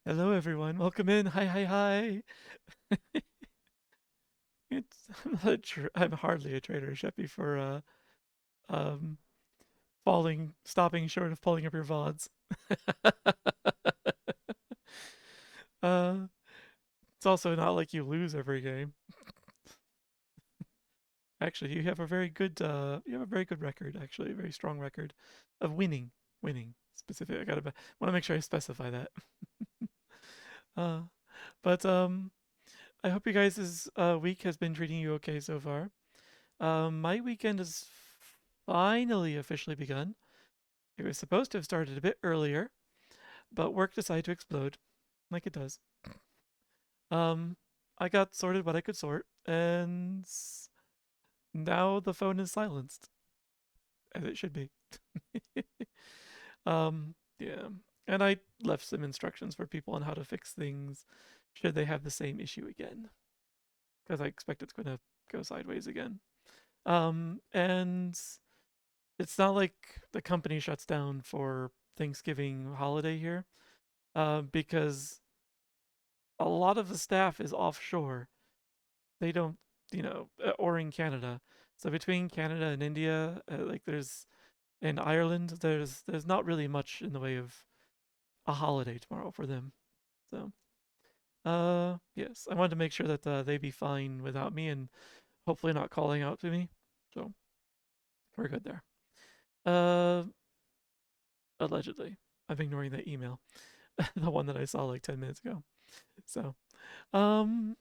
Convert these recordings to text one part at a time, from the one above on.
Hello, everyone. Welcome in. Hi, hi, hi. I'm hardly a traitor, Sheppy, for um stopping short of pulling up your VODs. uh, it's also not like you lose every game. Actually, you have a very good record. Actually, a very strong record of winning. Specific. Want to make sure I specify that. Uh, but I hope you guys' week has been treating you okay so far. My weekend has finally officially begun. It was supposed to have started a bit earlier, but work decided to explode, like it does. Um, I got sorted what I could sort, and now the phone is silenced, as it should be. Yeah. And I left some instructions for people on how to fix things should they have the same issue again, because I expect it's going to go sideways again. And it's not like the company shuts down for Thanksgiving holiday here, because a lot of the staff is offshore. They don't, or in Canada. So between Canada and India, and Ireland, there's not really much in the way of a holiday tomorrow for them. So, yes, I wanted to make sure that they be fine without me and hopefully not calling out to me. So we're good there. Uh, Allegedly, I'm ignoring that email, the one that I saw like 10 minutes ago. So, um,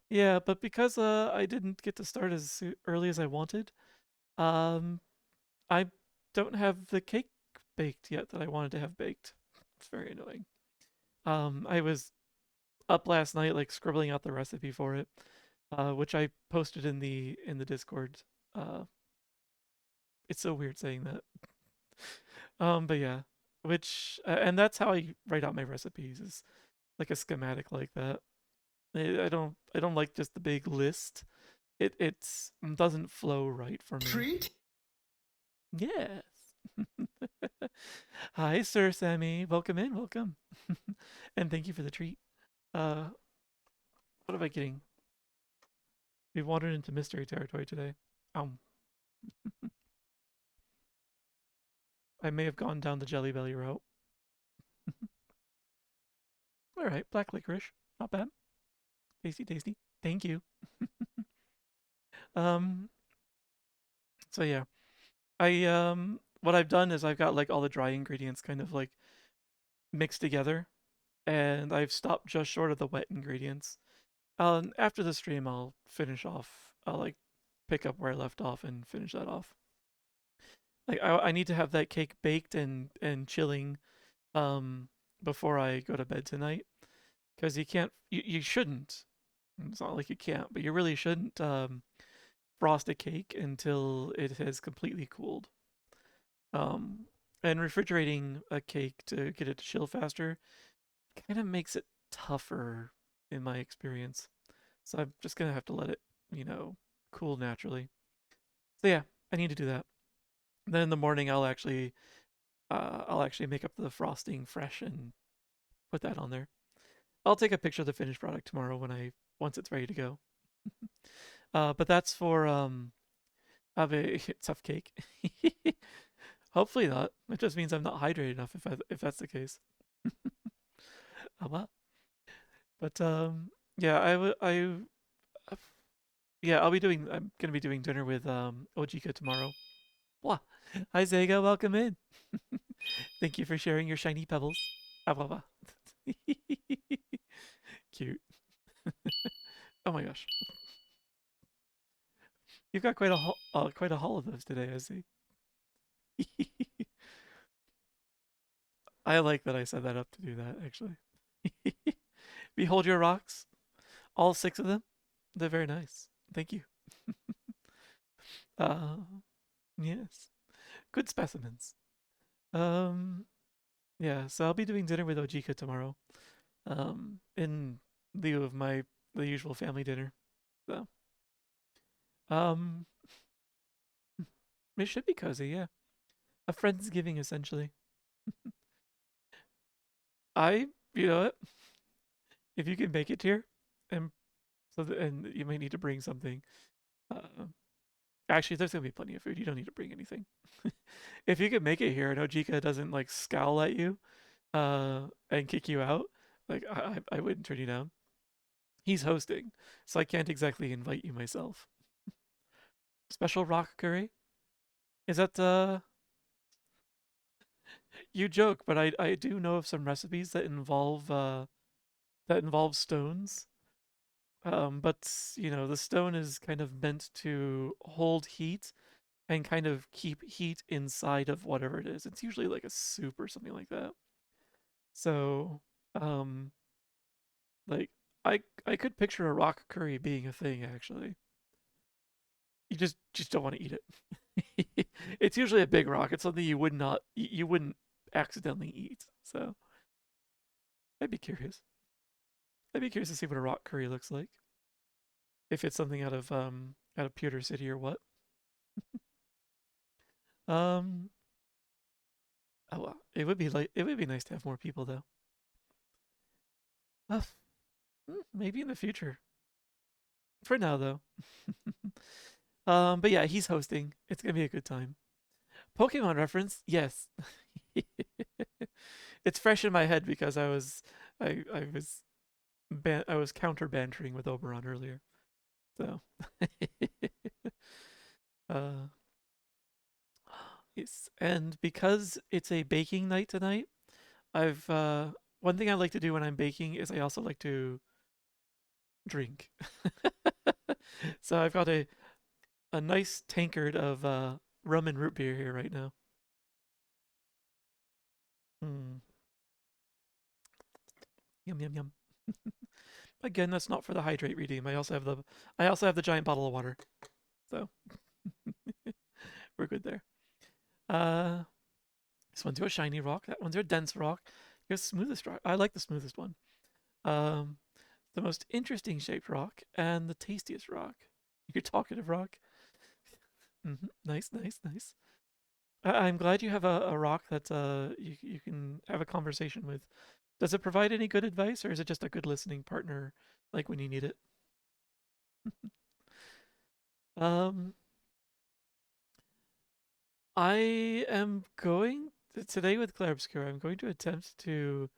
yeah, but because I didn't get to start as early as I wanted, um, I don't have the cake baked yet that I wanted to have baked. It's very annoying. I was up last night like scribbling out the recipe for it, which I posted in the Discord. Uh, it's so weird saying that. But yeah, which and that's how I write out my recipes is like a schematic like that. I don't like just the big list. It doesn't flow right for me. Treat? Yes. Hi, Sir Sammy. Welcome in. Welcome. And thank you for the treat. Uh, what am I getting? We've wandered into mystery territory today. Um, I may have gone down the Jelly Belly route. All right, black licorice. Not bad. Tasty, tasty. Thank you. Um, so yeah. What I've done is I've got like all the dry ingredients kind of like mixed together and I've stopped just short of the wet ingredients. After the stream, I'll finish off. I'll like pick up where I left off and finish that off. Like I need to have that cake baked and chilling um before I go to bed tonight because you shouldn't. It's not like you can't, but you really shouldn't frost a cake until it has completely cooled. Um, and refrigerating a cake to get it to chill faster kind of makes it tougher in my experience. So I'm just gonna have to let it, you know, cool naturally. So yeah, I need to do that. Then in the morning, I'll actually make up the frosting fresh and put that on there. I'll take a picture of the finished product tomorrow once it's ready to go. But that's for have a tough cake. Hopefully not. It just means I'm not hydrated enough if that's the case. Oh well. But yeah, uh, yeah, I'm gonna be doing dinner with Ojika tomorrow. Blah. Hi Zega, welcome in. Thank you for sharing your shiny pebbles. Ah, blah, blah. Cute. Oh my gosh, you've got quite a haul of those today. I see. I like that I set that up to do that. Actually, behold your rocks, all six of them. They're very nice. Thank you. Uh, yes, good specimens. Um, yeah. So I'll be doing dinner with Ojika tomorrow. In lieu of the usual family dinner. So, um, it should be cozy. Yeah, a friendsgiving essentially. I, you know what? If you can make it here, and and you may need to bring something. Uh, Actually, there's gonna be plenty of food. You don't need to bring anything. If you can make it here, and Ojika doesn't like scowl at you, and kick you out, like I wouldn't turn you down. He's hosting, so I can't exactly invite you myself. Special rock curry? Is that you joke, but I do know of some recipes that involve stones. But you know, the stone is kind of meant to hold heat and kind of keep heat inside of whatever it is. It's usually like a soup or something like that. So, um, like I could picture a rock curry being a thing actually. You just don't want to eat it. It's usually a big rock. It's something you would not you wouldn't accidentally eat. So I'd be curious. I'd be curious to see what a rock curry looks like. If it's something out of Pewter City or what. Um oh well, it would be nice to have more people though. Uh, maybe in the future. For now though. But yeah, he's hosting. It's gonna be a good time. Pokemon reference, yes. It's fresh in my head because I was I was counter bantering with Oberon earlier. So uh yes. And because it's a baking night tonight, I've one thing I like to do when I'm baking is I also like to drink. So I've got a nice tankard of rum and root beer here right now. Mm. Yum yum yum. Again, that's not for the hydrate redeem. I also have the giant bottle of water. So we're good there. Uh this one's your shiny rock, that one's your dense rock, your smoothest rock. I like the smoothest one. Um the most interesting shaped rock and the tastiest rock. Your talkative rock. Nice, nice, nice. I'm glad you have a rock that you can have a conversation with. Does it provide any good advice, or is it just a good listening partner, like when you need it? um, I am going today with Claire Obscure. I'm going to attempt to.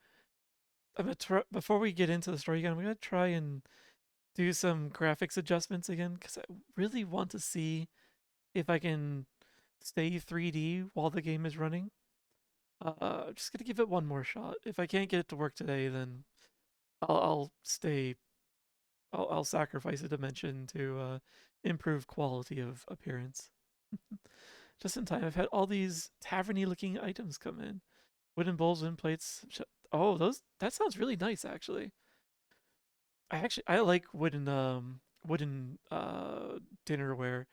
I'm gonna try, before we get into the story again. I'm gonna try and do some graphics adjustments again because I really want to see if I can stay 3D while the game is running. Just gonna give it one more shot. If I can't get it to work today, then I'll stay. I'll sacrifice a dimension to improve quality of appearance. Just in time. I've had all these taverny looking items come in. Wooden bowls, wooden plates. Oh, those that sounds really nice actually. I like wooden dinnerware.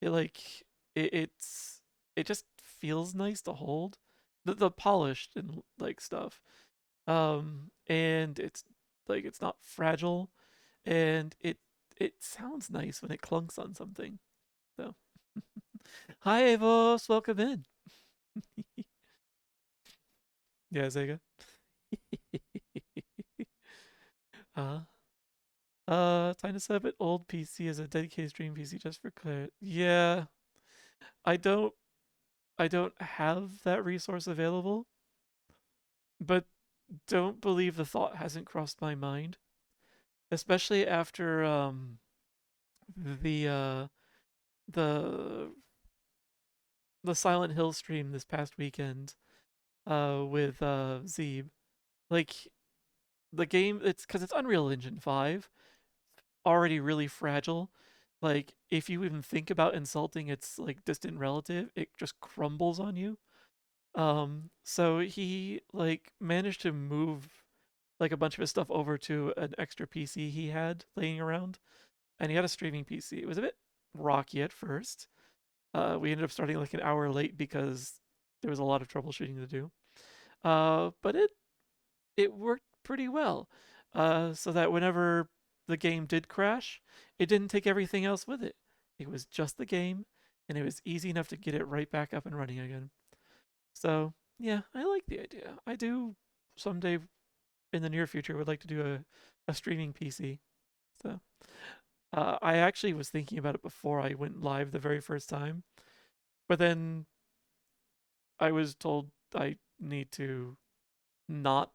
It like it's it just feels nice to hold. The polished and like stuff. And it's like it's not fragile, and it sounds nice when it clunks on something. So, hi Avos, welcome in. Yeah, Zega. uh, time to set up an old PC as a dedicated stream PC just for Claire. Yeah, I don't I don't have that resource available, but don't believe the thought hasn't crossed my mind, especially after the the the Silent Hill stream this past weekend with Zeeb. Like the game, it's because it's Unreal Engine 5, already really fragile. Like if you even think about insulting its like distant relative, it just crumbles on you. So he like managed to move like a bunch of his stuff over to an extra PC he had laying around, and he had a streaming PC. It was a bit rocky at first. We ended up starting like an hour late because there was a lot of troubleshooting to do. But it worked pretty well. So that whenever the game did crash, it didn't take everything else with it. It was just the game, and it was easy enough to get it right back up and running again. So yeah, I like the idea. I do someday. in the near future would like to do a streaming PC. So I actually was thinking about it before I went live the very first time, but then I was told I need to not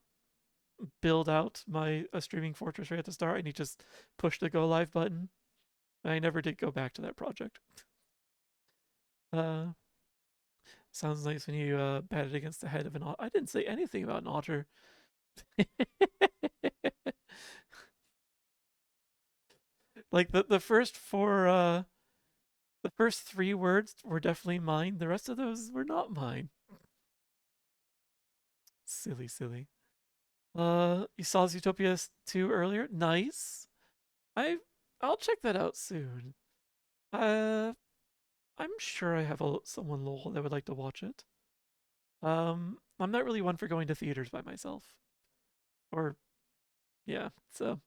build out my a streaming fortress right at the start. I need to just push the go live button. I never did go back to that project. Uh, Sounds nice when you batted against the head of an otter. I didn't say anything about an otter. Like the first four the first three words were definitely mine. The rest of those were not mine. Silly, silly. You saw Zootopia 2 earlier? Nice. I I'll check that out soon. Uh I'm sure I have someone local that would like to watch it. I'm not really one for going to theaters by myself. Or yeah, so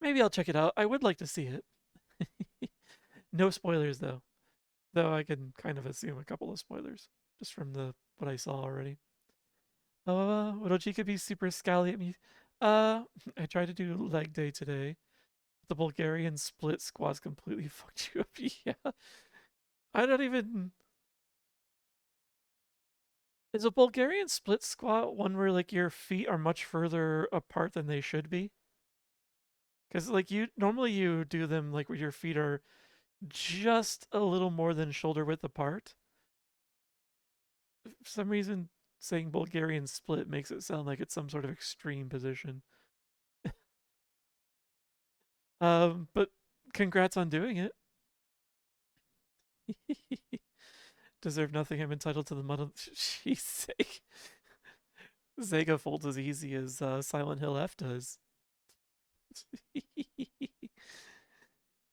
maybe I'll check it out. I would like to see it. No spoilers though. Though I can kind of assume a couple of spoilers just from the what I saw already. Orochi could be super scally at me. Uh, I tried to do leg day today. The Bulgarian split squats completely fucked you up. Yeah, I don't even. Is a Bulgarian split squat one where like your feet are much further apart than they should be? Because like you normally you do them like where your feet are just a little more than shoulder width apart. For some reason, saying Bulgarian split makes it sound like it's some sort of extreme position. But congrats on doing it. Deserve nothing. I'm entitled to the mud. She's sake. Zega folds as easy as Silent Hill F does.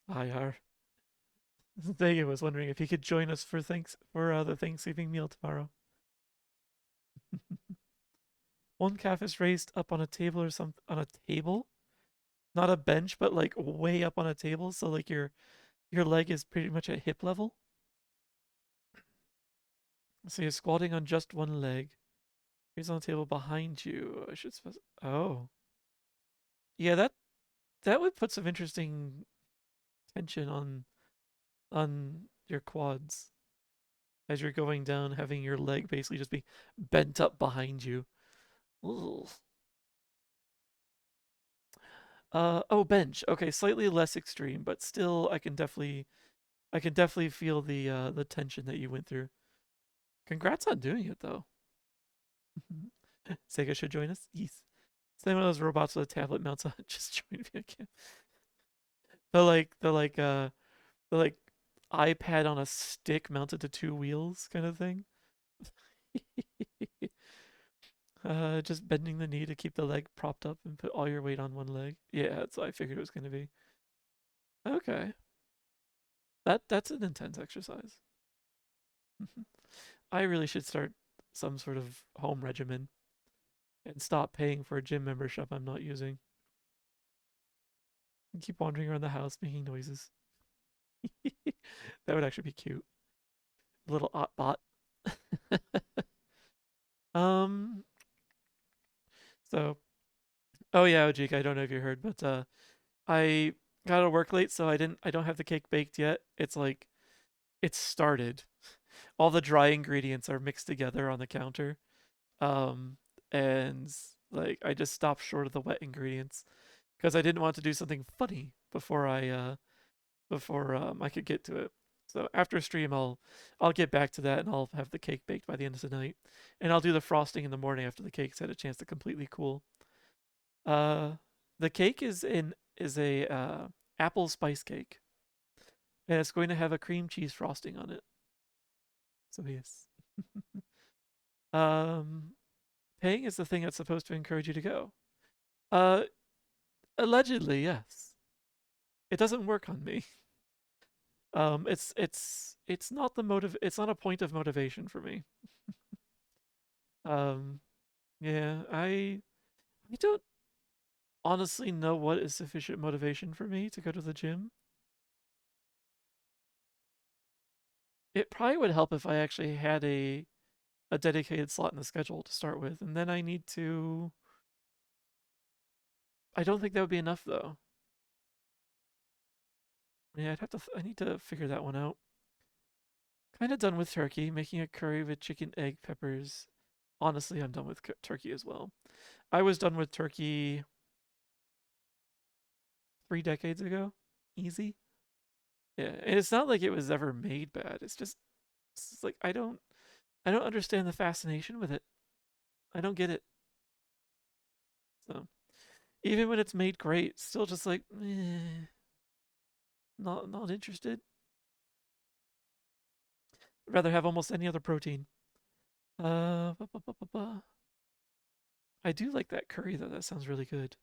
IR. Zega was wondering if he could join us for the Thanksgiving meal tomorrow. One calf is raised up on a table or something on a table, not a bench, but like way up on a table. So like your leg is pretty much at hip level. So you're squatting on just one leg. He's on the table behind you. I should specify. Oh, yeah, that would put some interesting tension on your quads as you're going down, having your leg basically just be bent up behind you. Ugh. Oh, bench. Okay, slightly less extreme, but still, I can definitely feel the tension that you went through. Congrats on doing it though. Sega should join us. Yes. Same one of those robots with a tablet mounts on. Just join me again. The like iPad on a stick mounted to two wheels kind of thing. Just bending the knee to keep the leg propped up and put all your weight on one leg. Yeah, that's what I figured it was gonna be. Okay, that's an intense exercise. I really should start some sort of home regimen and stop paying for a gym membership I'm not using. And keep wandering around the house making noises. That would actually be cute. A little ot bot. um. So, oh yeah, Ojik, I don't know if you heard, but I got to work late, so I don't have the cake baked yet. It's like it's started. All the dry ingredients are mixed together on the counter. Um, and like I just stopped short of the wet ingredients because I didn't want to do something funny before I could get to it. So after stream, I'll get back to that and I'll have the cake baked by the end of the night, and I'll do the frosting in the morning after the cake's had a chance to completely cool. Uh, the cake is a apple spice cake, and it's going to have a cream cheese frosting on it. So yes. um, Paying is the thing that's supposed to encourage you to go. Uh, Allegedly, yes. It doesn't work on me. It's not the motive. It's not a point of motivation for me. Um, yeah, I don't honestly know what is sufficient motivation for me to go to the gym. It probably would help if I actually had a dedicated slot in the schedule to start with, and then I need to I don't think that would be enough though. Yeah, I need to figure that one out. Kind of done with turkey, making a curry with chicken, egg, peppers. Honestly, I'm done with turkey as well. I was done with turkey 3 decades ago. Easy. Yeah, and it's not like it was ever made bad. It's like I don't understand the fascination with it. I don't get it. So even when it's made great, still just like not interested. I'd rather have almost any other protein. Ba, ba, ba, ba, ba. I do like that curry though. That sounds really good.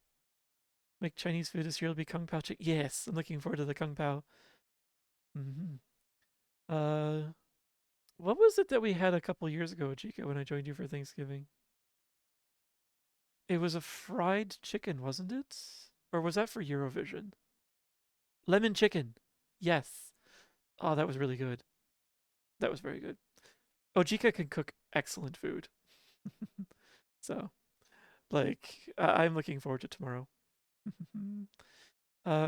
Make Chinese food this year will be Kung Pao chicken. Yes, I'm looking forward to the Kung Pao. Hmm. Uh, what was it that we had a couple years ago, Chica, when I joined you for Thanksgiving? It was a fried chicken, wasn't it? Or was that for Eurovision? Lemon chicken. Yes. Oh, that was really good. That was very good. Ojika can cook excellent food. So, like, I'm looking forward to tomorrow.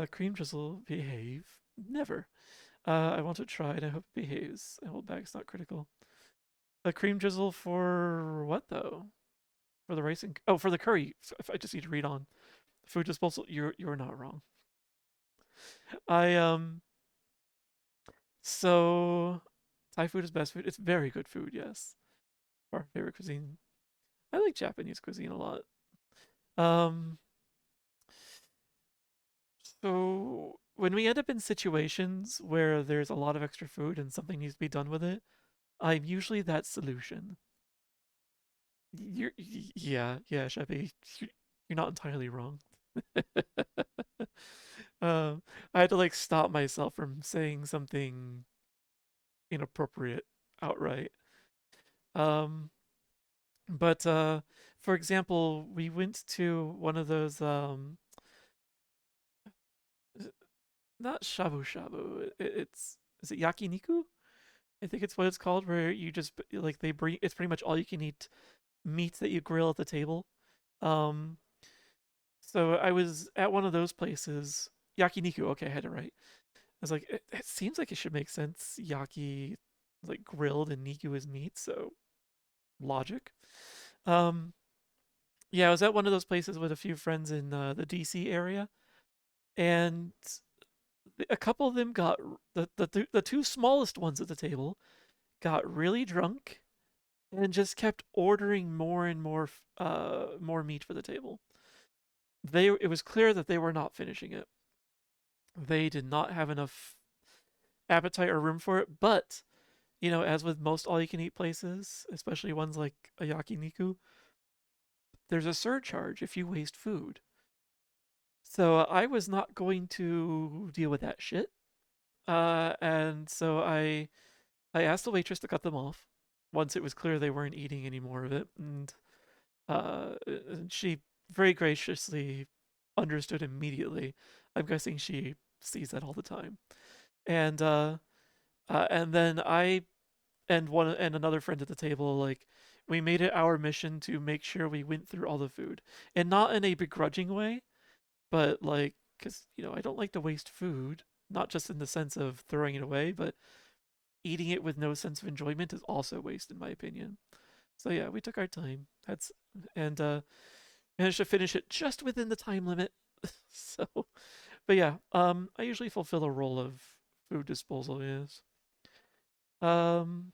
Cream drizzle, behave. Never. I want to try it. I hope it behaves. I hold back. It's not critical. A cream drizzle for what though? For the rice and for the curry. If I just need to read on food disposal, you're not wrong. I so Thai food is best food. It's very good food. Yes, our favorite cuisine. I like Japanese cuisine a lot. Um, so when we end up in situations where there's a lot of extra food and something needs to be done with it, I'm usually that solution. Yeah, Shabby, you're not entirely wrong. I had to like stop myself from saying something inappropriate outright. Um, but for example, we went to one of those not shabu shabu. It's is it yakiniku? I think it's what it's called, where you just like they bring it's pretty much all you can eat meat that you grill at the table. Um, so I was at one of those places. Yakiniku. Okay, I had it right. I was like, it seems like it should make sense. Yaki, like grilled, and niku is meat, so logic. Um, yeah, I was at one of those places with a few friends in the DC area, and a couple of them got the two smallest ones at the table got really drunk and just kept ordering more and more meat for the table. It was clear that they were not finishing it. They did not have enough appetite or room for it, but as with most all you can eat places, especially ones like a yakiniku, there's a surcharge if you waste food. So I was not going to deal with that shit. And so I asked the waitress to cut them off once it was clear they weren't eating any more of it, and she very graciously understood immediately. I'm guessing she sees that all the time. And then I and another friend at the table, like, we made it our mission to make sure we went through all the food, and not in a begrudging way, but like, because I don't like to waste food, not just in the sense of throwing it away, but eating it with no sense of enjoyment is also waste, in my opinion. So yeah, we took our time. That's and managed to finish it just within the time limit. So, but yeah, I usually fulfill a role of food disposal. Yes. Um,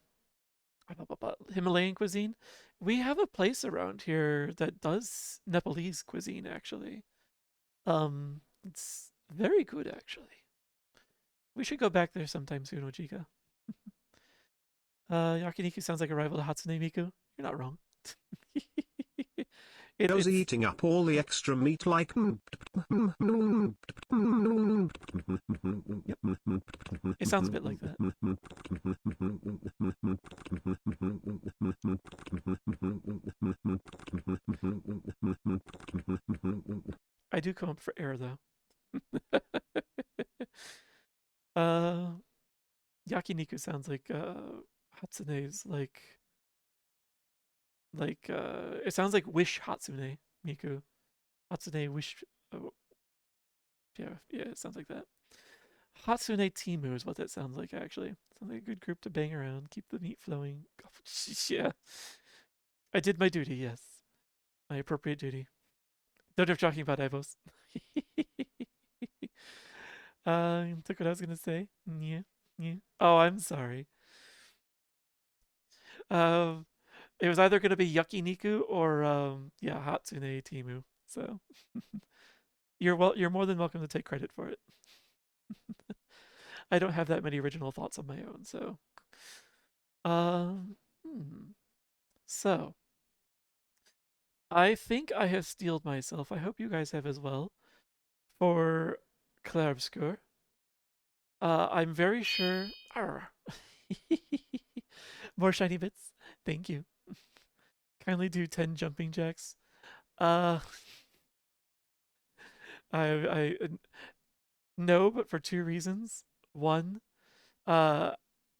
Himalayan cuisine. We have a place around here that does Nepalese cuisine actually. It's very good actually. We should go back there sometime soon, Ojika. Yakiniku sounds like a rival to Hatsune Miku. You're not wrong. Does It's eating up all the extra meat like yep. It sounds a bit like that. I do come up for air though. uh, Yakiniku sounds like Hatsune's like it sounds like Wish Hatsune Miku. Hatsune Wish Oh, yeah, it sounds like that. Hatsune Timu is what that sounds like, actually. Sounds like a good group to bang around, keep the meat flowing. Yeah, I did my duty, yes. My appropriate duty. Don't have talking about Evos. Took what I was gonna say. Yeah, yeah. Oh, I'm sorry. Um, it was either gonna be Yakiniku or yeah, Hatsune Timu. So you're more than welcome to take credit for it. I don't have that many original thoughts on my own, so um, hmm. So I think I have steeled myself. I hope you guys have as well for Clair Obscur. I'm very sure. Arr. More shiny bits. Thank you. Kindly do 10 jumping jacks. Uh, I no, but for two reasons. One, uh,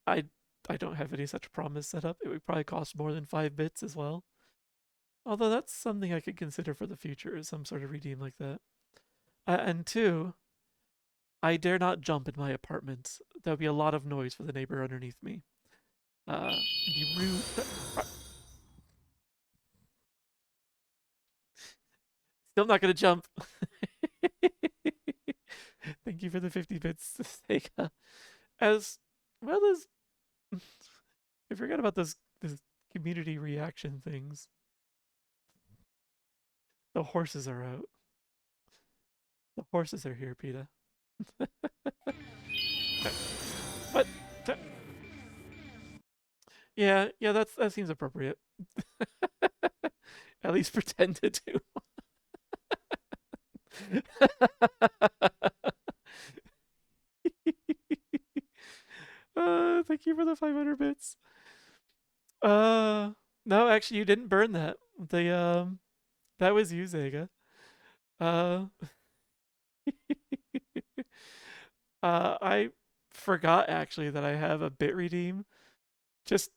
I I don't have any such promise set up. It would probably cost more than 5 bits as well. Although that's something I could consider for the future, some sort of redeem like that. And two, I dare not jump in my apartment. That would be a lot of noise for the neighbor underneath me. Be rude. Still not gonna jump. Thank you for the 50 bits, Sega. As well as I forgot about this community reaction things. The horses are out. The horses are here, PETA. But yeah, that seems appropriate. At least pretend to do. Thank you for the 500 bits. Uh, no, actually, you didn't burn that. That was you, Zega. Uh, I forgot actually that I have a bit redeem just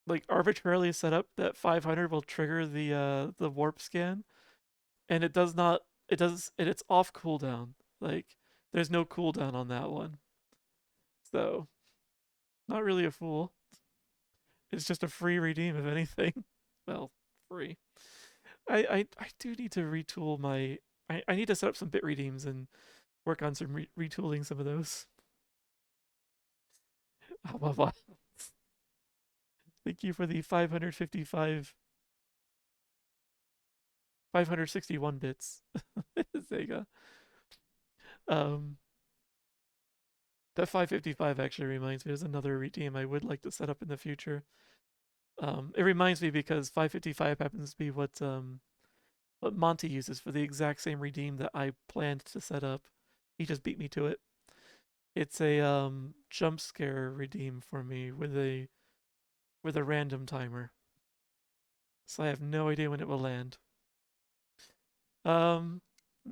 like arbitrarily set up that 500 will trigger the warp scan, and it does not. It does, and it's off cooldown. Like there's no cooldown on that one, so not really a fool. It's just a free redeem, if anything. Well, free. I do need to retool my. I need to set up some bit redeems and work on some retooling some of those. Thank you for the 561 bits, Sega. Um, that 555 actually reminds me. There's another redeem I would like to set up in the future. It reminds me because 555 happens to be what Monty uses for the exact same redeem that I planned to set up. He just beat me to it. It's a jump scare redeem for me with a random timer. So I have no idea when it will land. Um,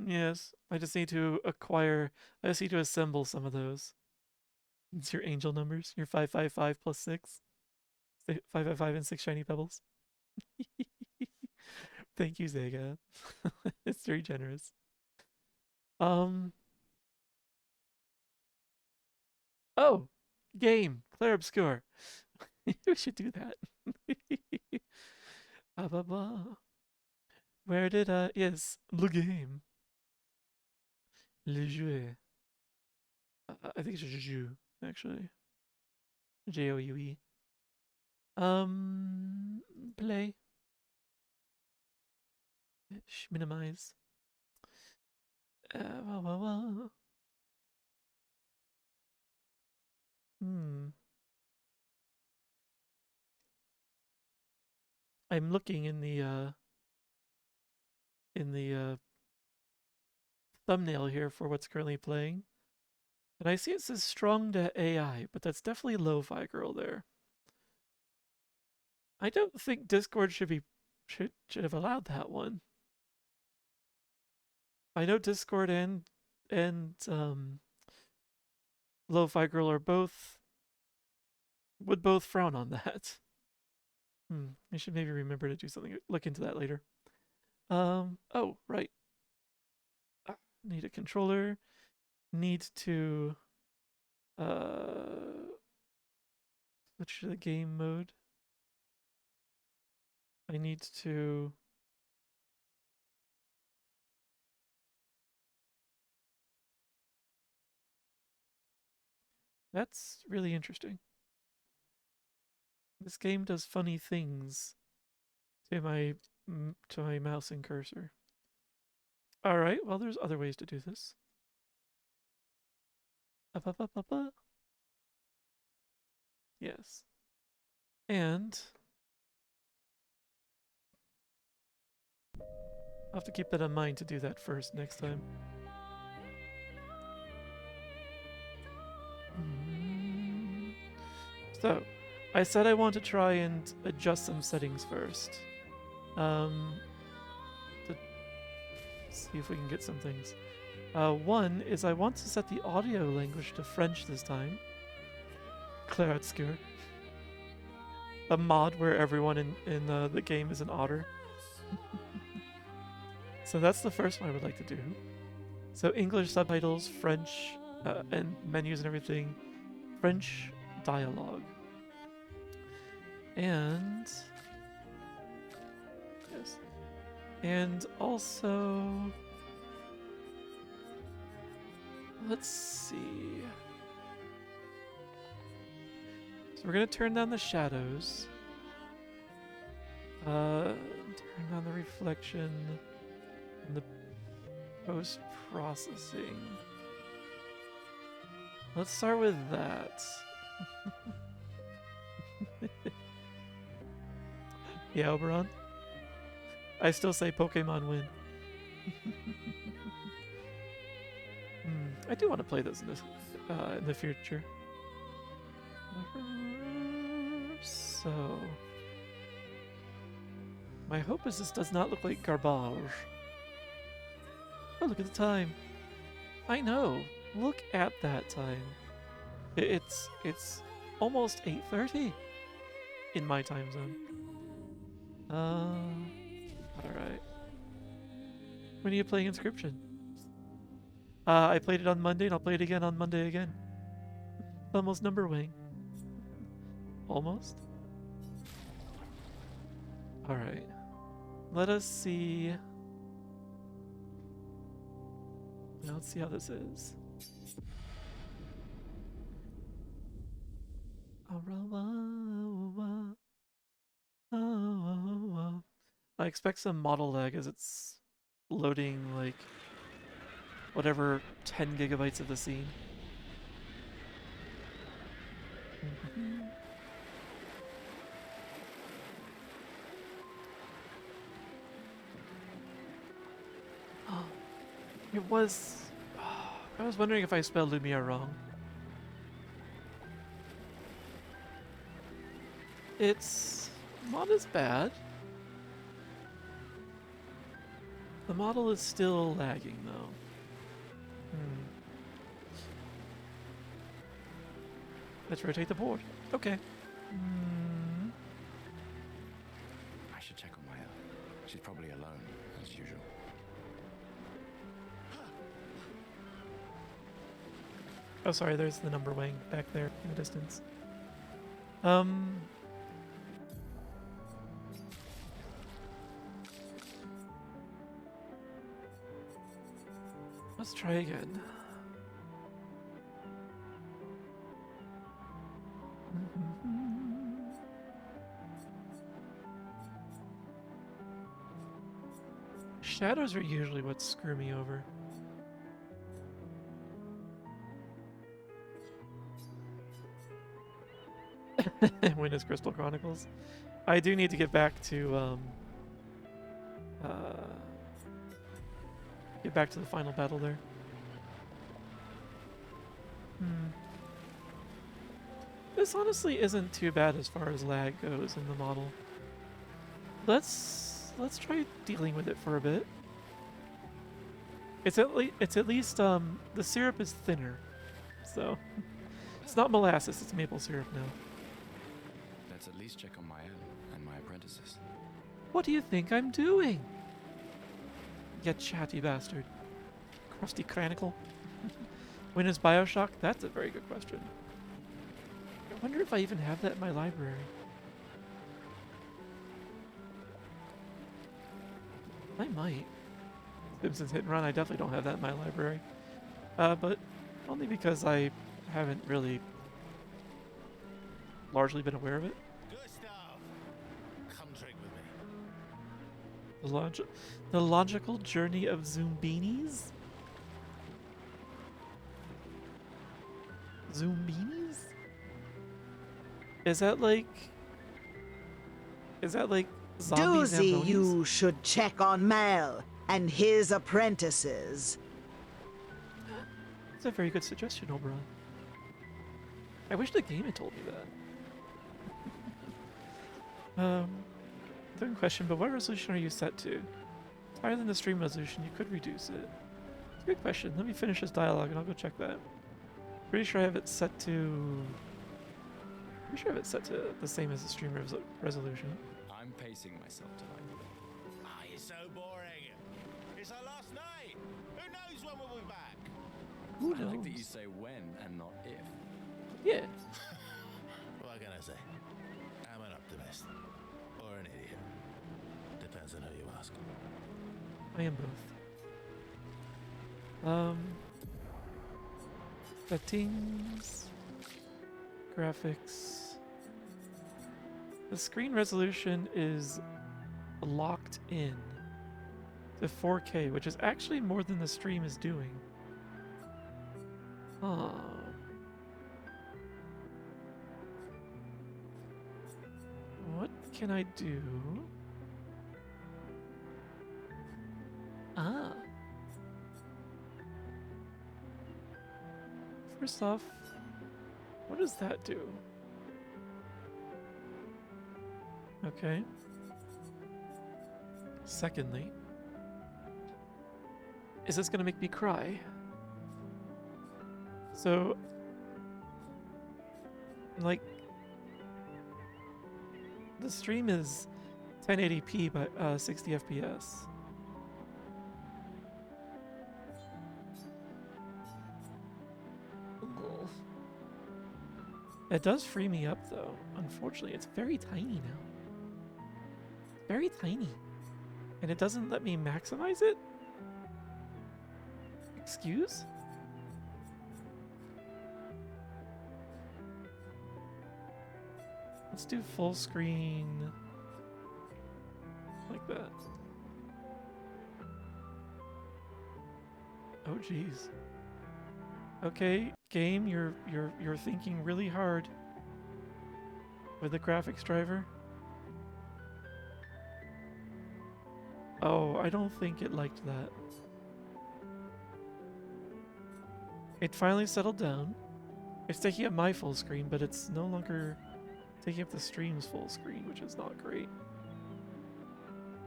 yes, I just need to acquire. I just need to assemble some of those. It's your angel numbers. Your 555 plus 6. 555 and 6 shiny pebbles. Thank you, Zega. It's very generous. Um. Oh, game. Clair Obscur. We should do that. Blah, blah, blah. Where did Yes, le game. Le jouer. I think it's jeu, actually. Joue. Play. Minimize. Well, well, well. Hmm. I'm looking in the thumbnail here for what's currently playing, and I see it says strong to AI, but that's definitely Lo-Fi Girl there. I don't think Discord should have allowed that one. I know Discord and Lo-Fi Girl are would both frown on that. I should maybe remember to do something. Look into that later. Oh, right. Need a controller. Need to switch to the game mode. I need to That's really interesting. This game does funny things to my mouse and cursor. All right, well, there's other ways to do this. Up, up, up, up, up. Yes. And I'll have to keep that in mind to do that first next time. So, I said I want to try and adjust some settings first. To see if we can get some things. One is I want to set the audio language to French this time. CLAIR OBSCUR. A mod where everyone in the game is an otter. So that's the first one I would like to do. So English subtitles, French, and menus and everything. French dialogue. And yes. And also, let's see. So we're gonna turn down the shadows. Turn down the reflection and the post-processing. Let's start with that. Yeah, Oberon. I still say Pokemon win. I do want to play this in the future. So, my hope is this does not look like garbage. Oh, look at the time. I know. Look at that time. It's almost 8:30 in my time zone. Alright. When are you playing Inscription? I played it on Monday and I'll play it again on Monday again. Almost number wing. Almost. Alright. Let us see. Now let's see how this is. I expect some model lag as it's loading like whatever 10 gigabytes of the scene. It was... I was wondering if I spelled Lumia wrong. It's not as bad. The model is still lagging though. Let's rotate the board. Okay. I should check on Maya. She's probably alone, as usual. Oh, sorry, there's the number wing back there in the distance. Let's try again. Shadows are usually what screw me over. Witness Crystal Chronicles. I do need to get back to the final battle there. This honestly isn't too bad as far as lag goes in the model. Let's try dealing with it for a bit. It's at least the syrup is thinner, so it's not molasses, it's maple syrup now. Let's at least check on Maya and my apprentices. What do you think I'm doing? You chatty bastard. Crusty Chronicle. When is Bioshock? That's a very good question. I wonder if I even have that in my library. I might. Simpsons Hit and Run, I definitely don't have that in my library. But only because I haven't really largely been aware of it. Gustav, come drink with me. The logical journey of Zoombinis? Zoombinis? Is that like zombies Doozy, Zambonis? you should check on Mel and his apprentices. That's a very good suggestion, Oberon. I wish the game had told me that. Second question, but what resolution are you set to? Higher than the stream resolution, you could reduce it. It's a good question. Let me finish this dialogue and I'll go check that. Pretty sure I have it set to... Pretty sure I have it set to the same as the stream resolution. I'm pacing myself tonight. Ah, you're so boring. It's our last night. Who knows when we'll be back? Who I knows? like that you say when and not if. Yeah. What can I say? I'm an optimist. Or an idiot. Depends on who you ask. I am both. Settings, graphics. The screen resolution is locked in to 4K, which is actually more than the stream is doing. What can I do? First off, what does that do? Okay. Secondly, is this gonna make me cry? So, like, the stream is 1080p by 60 FPS. It does free me up though. Unfortunately, it's very tiny now. Very tiny. And it doesn't let me maximize it? Excuse? Let's do full screen like that. Oh geez. Okay, game, you're thinking really hard with the graphics driver. Oh, I don't think it liked that. It finally settled down. It's taking up my full screen, but it's no longer taking up the stream's full screen, which is not great.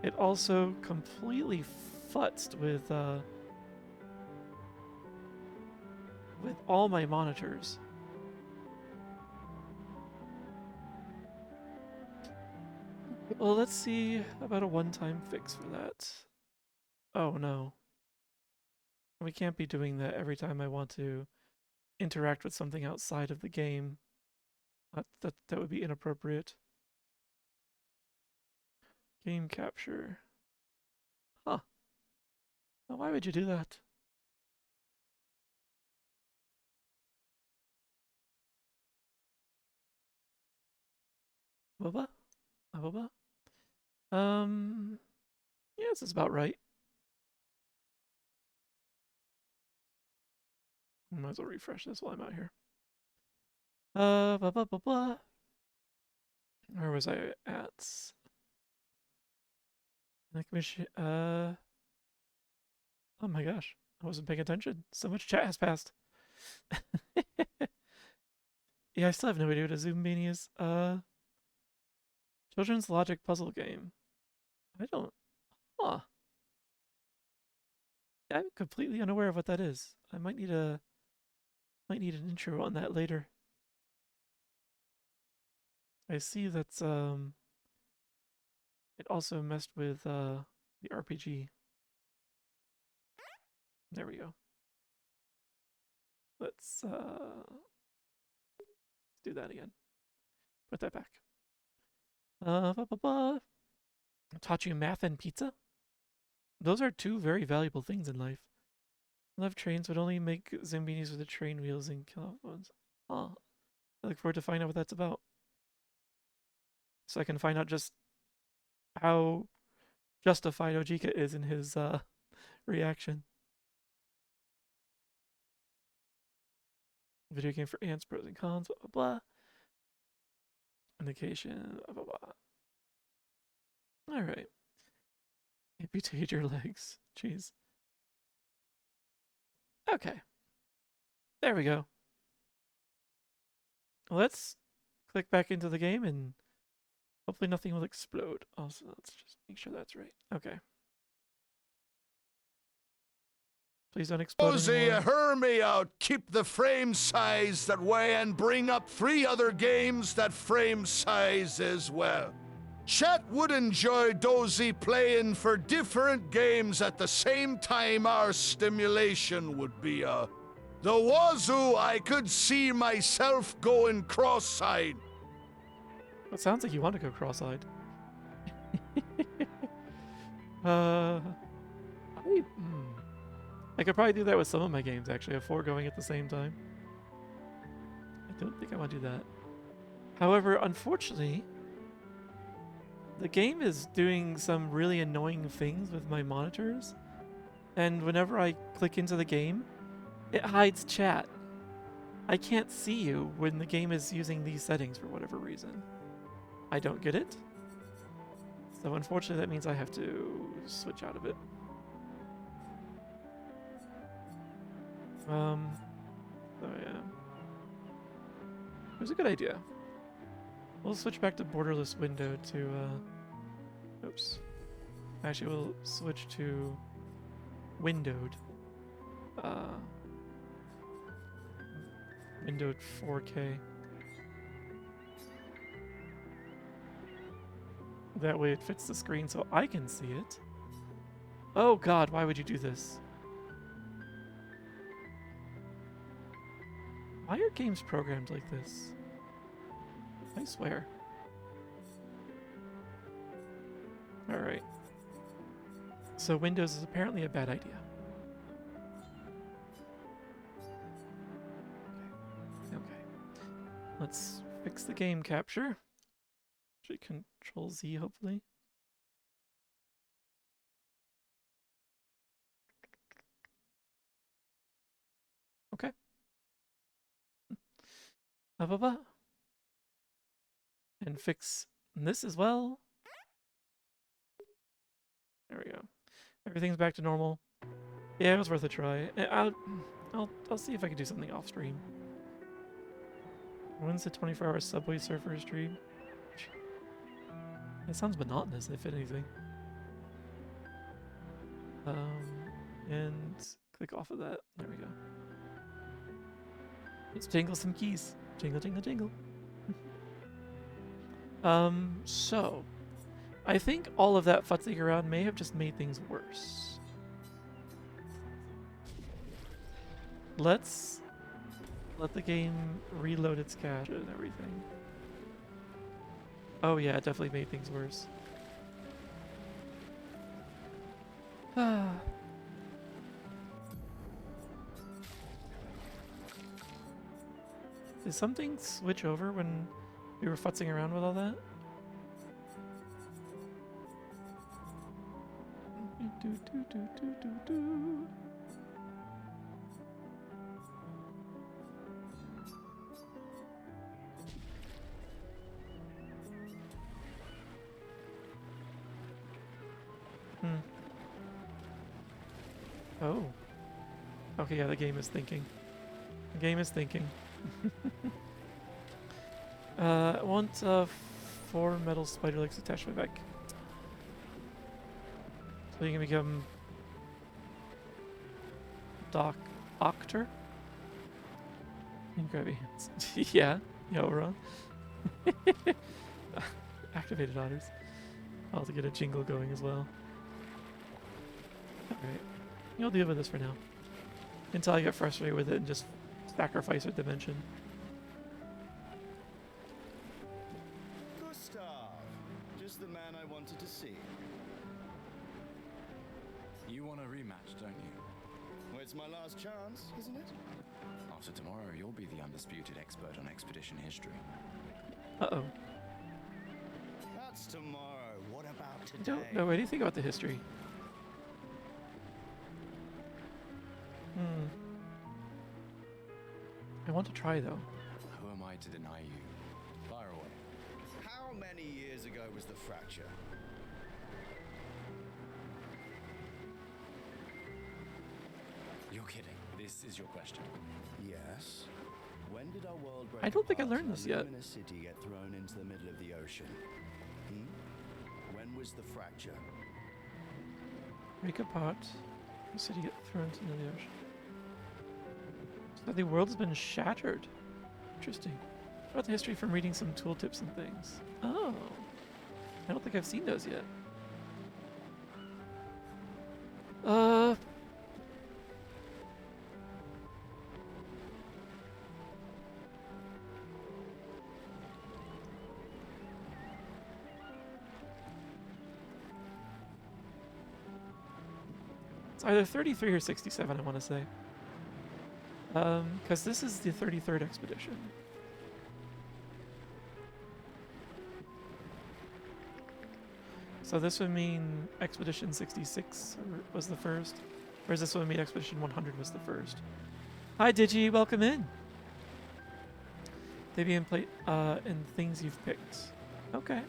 It also completely futzed with all my monitors. Well, let's see about a one-time fix for that. Oh no. We can't be doing that every time I want to interact with something outside of the game. That would be inappropriate. Game capture. Huh. Now, why would you do that? Boba? Boba? Yeah, this is about right. Might as well refresh this while I'm out here. Blah, blah, blah, blah. Where was I at? Oh my gosh, I wasn't paying attention. So much chat has passed. Yeah, I still have no idea what a Zoom Beanie is. Children's logic puzzle game. I don't. Huh. I'm completely unaware of what that is. I might need an intro on that later. I see that's it also messed with the RPG. There we go. Let's do that again. Put that back. Taught you math and pizza? Those are two very valuable things in life. Love trains, but only make Zambinis with the train wheels and kill off ones. Oh, I look forward to finding out what that's about. So I can find out just how justified Ojika is in his reaction. Video game for ants, pros and cons, blah blah blah. Indication, blah blah blah. Alright. Amputate your legs. Jeez. Okay. There we go. Let's click back into the game and hopefully nothing will explode. Also, let's just make sure that's right. Okay. Please don't explode anymore. Hear me out. Keep the frame size that way and bring up 3 other games that frame size as well. Chat would enjoy Dozy playing for different games at the same time our stimulation would be The wazoo, I could see myself going cross-eyed. It sounds like you want to go cross-eyed. I could probably do that with some of my games, actually. Have 4 going at the same time. I don't think I want to do that. However, unfortunately, the game is doing some really annoying things with my monitors. And whenever I click into the game, it hides chat. I can't see you when the game is using these settings for whatever reason. I don't get it. So unfortunately, that means I have to switch out of it. Oh yeah. It was a good idea. We'll switch back to borderless window to, oops. Actually, we'll switch to windowed. Windowed 4K. That way it fits the screen so I can see it. Oh god, why would you do this? Why are games programmed like this? I swear. Alright. So Windows is apparently a bad idea. Okay. Let's fix the game capture. Actually, Control Z, hopefully. Okay. And fix this as well. There we go. Everything's back to normal. Yeah, it was worth a try. I'll see if I can do something off stream. When's the 24-hour Subway Surfer stream? It sounds monotonous, if anything. And click off of that. There we go. Let's jingle some keys. Jingle, jingle, jingle. So I think all of that futzing around may have just made things worse. Let's let the game reload its cache and everything. Oh yeah, it definitely made things worse. Did something switch over when we were futzing around with all that? Oh. Okay, yeah, the game is thinking. The game is thinking. I want 4 metal spider legs attached to my back. So you can become Doctor? And grab your hands. Yeah, we're on. Activated otters. I'll have to get a jingle going as well. Alright. You'll deal with this for now. until I get frustrated with it and just sacrifice a dimension. Gustav, just the man I wanted to see. You want a rematch, don't you? Well, it's my last chance, isn't it? After tomorrow, you'll be the undisputed expert on expedition history. Uh-oh. That's tomorrow. What about I today? don't know anything about the history. I want to try, though. Who am I to deny you? Fire away. How many years ago was the fracture? You're kidding. This is your question. Yes. When did our world break I don't think I apart learned and this a yet. luminous city get thrown into the middle of the ocean? When was the fracture? Break apart. The city get thrown into the ocean. So the world has been shattered. Interesting. What about the history from reading some tooltips and things? Oh. I don't think I've seen those yet. It's either 33 or 67, I want to say. Because this is the 33rd expedition. So this would mean Expedition 66 was the first. Whereas this would mean Expedition 100 was the first. Hi Digi, welcome in. They be in plate in things you've picked. Okay.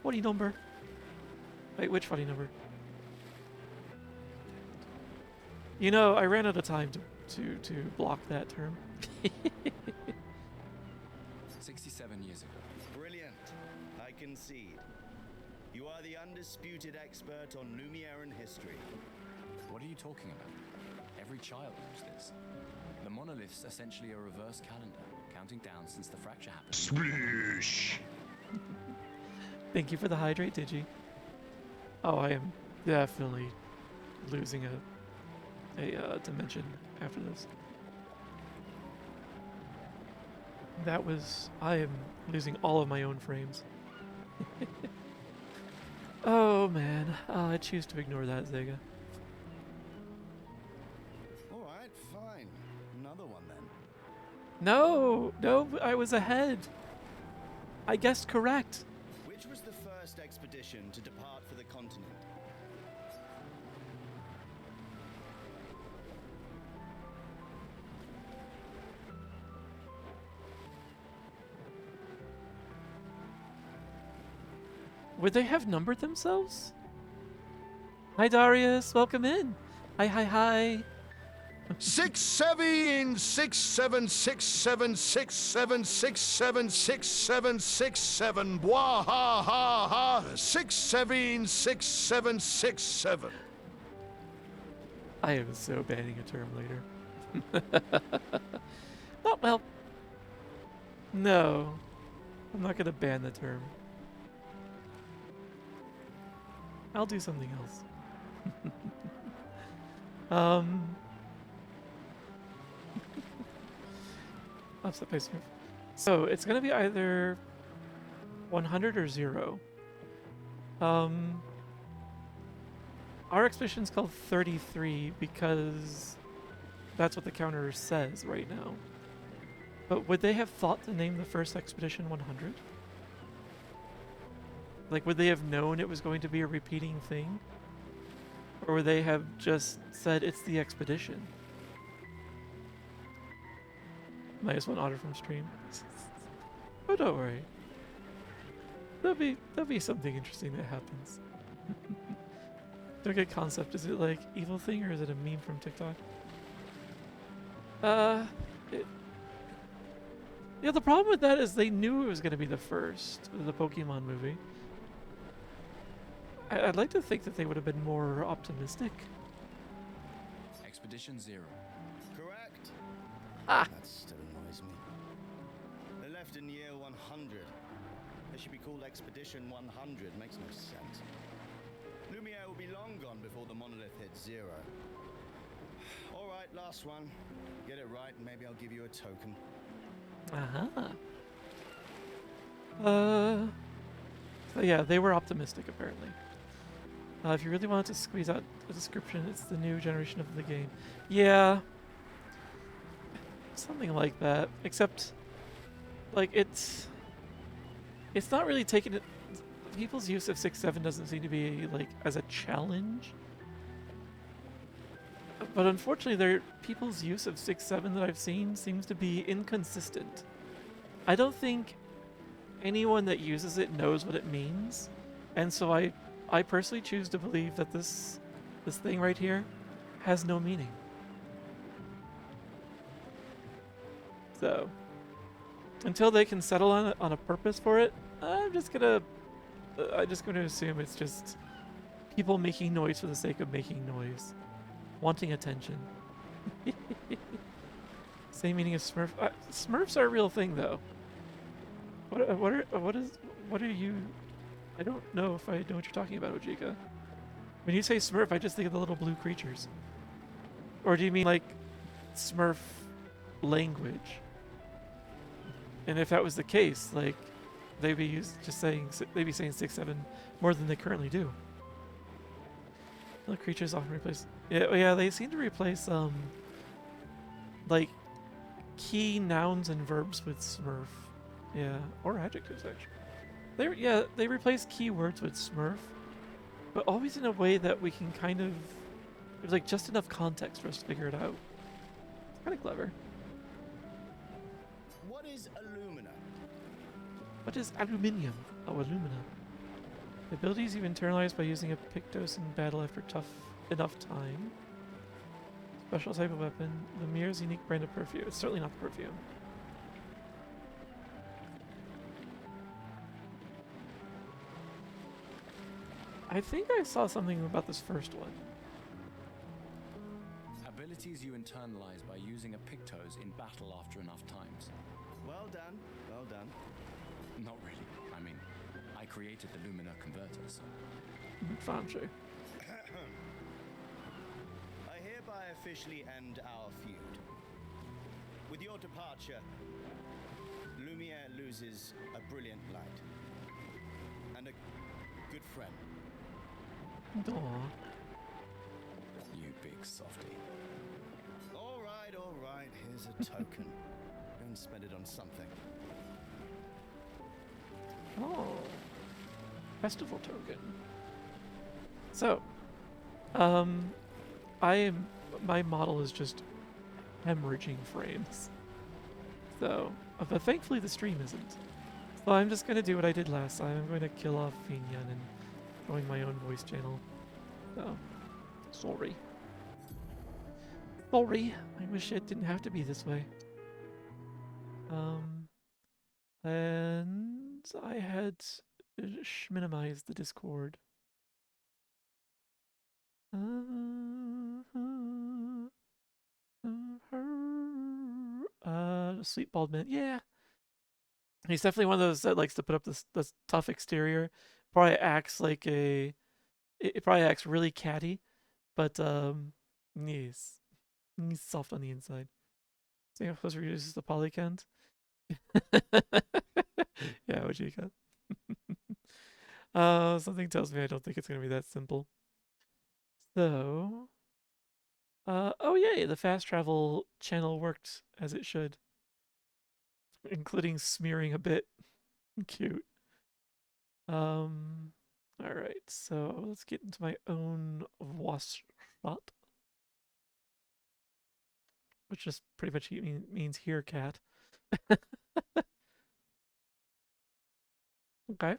Funny number. Wait, which funny number? You know, I ran out of time to block that term. 67 years ago. Brilliant. I concede. You are the undisputed expert on Lumiere history. What are you talking about? Every child knows this. The monolith's essentially a reverse calendar, counting down since the fracture happened. Splish. Thank you for the hydrate, Digi. Oh, I am definitely losing a dimension after this. That was... I am losing all of my own frames. Oh, man. I choose to ignore that, Zega. All right, fine. Another one then. No! No, I was ahead. I guessed correct. Which was the first expedition to depart for the continent? Would they have numbered themselves? Hi, Darius. Welcome in. Hi, hi, hi. 6 7 6 7 6 7 6 7 6 7 6 7 6 7 Blah ha ha ha 6 7 6 7 6 7. I am so banning a term later. Oh, well. No. I'm not going to ban the term. I'll do something else. Offset pace move. So it's gonna be either 100 or 0. Our expedition's called 33 because that's what the counter says right now. But would they have thought to name the first expedition 100? Like, would they have known it was going to be a repeating thing? Or would they have just said it's the expedition? -1 order from stream. Oh, don't worry. There'll be something interesting that happens. Don't get concept. Is it like evil thing or is it a meme from TikTok? Yeah, the problem with that is they knew it was going to be the first, the Pokemon movie. I'd like to think that they would have been more optimistic. Expedition 0. Correct. Ah! That still annoys me. They left in year 100. They should be called Expedition 100. Makes no sense. Lumiere will be long gone before the monolith hits 0. All right, last one. Get it right, and maybe I'll give you a token. So yeah, they were optimistic apparently. If you really wanted to squeeze out a description, it's the new generation of the game. Yeah, something like that. Except, like, it's not really taking it. People's use of 6.7 doesn't seem to be like as a challenge. But unfortunately, people's use of 6.7 that I've seen seems to be inconsistent. I don't think anyone that uses it knows what it means, and so I personally choose to believe that this thing right here has no meaning. So until they can settle on a purpose for it, I'm just gonna assume it's just people making noise for the sake of making noise, wanting attention. Same meaning as Smurf. Smurfs are a real thing, though. What are you? I don't know if I know what you're talking about, Ojika. When you say Smurf, I just think of the little blue creatures. Or do you mean like Smurf language? And if that was the case, like they'd be saying 6.7 more than they currently do. Little creatures often replace. Yeah, they seem to replace like key nouns and verbs with Smurf. Yeah, or adjectives actually. They replace keywords with Smurf, but always in a way that we can kind of there's like just enough context for us to figure it out. It's kind of clever. What is alumina? What is aluminium? Oh, alumina. The abilities you internalize by using a Pictos in battle after enough time. Special type of weapon. The Mirror's unique brand of perfume. It's certainly not the perfume. I think I saw something about this first one. Abilities you internalize by using a Pictos in battle after enough times. Well done, well done. Not really. I mean, I created the Lumina converter, so... Fancy. I hereby officially end our feud. With your departure, Lumiere loses a brilliant light. And a good friend. Aww. You big softy. All right, here's a token. Go and spend it on something. Oh. Festival token. So, my model is just hemorrhaging frames. So, but thankfully the stream isn't. So I'm just gonna do what I did last time. I'm going to kill off Finyan and join my own voice channel. So, sorry. Sorry. I wish it didn't have to be this way. And I had minimized the Discord. Sweet bald man. Yeah. He's definitely one of those that likes to put up this tough exterior. Probably acts like it probably acts really catty, but yes, he's soft on the inside. See how close reduces the polycount. Yeah, what you got? Something tells me I don't think it's gonna be that simple. So, oh yay, the fast travel channel worked as it should, including smearing a bit. Cute. All right, so let's get into my own voice shot, which just pretty much means here, cat. Okay,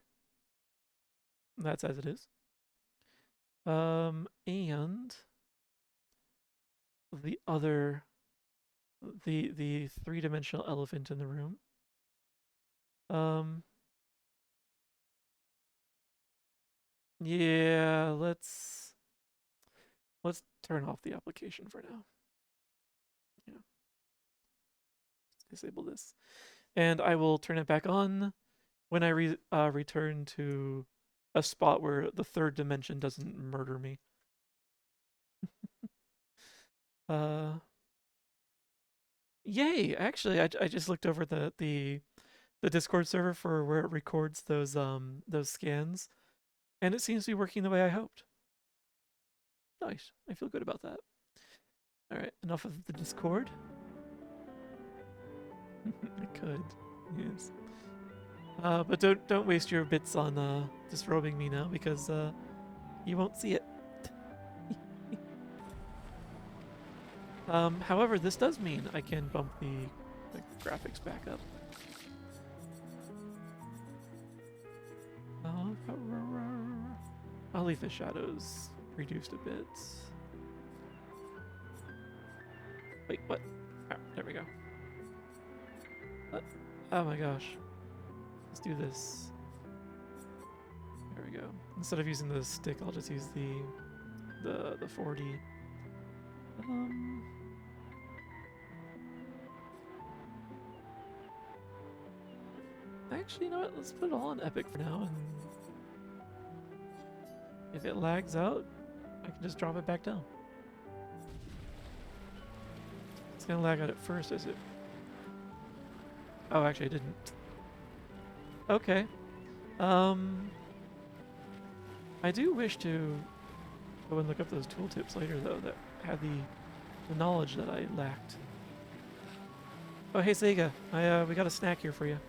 that's as it is. And the other, the three-dimensional elephant in the room. Yeah, let's turn off the application for now. Yeah. Disable this. And I will turn it back on when I return to a spot where the third dimension doesn't murder me. Yay! Actually, I just looked over the Discord server for where it records those scans, and it seems to be working the way I hoped. Nice. I feel good about that. All right, enough of the Discord. I could, yes. But don't waste your bits on disrobing me now because you won't see it. However, this does mean I can bump the graphics back up. I'll leave the shadows reduced a bit. Wait, what? Oh, there we go. What? Oh my gosh. Let's do this. There we go. Instead of using the stick, I'll just use the 4D. Actually, you know what? Let's put it all on epic for now, and if it lags out, I can just drop it back down. It's gonna lag out at first, is it? Oh, actually, I didn't. Okay. I do wish to go and look up those tooltips later, though, that had the knowledge that I lacked. Oh, hey, Sega. We got a snack here for you.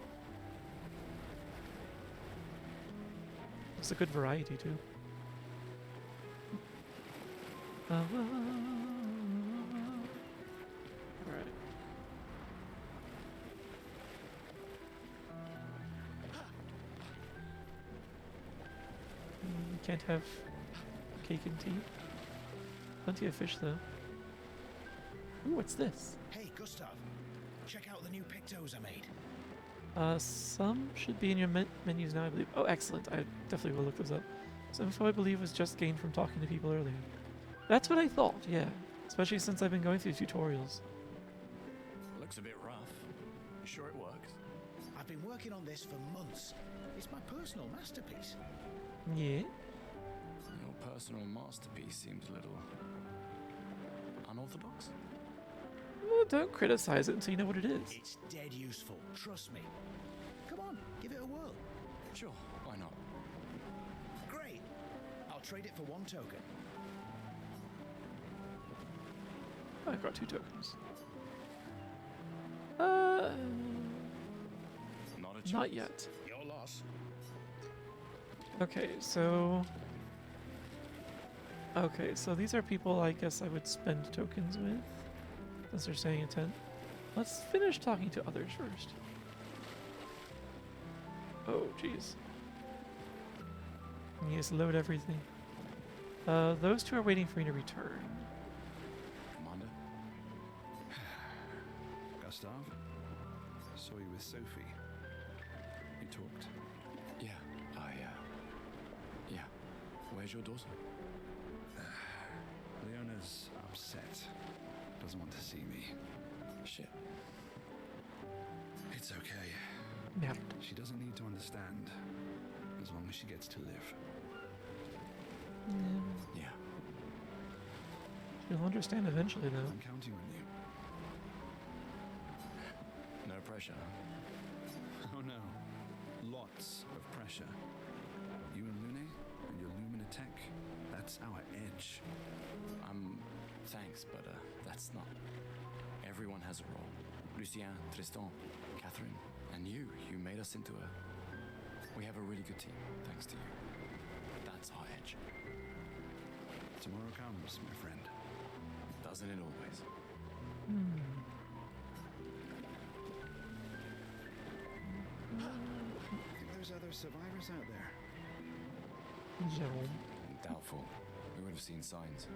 It's a good variety, too. Alright. Can't have cake and tea. Plenty of fish, though. Ooh, what's this? Hey, Gustav, check out the new pictos I made. Some should be in your menus now, I believe. Oh, excellent. I definitely will look those up. Some info, I believe, was just gained from talking to people earlier. That's what I thought, yeah. Especially since I've been going through tutorials. Looks a bit rough. You sure it works? I've been working on this for months. It's my personal masterpiece. Yeah. Your personal masterpiece seems a little unorthodox. Well, don't criticize it until you know what it is. It's dead useful, trust me. Come on, give it a whirl. Sure, why not? Great. I'll trade it for 1 token. I've got 2 tokens. Not a chance. Not yet. Your loss. Okay, so... Okay, so these are people I guess I would spend tokens with, since they're saying a 10. Let's finish talking to others first. Oh, jeez. Yes, load everything. Those 2 are waiting for me to return. Commander? Gustav, I saw you with Sophie. You talked. Yeah, yeah. Where's your daughter? Leona's upset. Doesn't want to see me. Shit. It's okay. Merde. She doesn't need to understand, as long as she gets to live. Yeah. She'll understand eventually, though. I'm counting on you. No pressure, huh? Oh no. Lots of pressure. You and Lune and your Luminatech, that's our edge. Thanks, but that's not. Everyone has a role. Lucien, Tristan, Catherine, and you made us into a... We have a really good team, thanks to you. That's our edge. Tomorrow comes, my friend. Doesn't it always? Think there's other survivors out there? Jerome. Doubtful. We would have seen signs.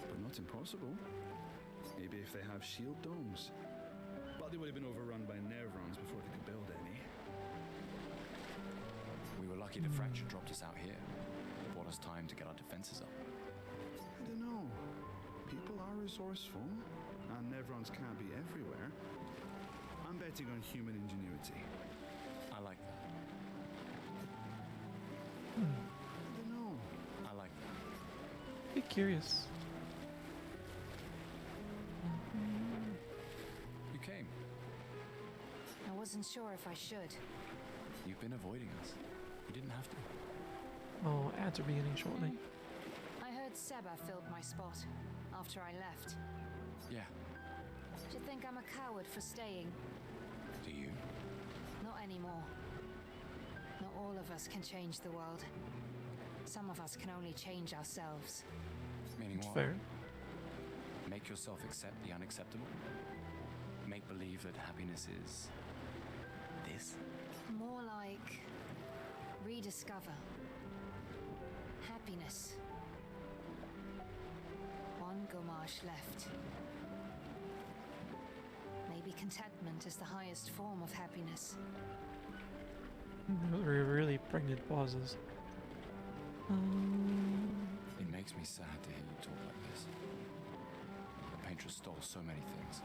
But not impossible. Maybe if they have shield domes. But they would have been overrun by Nevrons before they could build any. We were lucky the fracture dropped us out here. It bought us time to get our defenses up. I don't know. People are resourceful, and Nevrons can't be everywhere. I'm betting on human ingenuity. I like that. I don't know. I like that. Be curious. even sure if I should. You've been avoiding us. You didn't have to. Oh, ads are beginning shortly. I heard Seba filled my spot after I left. Yeah. Do you think I'm a coward for staying? Do you? Not anymore. Not all of us can change the world. Some of us can only change ourselves. Meaning what? Fair. Make yourself accept the unacceptable? Make believe that happiness is this? More like rediscover happiness. One Gomash left. Maybe contentment is the highest form of happiness. Those were really pregnant pauses. It makes me sad to hear you talk like this. The painter stole so many things,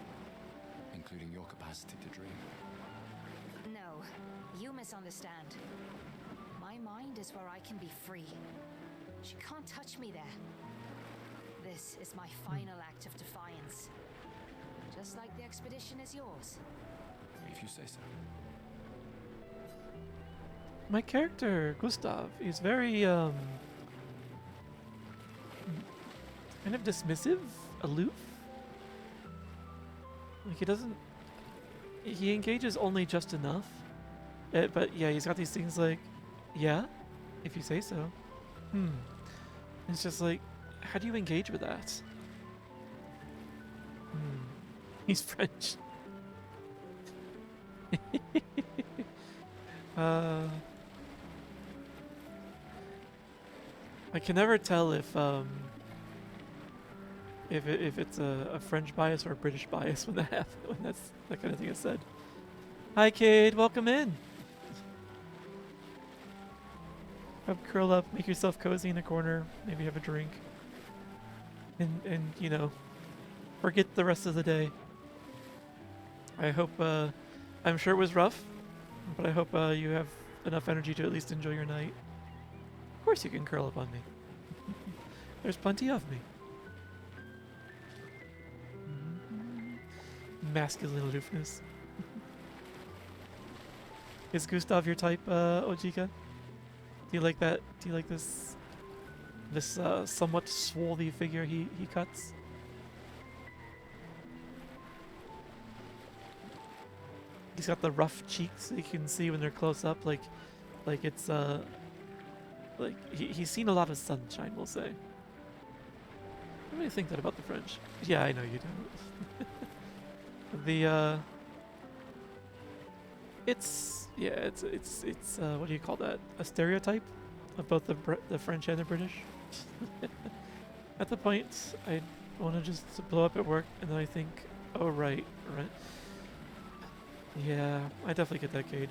including your capacity to dream. No, you misunderstand. My mind is where I can be free. She can't touch me there. This is my final act of defiance. Just like the expedition is yours. If you say so. My character, Gustav, is very, kind of dismissive, aloof. Like, he engages only just enough. But yeah, he's got these things like, yeah, if you say so. It's just like, how do you engage with that? He's French. I can never tell if it's a French bias or a British bias when that kind of thing is said. Hi, kid. Welcome in. Come curl up, make yourself cozy in a corner, maybe have a drink, and you know, forget the rest of the day. I hope. I'm sure it was rough, but I hope you have enough energy to at least enjoy your night. Of course, you can curl up on me. There's plenty of me. Masculine aloofness. Is Gustav your type, Ojika? Do you like that? Do you like this somewhat swarthy figure he cuts? He's got the rough cheeks that you can see when they're close up, like it's like he's seen a lot of sunshine, we'll say. I really think that about the French. Yeah, I know you do. It's what do you call that? A stereotype of both the French and the British. At the point, I want to just blow up at work, and then I think, oh right. Yeah, I definitely get that, Cade.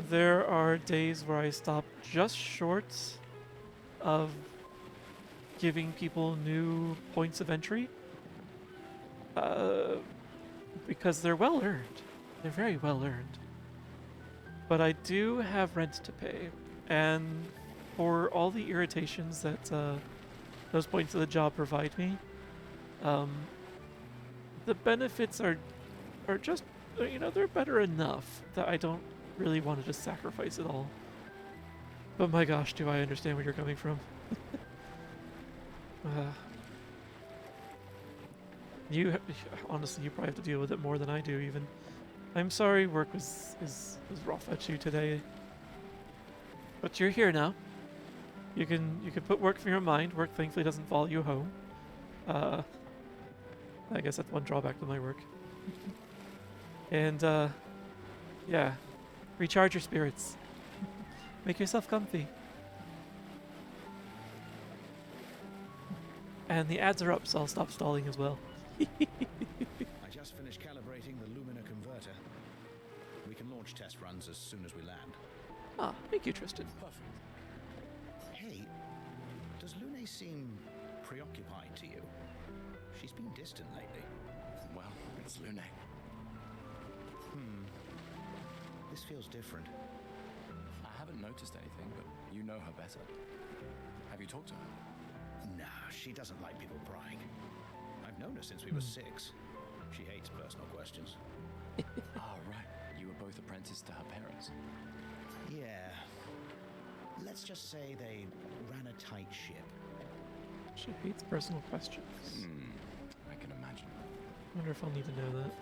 There are days where I stop just short of giving people new points of entry, because they're well earned. They're very well earned. But I do have rent to pay, and for all the irritations that those points of the job provide me, the benefits are just, you know, they're better enough that I don't really want to just sacrifice it all. But my gosh, do I understand where you're coming from. Honestly, you probably have to deal with it more than I do even. I'm sorry work is rough at you today. But you're here now. You can put work from your mind. Work thankfully doesn't follow you home. I guess that's one drawback to my work. And yeah, recharge your spirits. Make yourself comfy. And the ads are up, so I'll stop stalling as well. I just finished calibrating the Lumina converter. We can launch test runs as soon as we land. Ah, thank you, Tristan. Perfect. Hey, does Lune seem preoccupied to you? She's been distant lately. Well, it's Lune. This feels different. I haven't noticed anything, but you know her better. Have you talked to her? No, she doesn't like people prying. I've known her since we were 6. She hates personal questions. Ah, right. both apprenticed to her parents. Yeah. Let's just say they ran a tight ship. She hates personal questions. I can imagine. Wonder if I'll need to know that.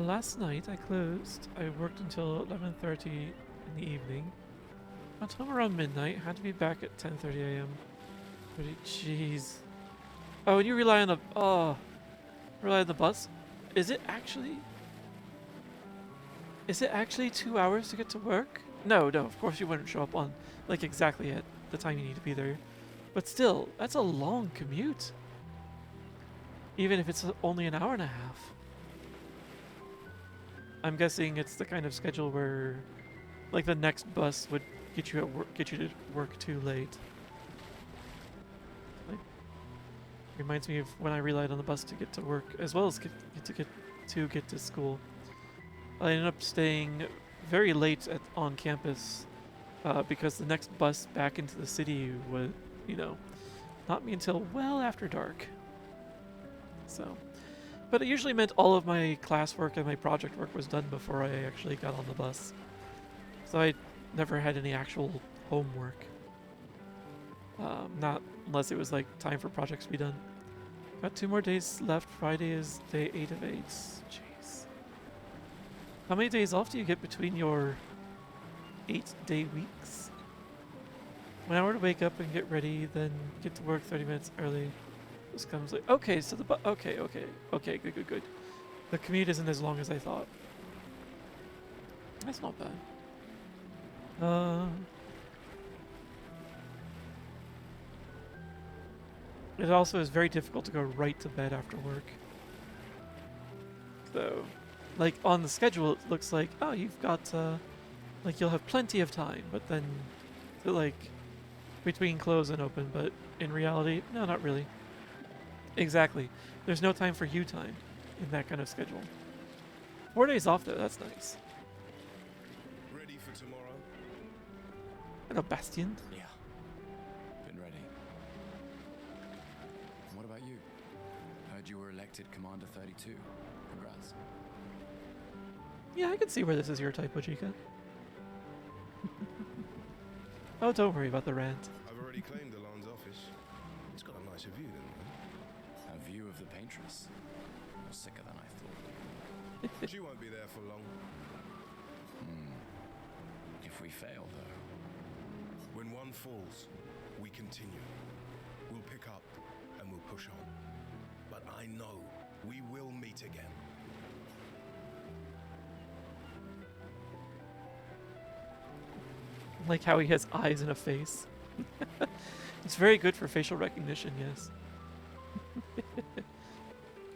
Last night I closed. I worked until 11:30 in the evening. Got home around midnight. Had to be back at 10:30 a.m. Jeez. Oh, and you rely on the rely on the bus? Is it actually 2 hours to get to work? No, of course you wouldn't show up on like exactly at the time you need to be there. But still, that's a long commute. Even if it's only an hour and a half. I'm guessing it's the kind of schedule where like the next bus would get you to work too late. Like, reminds me of when I relied on the bus to get to work as well as get to school. I ended up staying very late on campus because the next bus back into the city would, not me until well after dark. So, but it usually meant all of my classwork and my project work was done before I actually got on the bus. So I never had any actual homework. Not unless it was like time for projects to be done. Got 2 more days left. Friday is day 8 of 8. Jeez. How many days off do you get between your 8-day weeks? 1 hour to wake up and get ready, then get to work 30 minutes early. This comes like, okay, so okay, good. The commute isn't as long as I thought. That's not bad. It also is very difficult to go right to bed after work. So, like on the schedule, it looks like, oh, you've got, like you'll have plenty of time, but then, like, between close and open, but in reality, no, not really. Exactly. There's no time for you time in that kind of schedule. 4 days off though, that's nice. Ready for tomorrow? Hello, Bastion. Yeah. Been ready. And what about you? Heard you were elected Commander 32. Congrats. Yeah, I can see where this is your type, Ojika. Oh, don't worry about the rant. I've already claimed the Lawn's office. It's got a nicer view than that. A view of the Paintress. You're sicker than I thought. She won't be there for long. If we fail, though. When one falls, we continue. We'll pick up and we'll push on. But I know we will meet again. Like how he has eyes and a face. It's very good for facial recognition, yes.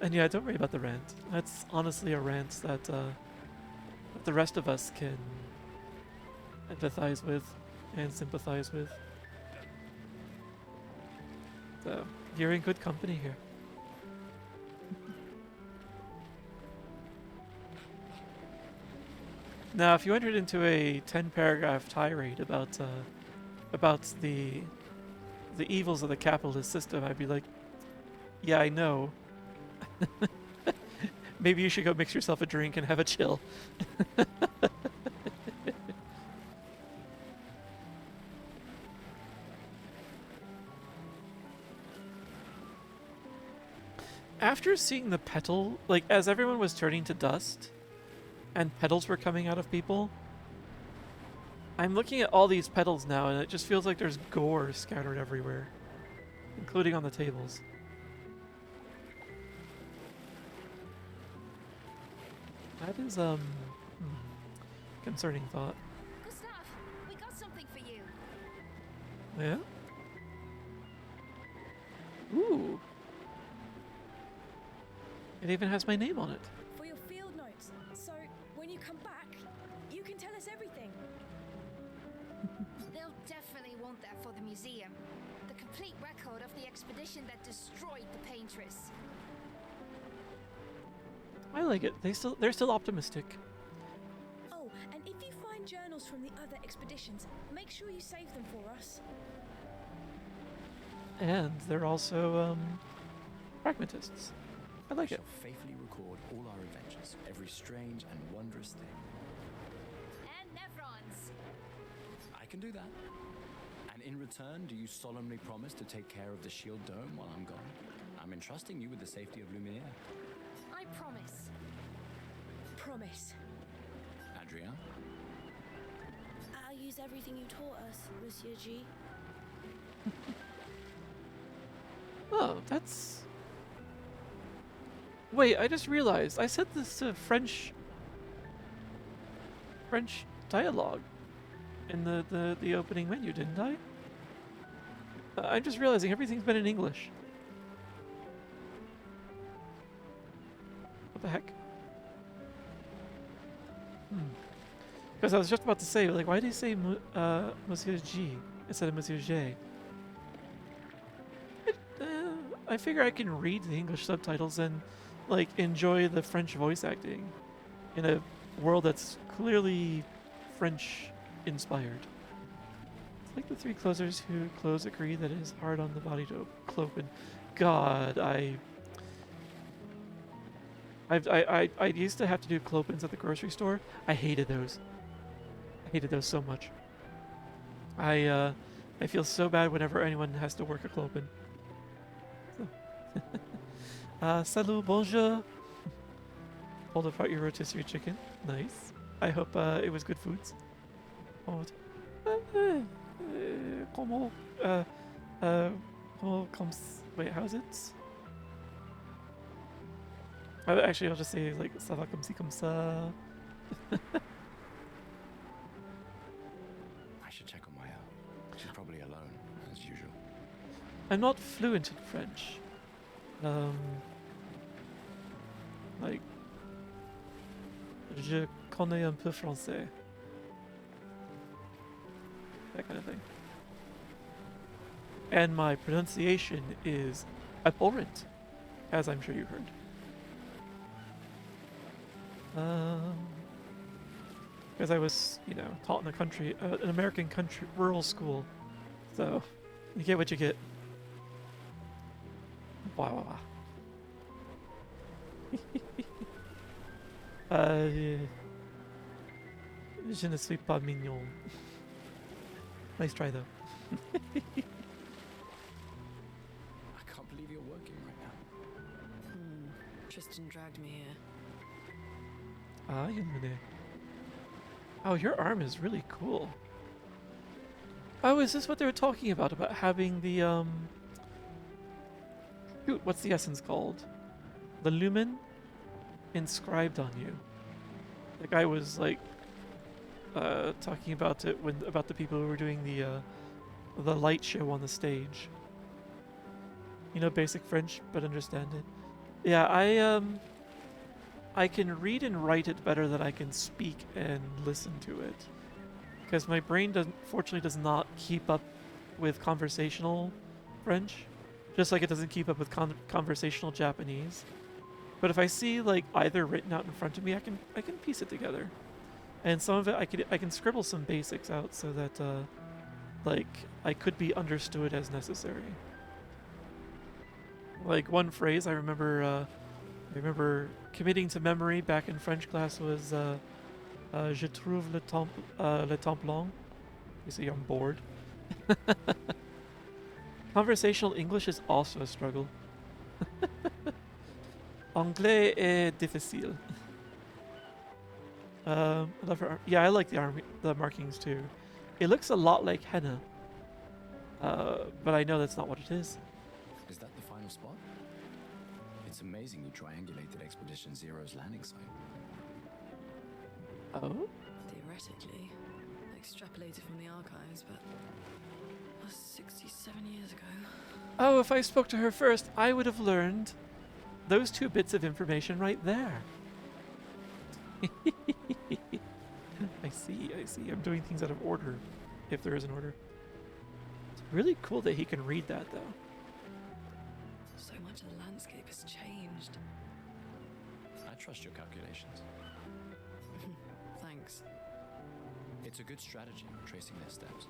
And yeah, don't worry about the rant. That's honestly a rant that the rest of us can empathize with and sympathize with. So, you're in good company here. Now, if you entered into a 10-paragraph tirade about the evils of the capitalist system, I'd be like, yeah, I know. Maybe you should go mix yourself a drink and have a chill. After seeing the petal, like as everyone was turning to dust and petals were coming out of people, I'm looking at all these petals now and it just feels like there's gore scattered everywhere, including on the tables. That is, concerning thought. Gustav, we got something for you. Yeah? Ooh. It even has my name on it. For your field notes, so when you come back, you can tell us everything. They'll definitely want that for the museum. The complete record of the expedition that destroyed the Paintress. I like it. They're still optimistic. Oh, and if you find journals from the other expeditions, make sure you save them for us. And they're also pragmatists. I like we it. shall faithfully record all our adventures, every strange and wondrous thing. And Nevrons. I can do that. And in return, do you solemnly promise to take care of the shield dome while I'm gone? I'm entrusting you with the safety of Luminaire. I promise. Promise. Adrien? I'll use everything you taught us, Monsieur G. Oh, that's... Wait, I just realized I said this to French dialogue in the opening menu, didn't I? I'm just realizing everything's been in English. What the heck? Because I was just about to say, like, why did he say Monsieur G instead of Monsieur J? I figure I can read the English subtitles and, like, enjoy the French voice acting in a world that's clearly French-inspired. It's like the three closers who close agree that it is hard on the body to open. God, I used to have to do clopens at the grocery store. I hated those. I hated those so much. I feel so bad whenever anyone has to work a clopen. So. Salut, bonjour. Hold apart your rotisserie chicken. Nice. I hope it was good foods. Comment, wait, how is it? Actually, I'll just say, like, ça va comme ci, comme ça. I should check on Maya. She's probably alone, as usual. I'm not fluent in French. Like, je connais un peu français. That kind of thing. And my pronunciation is abhorrent, as I'm sure you heard. Because I was, you know, taught in a country, an American country, rural school. So, you get what you get. Wow. Je ne suis pas mignon. Nice try, though. I can't believe you're working right now. Tristan dragged me here. Ah, Yunmine. Oh, your arm is really cool. Oh, is this what they were talking about having the, Shoot, what's the essence called? The lumen inscribed on you. The guy was, like, talking about it about the people who were doing the light show on the stage. You know, basic French, but understand it. Yeah, I can read and write it better than I can speak and listen to it. Because my brain fortunately does not keep up with conversational French. Just like it doesn't keep up with conversational Japanese. But if I see, like, either written out in front of me, I can piece it together. And some of it I can scribble some basics out so that like I could be understood as necessary. Like one phrase I remember committing to memory back in French class was je trouve le temps long. You see, I'm bored. Conversational English is also a struggle. Anglais est difficile. I love her. Yeah, I like the markings too. It looks a lot like henna, but I know that's not what it is. Is that the final spot? It's amazing you triangulated Expedition Zero's landing site. Oh? Theoretically, extrapolated from the archives, but that was 67 years ago. Oh, if I spoke to her first, I would have learned those 2 bits of information right there. I see. I'm doing things out of order, if there is an order. It's really cool that he can read that, though. So much of the landscape has changed. I trust your calculations. Thanks. It's a good strategy, tracing their steps.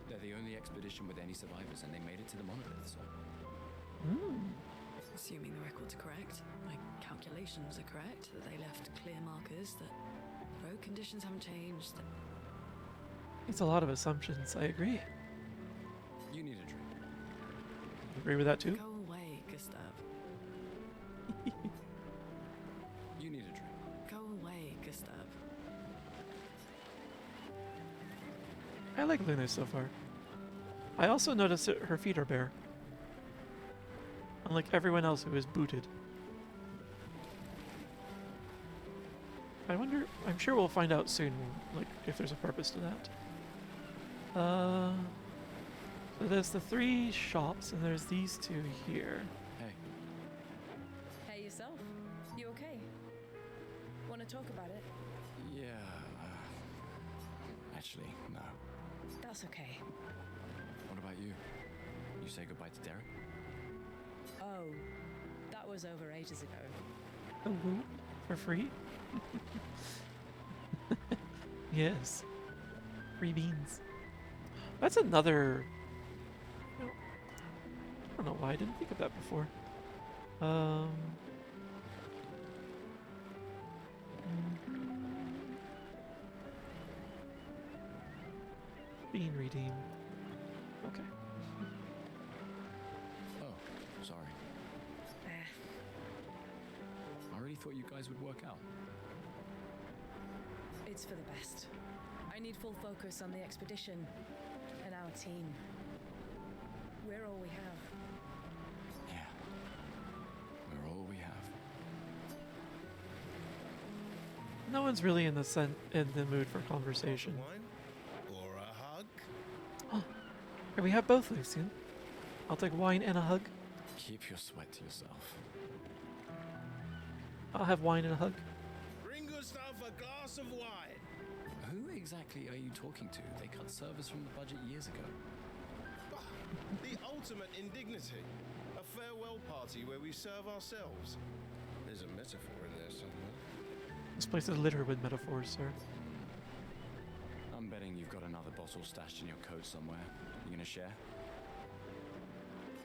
They're the only expedition with any survivors, and they made it to the monolith, so... Assuming the records are correct, my calculations are correct, that they left clear markers, that the road conditions haven't changed, that... It's a lot of assumptions. I agree. You need a drink. Agree with that too. Go away, Gustav. You need a drink. Go away, Gustav. I like Luna so far. I also noticed that her feet are bare. Unlike everyone else who is booted. I wonder, I'm sure we'll find out soon, like, if there's a purpose to that. So there's the 3 shops, and there's these 2 here. Hey, Hey, yourself. You okay? Want to talk about it? yeah, actually, no. That's okay. What about you? You say goodbye to Derek? Oh, that was over ages ago. A woo? For free? Yes. Free beans. That's another... I don't know why I didn't think of that before. Bean redeem. Okay. Oh, sorry. I really thought you guys would work out. It's for the best. I need full focus on the expedition and our team. We're all we have. Yeah. We're all we have. No one's really in the mood for conversation. Wine? Or a hug? Here we have both, Lucian. I'll take wine and a hug. Keep your sweat to yourself. I'll have wine and a hug. Bring Gustav a glass of wine. Who exactly are you talking to? They cut service from the budget years ago. The ultimate indignity. A farewell party where we serve ourselves. There's a metaphor in there somewhere. This place is littered with metaphors, sir. I'm betting you've got another bottle stashed in your coat somewhere. You gonna share?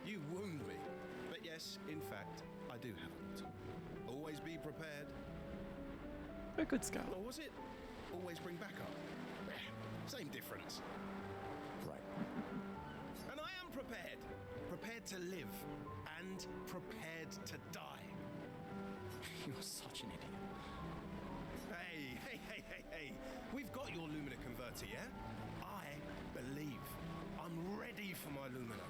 You wound me. But yes, in fact, I do have a bottle. Always be prepared. A good scout. Or was it always bring backup? Same difference. Right. And I am prepared. Prepared to live. And prepared to die. You're such an idiot. Hey. We've got your Lumina converter, yeah? I believe. I'm ready for my Lumina.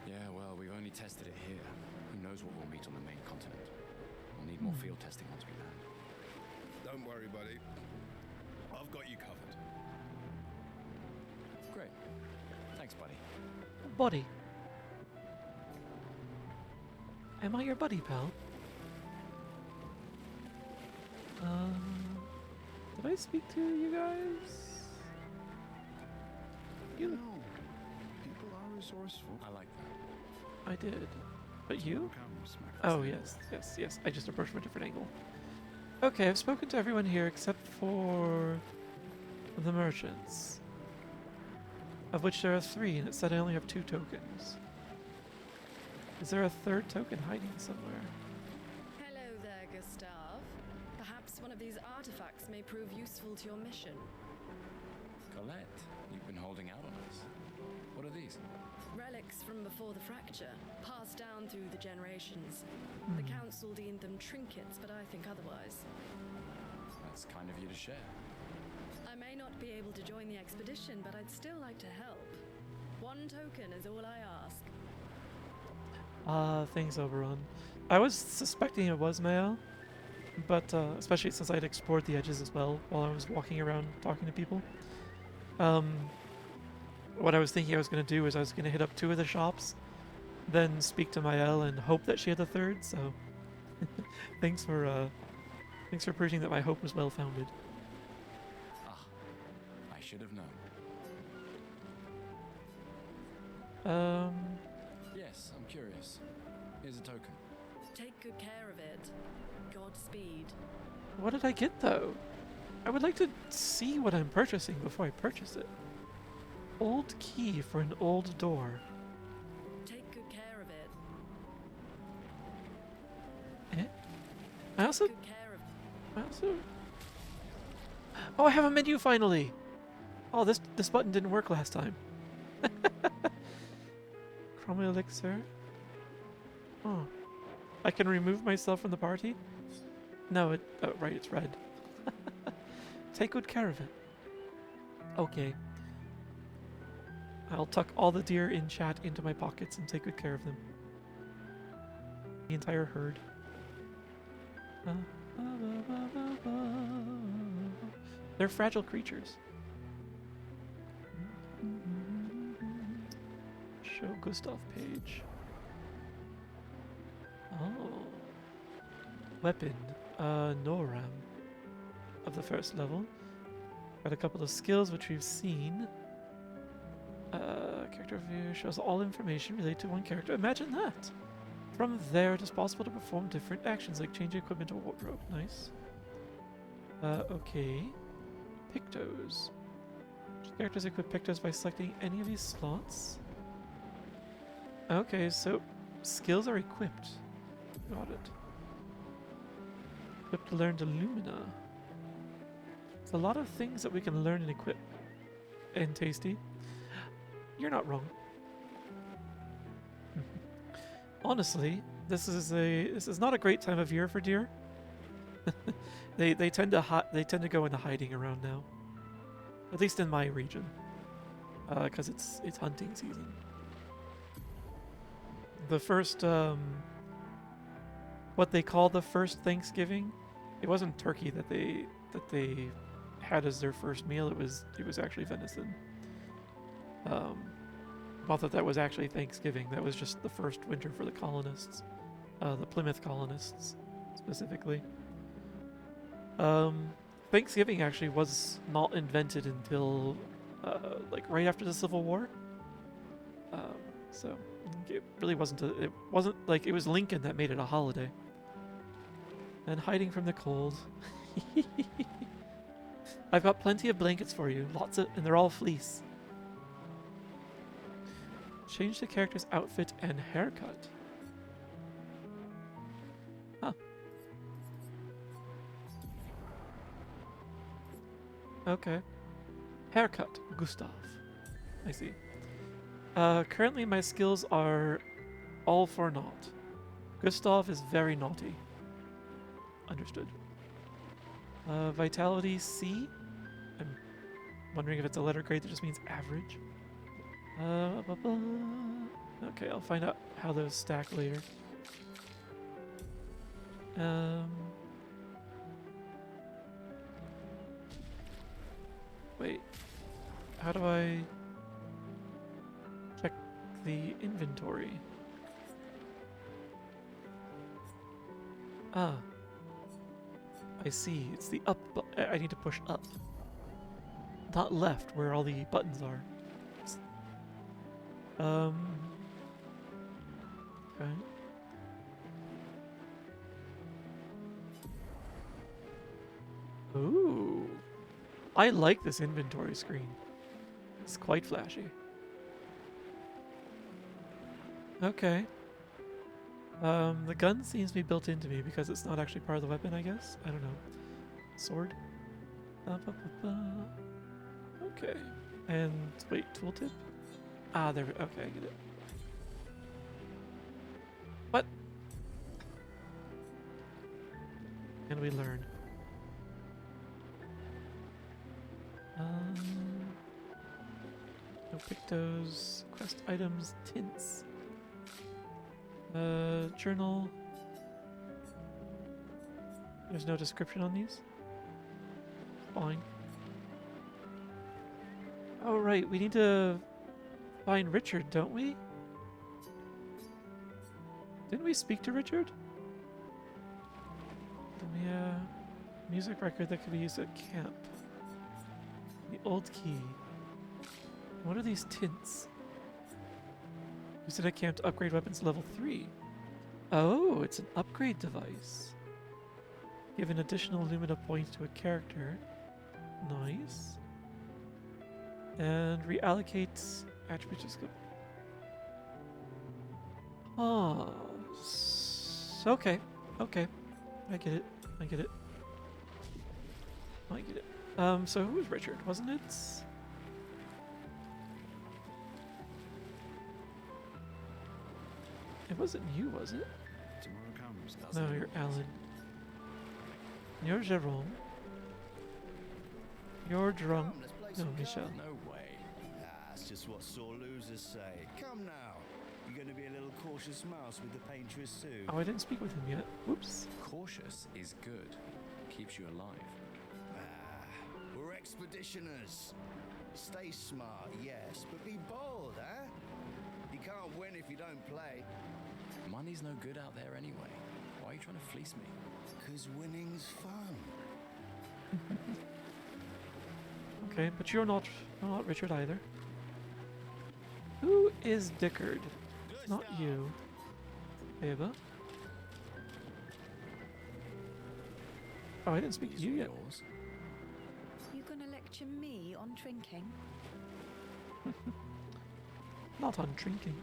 Yeah, well, we've only tested it here. Who knows what we'll meet on the main continent? We'll need more field testing once we land. Don't worry, buddy. I've got you covered. Great. Thanks, buddy. Buddy. Am I your buddy, pal? Did I speak to you guys? You know, people are resourceful. I like that. I did. But you? Oh, yes. I just approached from a different angle. Okay, I've spoken to everyone here except for the merchants. Of which there are 3, and it said I only have 2 tokens. Is there a 3rd token hiding somewhere? Hello there, Gustav. Perhaps one of these artifacts may prove useful to your mission. Colette, you've been holding out on us. What are these? Relics from before the fracture, passed down through the generations. The council deemed them trinkets, but I think otherwise. That's kind of you to share. I may not be able to join the expedition, but I'd still like to help. 1 token is all I ask. Thanks, Oberon. I was suspecting it was Mael, but especially since I'd explored the edges as well while I was walking around talking to people. What I was thinking I was going to do is I was going to hit up 2 of the shops, then speak to Mael and hope that she had the 3rd, so thanks for proving that my hope was well founded. Ah, I should have known. Yes, I'm curious. Here's a token. Take good care of it. Godspeed. What did I get though? I would like to see what I'm purchasing before I purchase it. Old key for an old door. Take good care of it. also... Good care of. I also... Oh, I have a menu finally! Oh, this button didn't work last time. Chroma elixir. Oh. I can remove myself from the party? No, oh, right, it's red. Take good care of it. Okay. I'll tuck all the deer in chat into my pockets and take good care of them. The entire herd. They're fragile creatures. Show Gustav page. Oh. Weapon. Noram. Of the first level. Got a couple of skills which we've seen. Character view shows all information related to one character. Imagine that! From there, it is possible to perform different actions like changing equipment or wardrobe. Nice. Okay. Pictos. Characters equip Pictos by selecting any of these slots. Okay, so skills are equipped. Got it. Equip to learn to Lumina. There's a lot of things that we can learn and equip. And Tasty. You're not wrong. Honestly, this is not a great time of year for deer. they tend to go into hiding around now. At least in my region. Because it's hunting season. The first what they call the first Thanksgiving, it wasn't turkey that they had as their first meal. It was actually venison. Not that was actually Thanksgiving. That was just the first winter for the colonists, the Plymouth colonists specifically. Thanksgiving actually was not invented until like right after the Civil War. So it really wasn't. It wasn't like it was Lincoln that made it a holiday. And hiding from the cold. I've got plenty of blankets for you. And they're all fleece. Change the character's outfit and haircut. Huh. Okay. Haircut, Gustav. I see. Currently my skills are all for naught. Gustav is very naughty. Understood. Vitality C. I'm wondering if it's a letter grade that just means average. Okay, I'll find out how those stack later. Wait. How do I check the inventory? Ah. I see. It's the up. I need to push up. Not left, where all the buttons are. Okay. Ooh. I like this inventory screen. It's quite flashy. Okay. The gun seems to be built into me because it's not actually part of the weapon, I guess. I don't know. Sword. Okay. And wait, tooltip? Ah, there. Okay, I get it. What? And we learn. No pictos, quest items, tints. Journal. There's no description on these. Fine. Oh right, we need to find Richard, don't we? Didn't we speak to Richard? Music record that could be used at camp. The old key. What are these tints? Used it at camp to upgrade weapons to level 3. Oh, it's an upgrade device. Give an additional Lumina points to a character. Nice. And reallocate attributes. Oh. Okay. Okay. I get it. I get it. I get it. So who was Richard? Wasn't it? It wasn't you, was it? Tomorrow comes. No, you're Alan. You're Jerome. You're drunk. Come, let's play No, some Michelle. cards. No way. That's just what sore losers say. Come now. You're going to be a little cautious mouse with the painteress soon. Oh, I didn't speak with him yet. Whoops. Cautious is good. Keeps you alive. We're expeditioners. Stay smart, yes, but be bold, eh? You can't win if you don't play. Money's no good out there anyway. Why are you trying to fleece me? 'Cause winning's fun. Okay, but you're not Richard either. Who is Dickard? It's not you. Eva. Oh, I didn't speak to These you were yet. yours. You gonna lecture me on drinking? Not on drinking.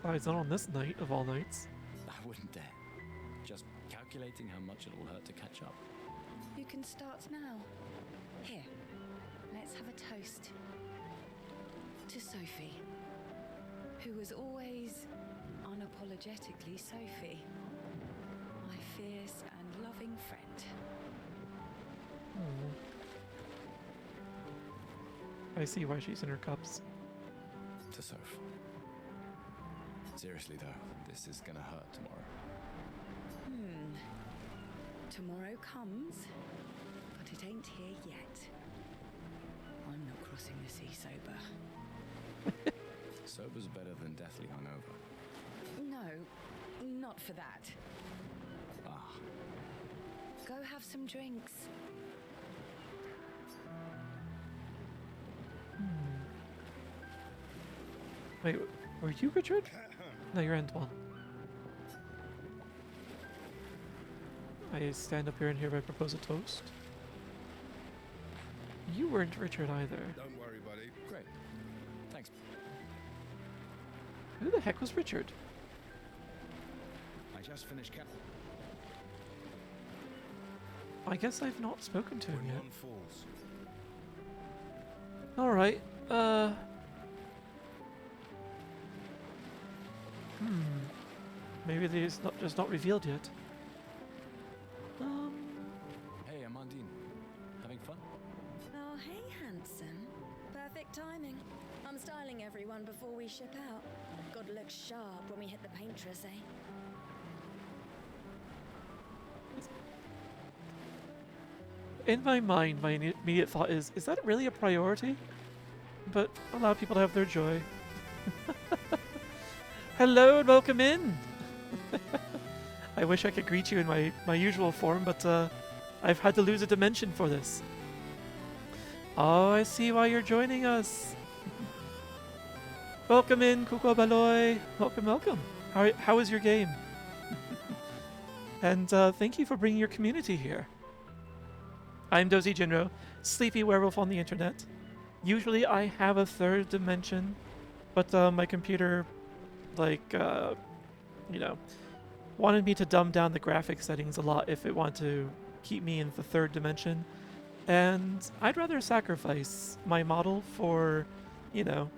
Besides, not on this night of all nights. I wouldn't dare. Just calculating how much it'll hurt to catch up. You can start now. Here, let's have a toast. To Sophie, who was always unapologetically Sophie. My fierce and loving friend. Hmm. I see why she's in her cups. To Soph. Seriously though, this is gonna hurt tomorrow. Tomorrow comes, but it ain't here yet. I'm not crossing the sea sober. Sober's better than deathly hungover. No, not for that. Ah, Go have some drinks. Wait, were you Richard? No, you're Antoine. I stand up here and hereby propose a toast. You weren't Richard either. Don't worry, buddy. great. Thanks. Who the heck was Richard? I just finished I guess I've not spoken to him When yet. one falls. Alright, maybe they's not just not revealed yet. Hey, Amandine. Having fun? Oh, hey, handsome. Perfect timing. I'm styling everyone before we ship out. Gotta look sharp when we hit the paintress, eh? In my mind, my immediate thought is that really a priority? But allow people to have their joy. Hello and welcome in! I wish I could greet you in my usual form, but I've had to lose a dimension for this. Oh, I see why you're joining us. Welcome in, Kuko Baloy. Welcome, welcome. How is your game? And thank you for bringing your community here. I'm Dozy Jinro, sleepy werewolf on the internet. Usually I have a third dimension, but my computer, wanted me to dumb down the graphic settings a lot if it wanted to keep me in the third dimension. And I'd rather sacrifice my model for, the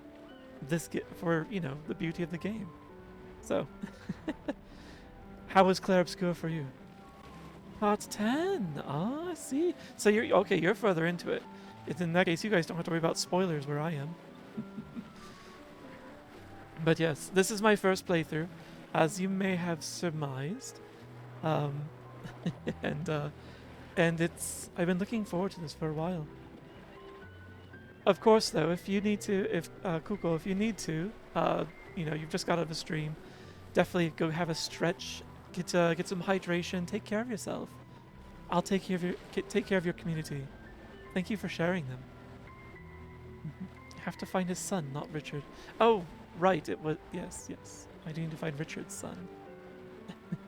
beauty of the game. So, how was CLAIR OBSCUR for you? Part 10. Ah, I see. So you're further into it. In that case, you guys don't have to worry about spoilers where I am. But yes, this is my first playthrough, as you may have surmised. And I've been looking forward to this for a while. Of course, though, if you need to, Kuko, if you need to, you've just got out of a stream, definitely go have a stretch, get some hydration, take care of yourself. I'll take care of your community. Thank you for sharing them. You have to find his son, not Richard. Oh, right, it was, yes. I do need to find Richard's son.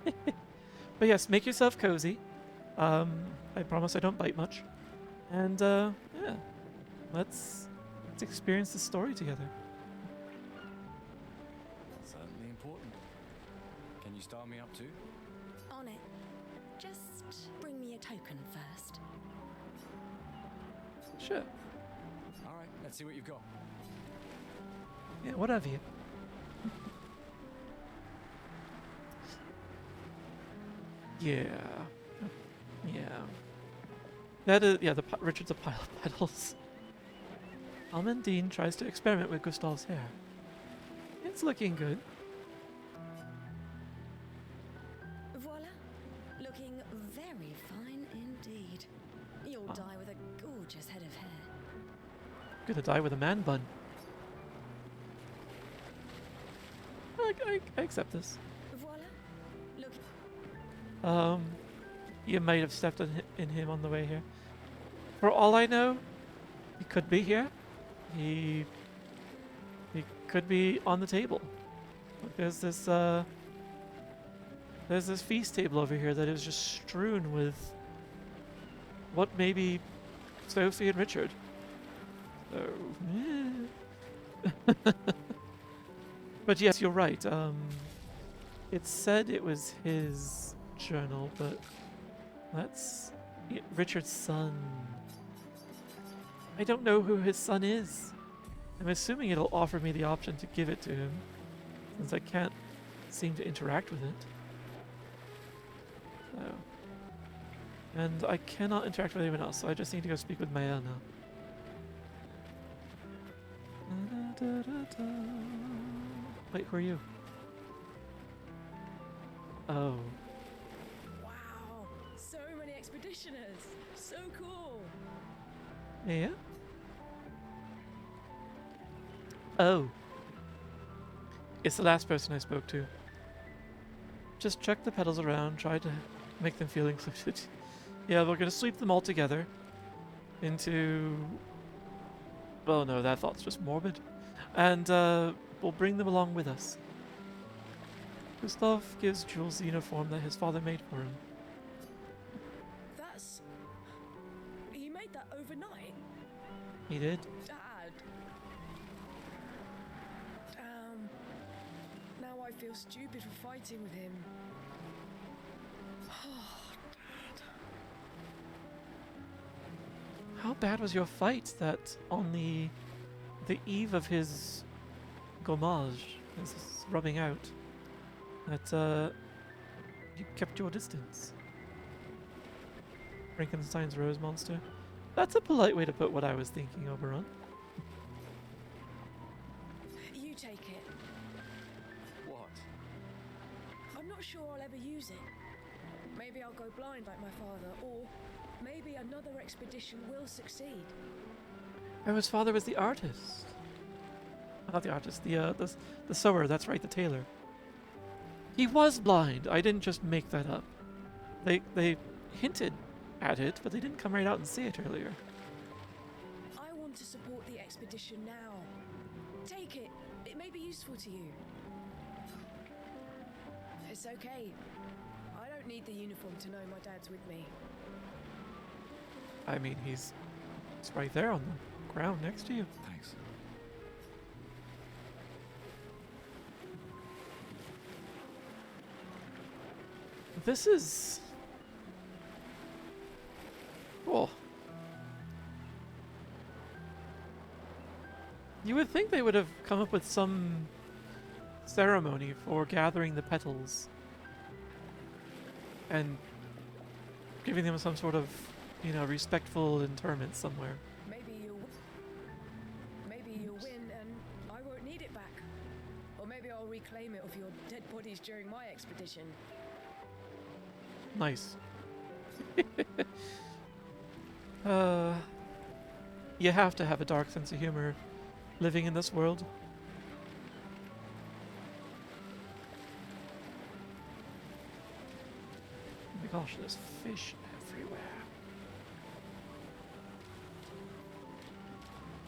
But yes, make yourself cozy. I promise I don't bite much. And, yeah, let's experience the story together. Certainly important. Can you start me up too? On it. Just bring me a token first? Sure. All right, let's see what you've got. Yeah, what have you? Yeah. Yeah. That is, yeah, Richard's a pile of petals. Almandine tries to experiment with Gustav's hair. It's looking good. Voila. Looking very fine indeed. You'll die with a gorgeous head of hair. Gonna die with a man bun. I accept this. Voila. Look. You might have stepped in him on the way here. For all I know, he could be here. He could be on the table. Look, there's this feast table over here that is just strewn with what may be Sophie and Richard. So, but yes, you're right. It said it was his journal, but that's Richard's son. I don't know who his son is. I'm assuming it'll offer me the option to give it to him, since I can't seem to interact with it. So. And I cannot interact with anyone else, so I just need to go speak with Maya now. Wait, who are you? Oh. Wow, so many expeditioners. So cool. Yeah? Oh. It's the last person I spoke to. Just chuck the petals around, try to make them feel included. Yeah, we're gonna sweep them all together into... Oh no, that thought's just morbid. And we'll bring them along with us. Gustav gives Jules the uniform that his father made for him. That's... You made that overnight? He did? Dad. Damn. Now I feel stupid for fighting with him. Oh, Dad. How bad was your fight that on the eve of his gommage, his rubbing out, that you kept your distance? Frankenstein's rose monster. That's a polite way to put what I was thinking, Oberon. You take it. What? I'm not sure I'll ever use it. Maybe I'll go blind like my father, or maybe another expedition will succeed. Oh, his father was the artist. Not the artist, the sewer, that's right, the tailor. He was blind. I didn't just make that up. They hinted at it, but they didn't come right out and say it earlier. I want to support the expedition now. Take it. It may be useful to you. It's okay. I don't need the uniform to know my dad's with me. I mean, he's right there on the ground next to you. Thanks. This is... Cool. You would think they would have come up with some ceremony for gathering the petals and giving them some sort of, you know, respectful interment somewhere. Maybe you'll win and I won't need it back. Or maybe I'll reclaim it of your dead bodies during my expedition. Nice. You have to have a dark sense of humor living in this world. Oh my gosh, there's fish everywhere.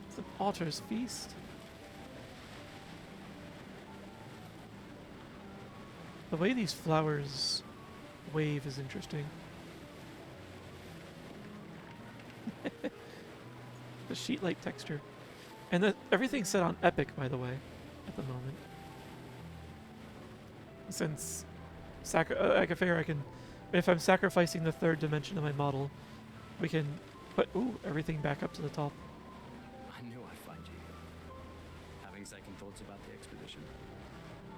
It's an otter's feast. The way these flowers wave is interesting. The sheet-like texture. And everything's set on epic, by the way, at the moment. Since Agafera can if I'm sacrificing the third dimension of my model, we can put everything back up to the top. I knew I'd find you. Having second thoughts about the expedition?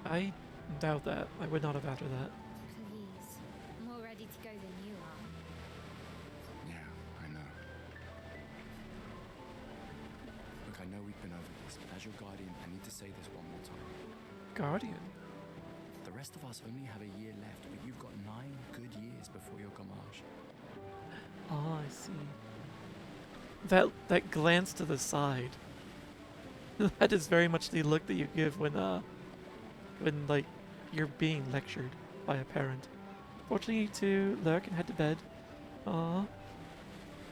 I doubt that. I would not have after that. Please. More ready to go than you are. Yeah, I know. Look, I know we've been over this, but as your guardian, I need to say this one more time. Guardian? The rest of us only have a year left, but you've got 9 good years before your Gamage. Oh, I see. That glance to the side. That is very much the look that you give when like you're being lectured by a parent. Fortunately, you two lurk and head to bed. Aw.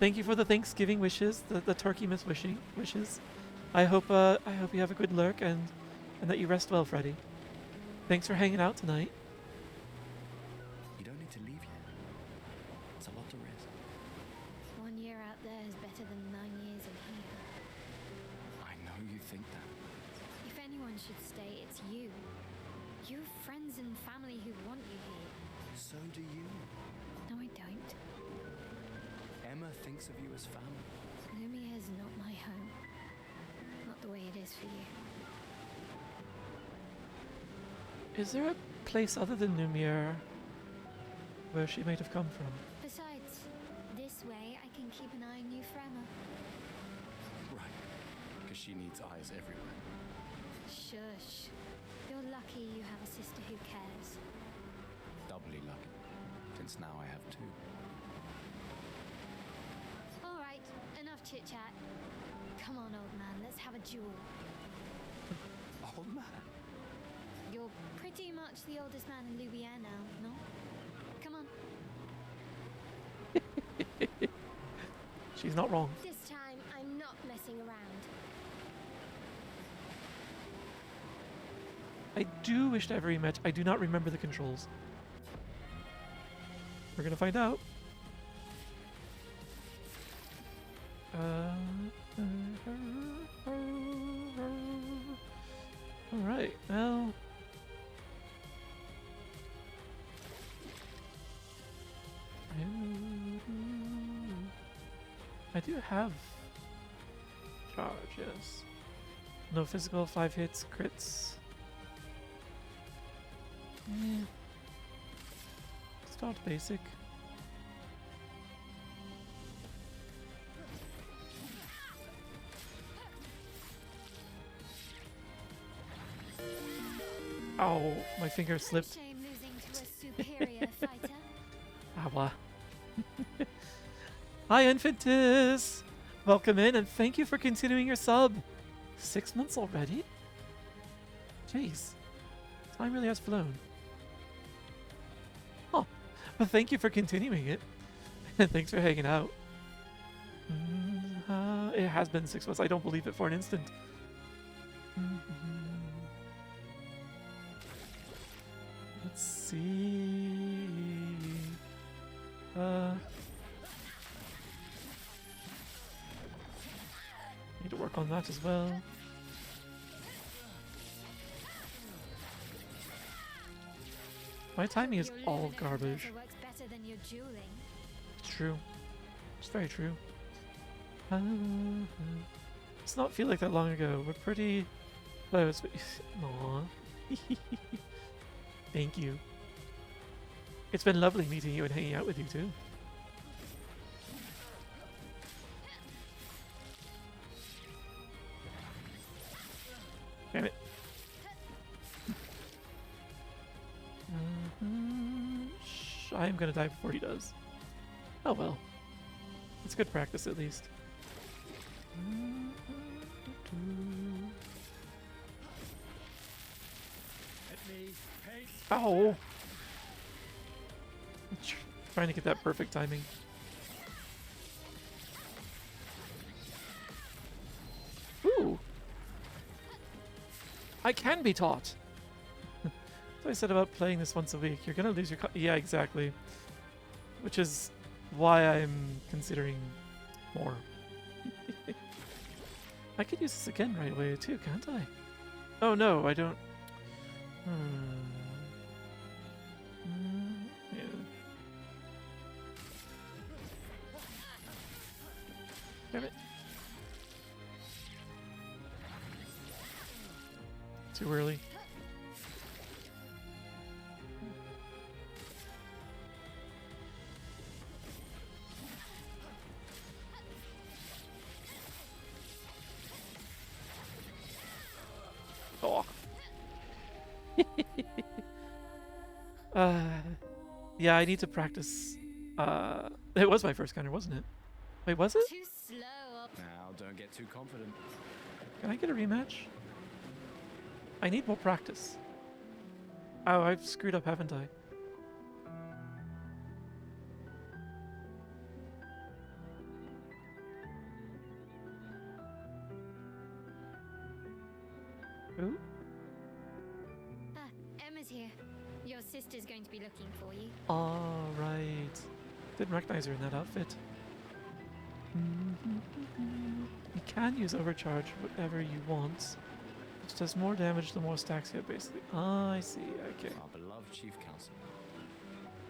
Thank you for the Thanksgiving wishes, the turkey miss wishes. I hope you have a good lurk and that you rest well, Freddy. Thanks for hanging out tonight. You don't need to leave yet. It's a lot to risk. 1 year out there is better than 9 years in here. I know you think that. If anyone should stay, it's you. You have friends and family who want you here. So do you. No, I don't. Emma thinks of you as family. Lumia is not my home. Not the way it is for you. Is there a place other than Numier where she might have come from? Besides, this way I can keep an eye on you forever. Right. Because she needs eyes everywhere. Shush. You're lucky you have a sister who cares. Doubly lucky. Since now I have 2. Alright, enough chit-chat. Come on, old man, let's have a duel. Old man? You're pretty much the oldest man in Louvier now, no? Come on. She's not wrong. This time, I'm not messing around. I do wish to have a rematch. I do not remember the controls. We're gonna find out. Alright, well. I do have charge, yes. No physical, 5 hits, crits. Yeah. Start basic. Ow, my finger slipped. Shame losing to a superior fighter. Awa. Hi, Infantis! Welcome in and thank you for continuing your sub. 6 months already? Jeez. Time really has flown. Oh, well, thank you for continuing it. And thanks for hanging out. It has been 6 months. I don't believe it for an instant. Let's see. Need to work on that as well. My timing is all garbage. Works better than your dueling. It's true. It's very true. Does not feel like that long ago. We're pretty close. Aww. Thank you. It's been lovely meeting you and hanging out with you too. Damn it. I am gonna die before he does. Oh well. It's good practice at least. Ow! Trying to get that perfect timing. Ooh! I can be taught! That's what I said about playing this once a week. You're gonna lose your yeah, exactly. Which is why I'm considering more. I could use this again right away too, can't I? Oh no, I don't. Yeah. Damn it. Too early. Oh. Yeah, I need to practice. It was my first counter, wasn't it? Wait, was it? Too slow. Now, don't get too confident. Can I get a rematch? I need more practice. Oh, I've screwed up, haven't I? Who? Ah, Emma's here. Your sister's going to be looking for you. Oh, right. Didn't recognize her in that outfit. You can use overcharge whatever you want. Which does more damage the more stacks you have, basically. Ah, I see. Okay. Our beloved chief counselor.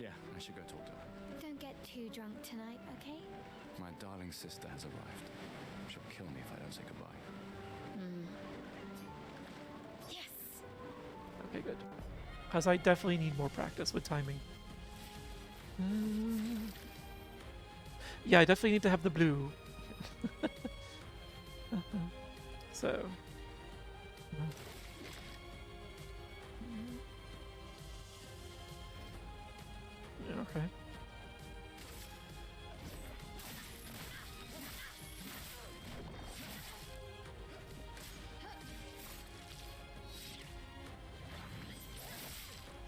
Yeah, I should go talk to her. Don't get too drunk tonight, okay? My darling sister has arrived. She'll kill me if I don't say goodbye. Yes! Okay, good. Because I definitely need more practice with timing. Yeah, I definitely need to have the blue. So. Yeah, okay.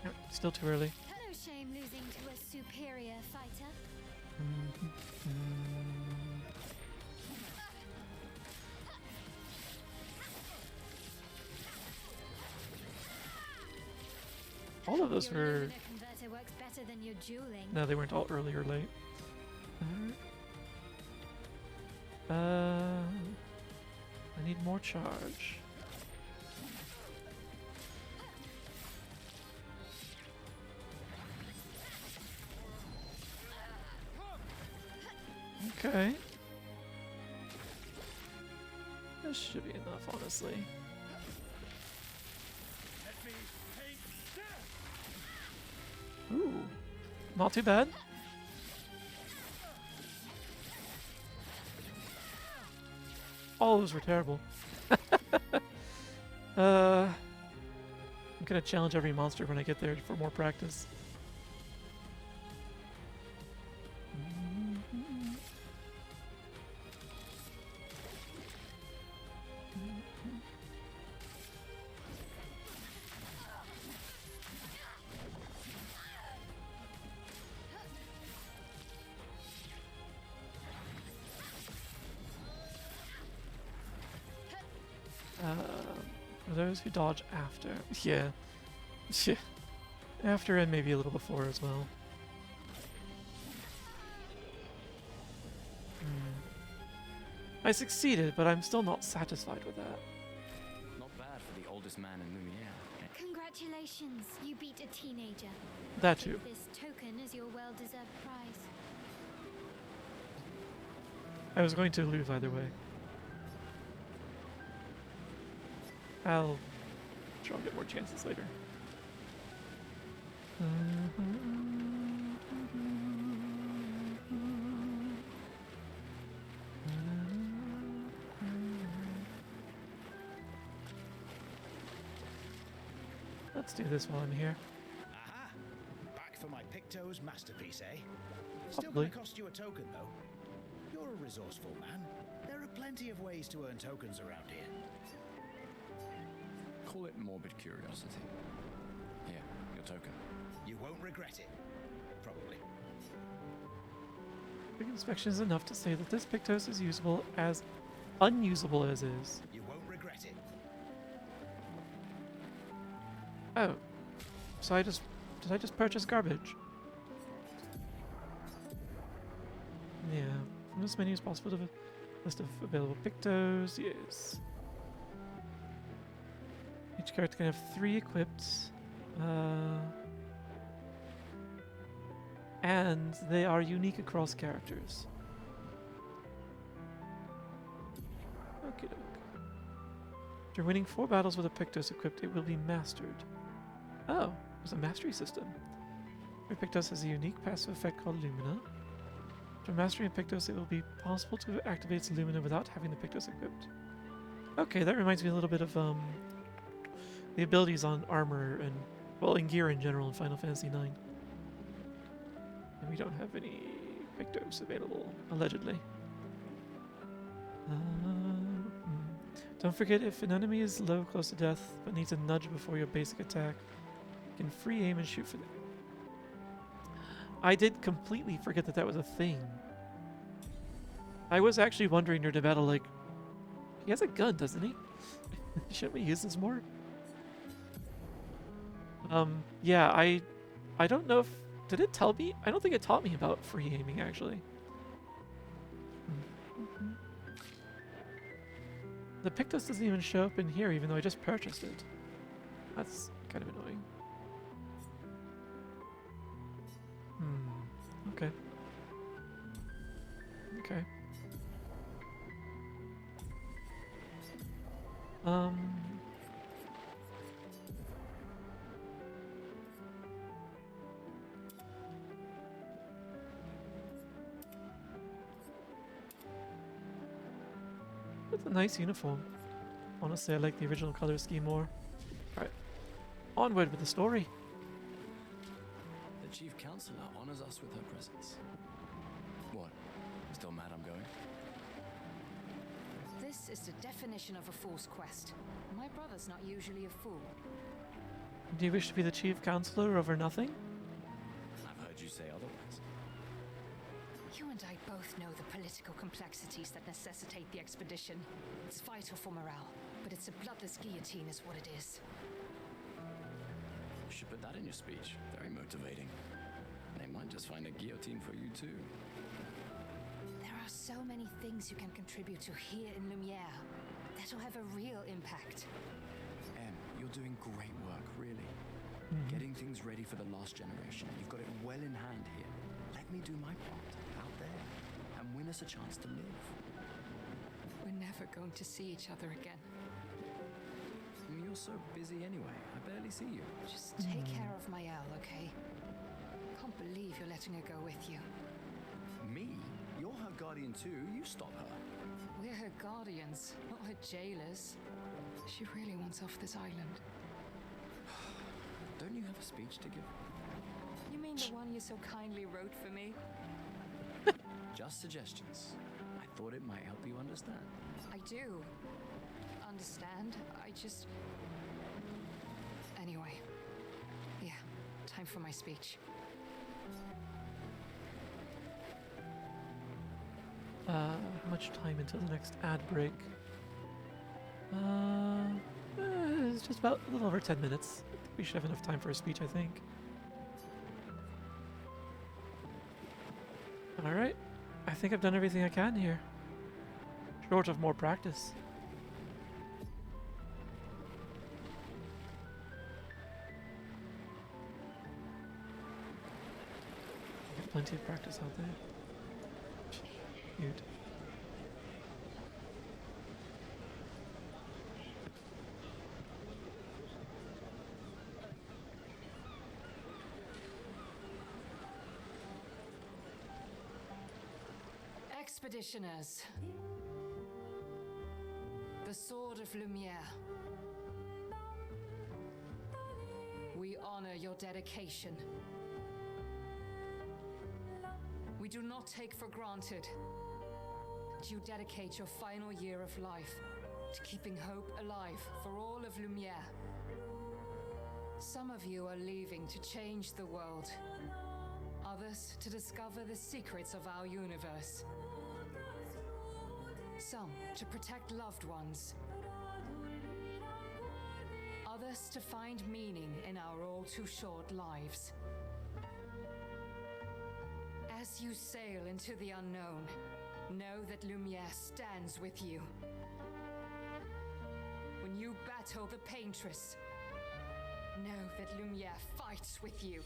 Yep, still too early. Hello, shame losing to a superior fighter. All of those Your were... lunar converter works better than your dueling. No, they weren't all early or late. I need more charge. Okay. This should be enough, honestly. Ooh, not too bad. All those were terrible. I'm gonna challenge every monster when I get there for more practice. For those who dodge after. Yeah. Yeah. After and maybe a little before as well. I succeeded, but I'm still not satisfied with that. Not bad for the oldest man in Lumiere. Congratulations, you beat a teenager. That too. Take this token as your well-deserved prize. I was going to lose either way. I'll try and get more chances later. Let's do this while I'm here. Aha! Back for my Picto's masterpiece, eh? Still Probably. gonna cost you a token, though. You're a resourceful man. There are plenty of ways to earn tokens around here. Call it morbid curiosity. Here, your token. You won't regret it. Probably. Quick inspection is enough to say that this Pictos is usable as unusable as is. You won't regret it. Oh. So did I just purchase garbage? Yeah. From this menu is possible to have a list of available Pictos. Yes. Each character can have 3 equipped. And they are unique across characters. After winning 4 battles with a Pictos equipped, it will be mastered. Oh, there's a mastery system. Every Pictos has a unique passive effect called Lumina. After mastering a Pictos, it will be possible to activate its Lumina without having the Pictos equipped. Okay, that reminds me a little bit of the abilities on armor and, well, in gear in general in Final Fantasy IX. And we don't have any Pictos available, allegedly. Don't forget, if an enemy is low, close to death, but needs a nudge before your basic attack, you can free aim and shoot for them. I did completely forget that that was a thing. I was actually wondering during the battle, like, he has a gun, doesn't he? Shouldn't we use this more? Yeah, I don't know if... Did it tell me? I don't think it taught me about free aiming, actually. The Pictos doesn't even show up in here, even though I just purchased it. That's kind of annoying. Okay. Okay. It's a nice uniform. Honestly, I like the original color scheme more. Alright. Onward with the story. The Chief Counselor honors us with her presence. What? Still mad I'm going? This is the definition of a fool's quest. My brother's not usually a fool. Do you wish to be the Chief Counselor over nothing? I've heard you say otherwise. You and I both know the political complexities that necessitate the expedition. It's vital for morale, but it's a bloodless guillotine is what it is. You should put that in your speech. Very motivating. They might just find a guillotine for you too. There are so many things you can contribute to here in Lumiere that'll have a real impact. Em, you're doing great work, really. Getting things ready for the last generation. You've got it well in hand here. Let me do my part out there and win us a chance to live. We're never going to see each other again. You're so busy anyway. I barely see you. Just take care of Mayal, okay? Can't believe you're letting her go with you. Me? You're her guardian too. You stop her. We're her guardians, not her jailers. She really wants off this island. Don't you have a speech to give? You mean the one you so kindly wrote for me? Just suggestions. I thought it might help you understand. I do. Understand? I just... Anyway. Yeah, time for my speech. How much time until the next ad break? It's just about a little over 10 minutes. We should have enough time for a speech, I think. Alright. I think I've done everything I can here. Short of more practice. There's plenty of practice out there. Cute. Expeditioners. The Sword of Lumiere. We honor your dedication. We do not take for granted that you dedicate your final year of life to keeping hope alive for all of Lumiere. Some of you are leaving to change the world. Others to discover the secrets of our universe. Some to protect loved ones. Others to find meaning in our all too short lives. As you sail into the unknown, know that Lumiere stands with you. When you battle the Paintress, know that Lumiere fights with you.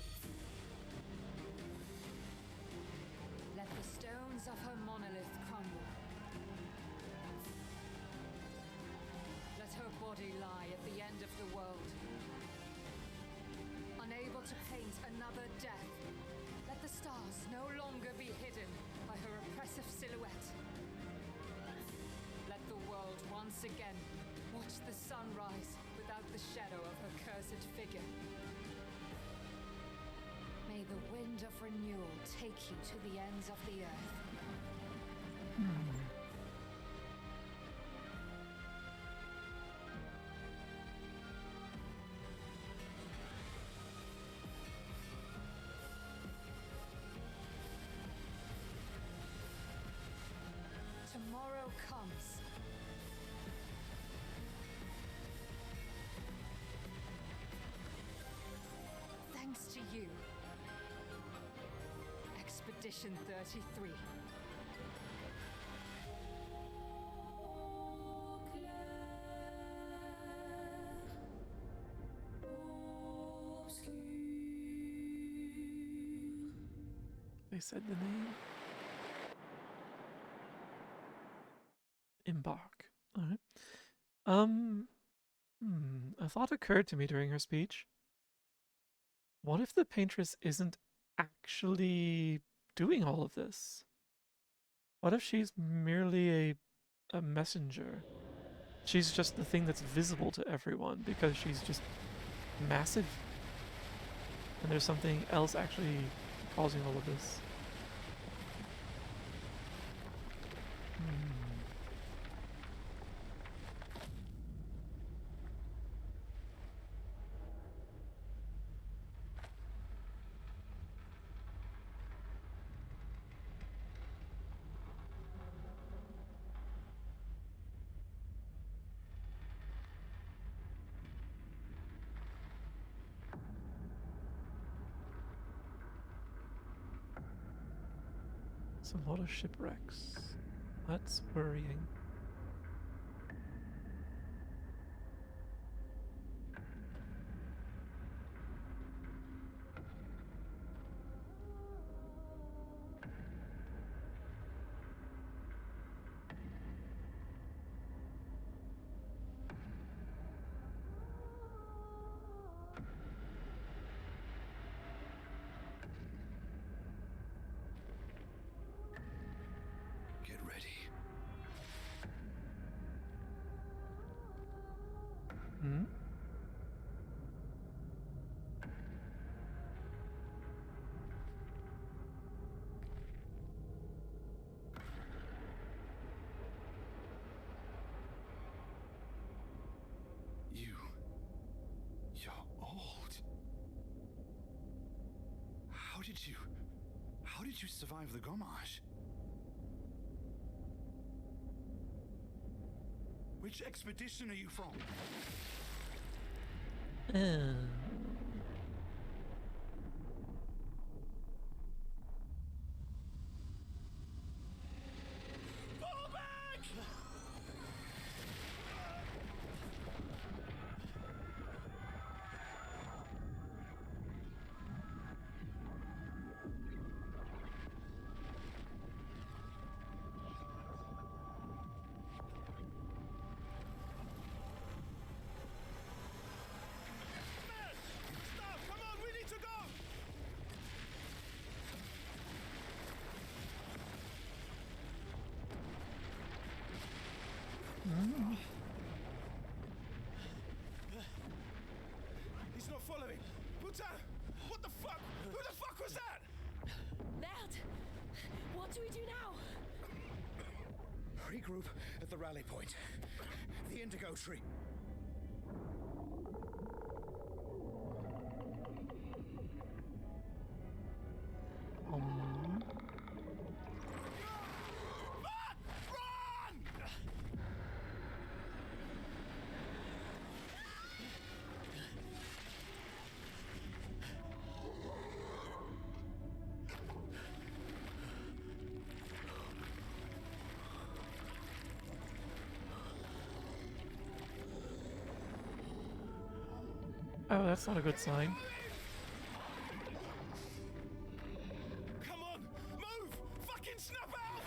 Let the stones of her monolith crumble. Let her body lie at the end of the world. Unable to paint another death, let the stars no longer be hidden by her oppressive silhouette. Let the world once again watch the sun rise without the shadow of her cursed figure. May the wind of renewal take you to the ends of the earth. Tomorrow comes. Thanks to you. Expedition 33. They said the name. Embark. Alright. A thought occurred to me during her speech. What if the paintress isn't actually doing all of this? What if she's merely a messenger? She's just the thing that's visible to everyone because she's just massive. And there's something else actually causing all of this. It's a lot of shipwrecks. That's worrying. Get ready. Hmm? You're old. How did you survive the Gommage? Which expedition are you from? Fall back! Stop! Come on, we need to go! He's not following. Putain! What the fuck? Who the fuck was that? Merde! What do we do now? Regroup at the rally point. The Indigo Tree. Oh, that's not a good sign. Come on! Move! Fucking snap out!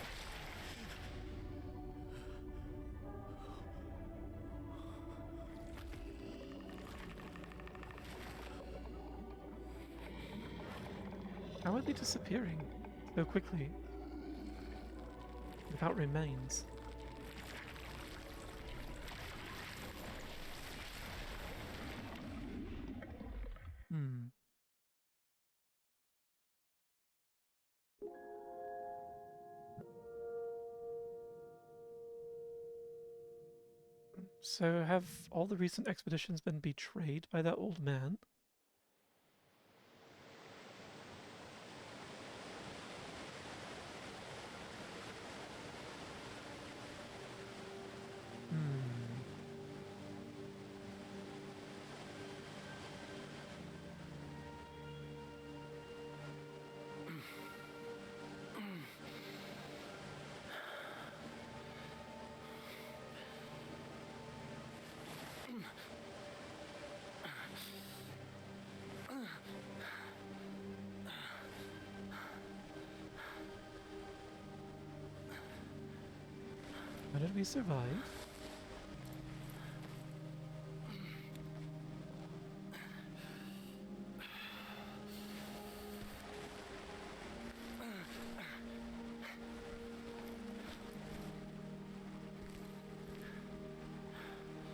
How are they disappearing so quickly? Without remains. Hmm. So have all the recent expeditions been betrayed by that old man? How did we survive?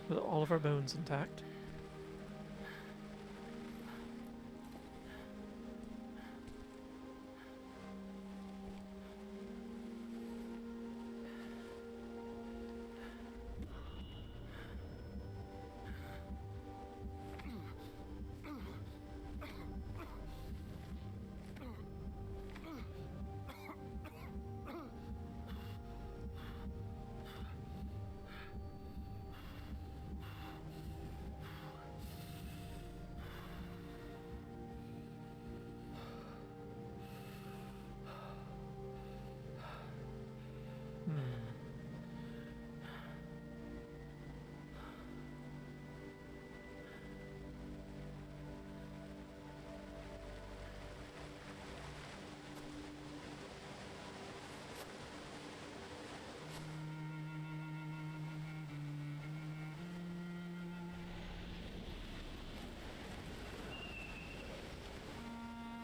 With all of our bones intact.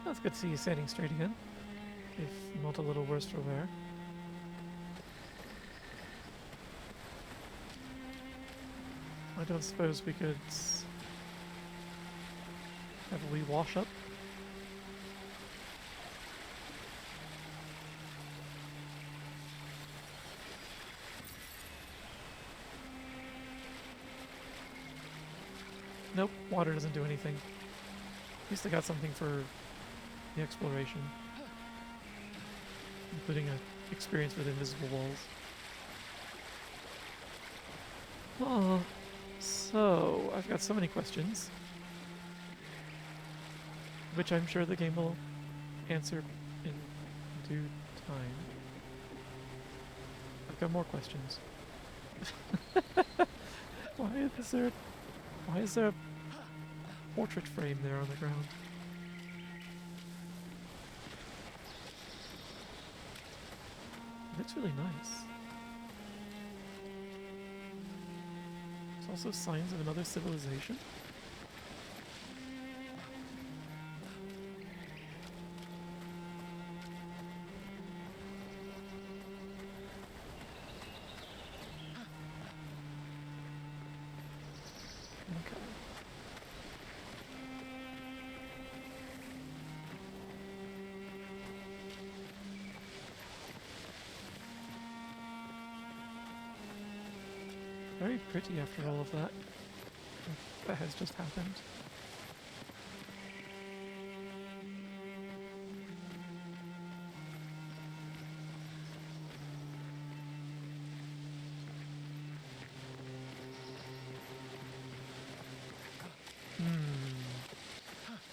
That's good to see you standing straight again, if not a little worse for wear. I don't suppose we could have a wee wash up. Nope, water doesn't do anything. At least I got something for the exploration, including an experience with invisible walls. Oh, so I've got so many questions, which I'm sure the game will answer in due time. I've got more questions. Why is there a portrait frame there on the ground? It looks really nice. There's also signs of another civilization. Okay. Very pretty after all of that. That has just happened.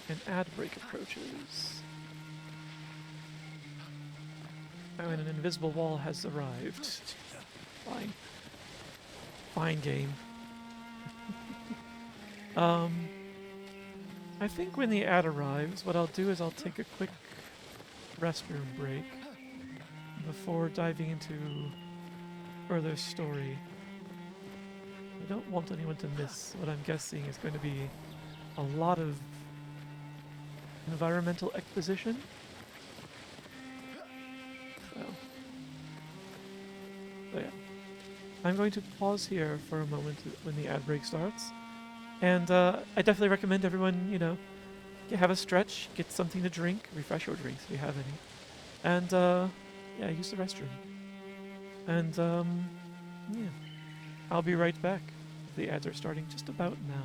An ad break approaches. Oh, and an invisible wall has arrived. Fine. Fine game. I think when the ad arrives, what I'll do is I'll take a quick restroom break before diving into further story. I don't want anyone to miss what I'm guessing is going to be a lot of environmental exposition So yeah, I'm going to pause here for a moment when the ad break starts. And I definitely recommend everyone, you know, have a stretch, get something to drink, refresh your drinks if you have any. And yeah, use the restroom. And yeah, I'll be right back. The ads are starting just about now.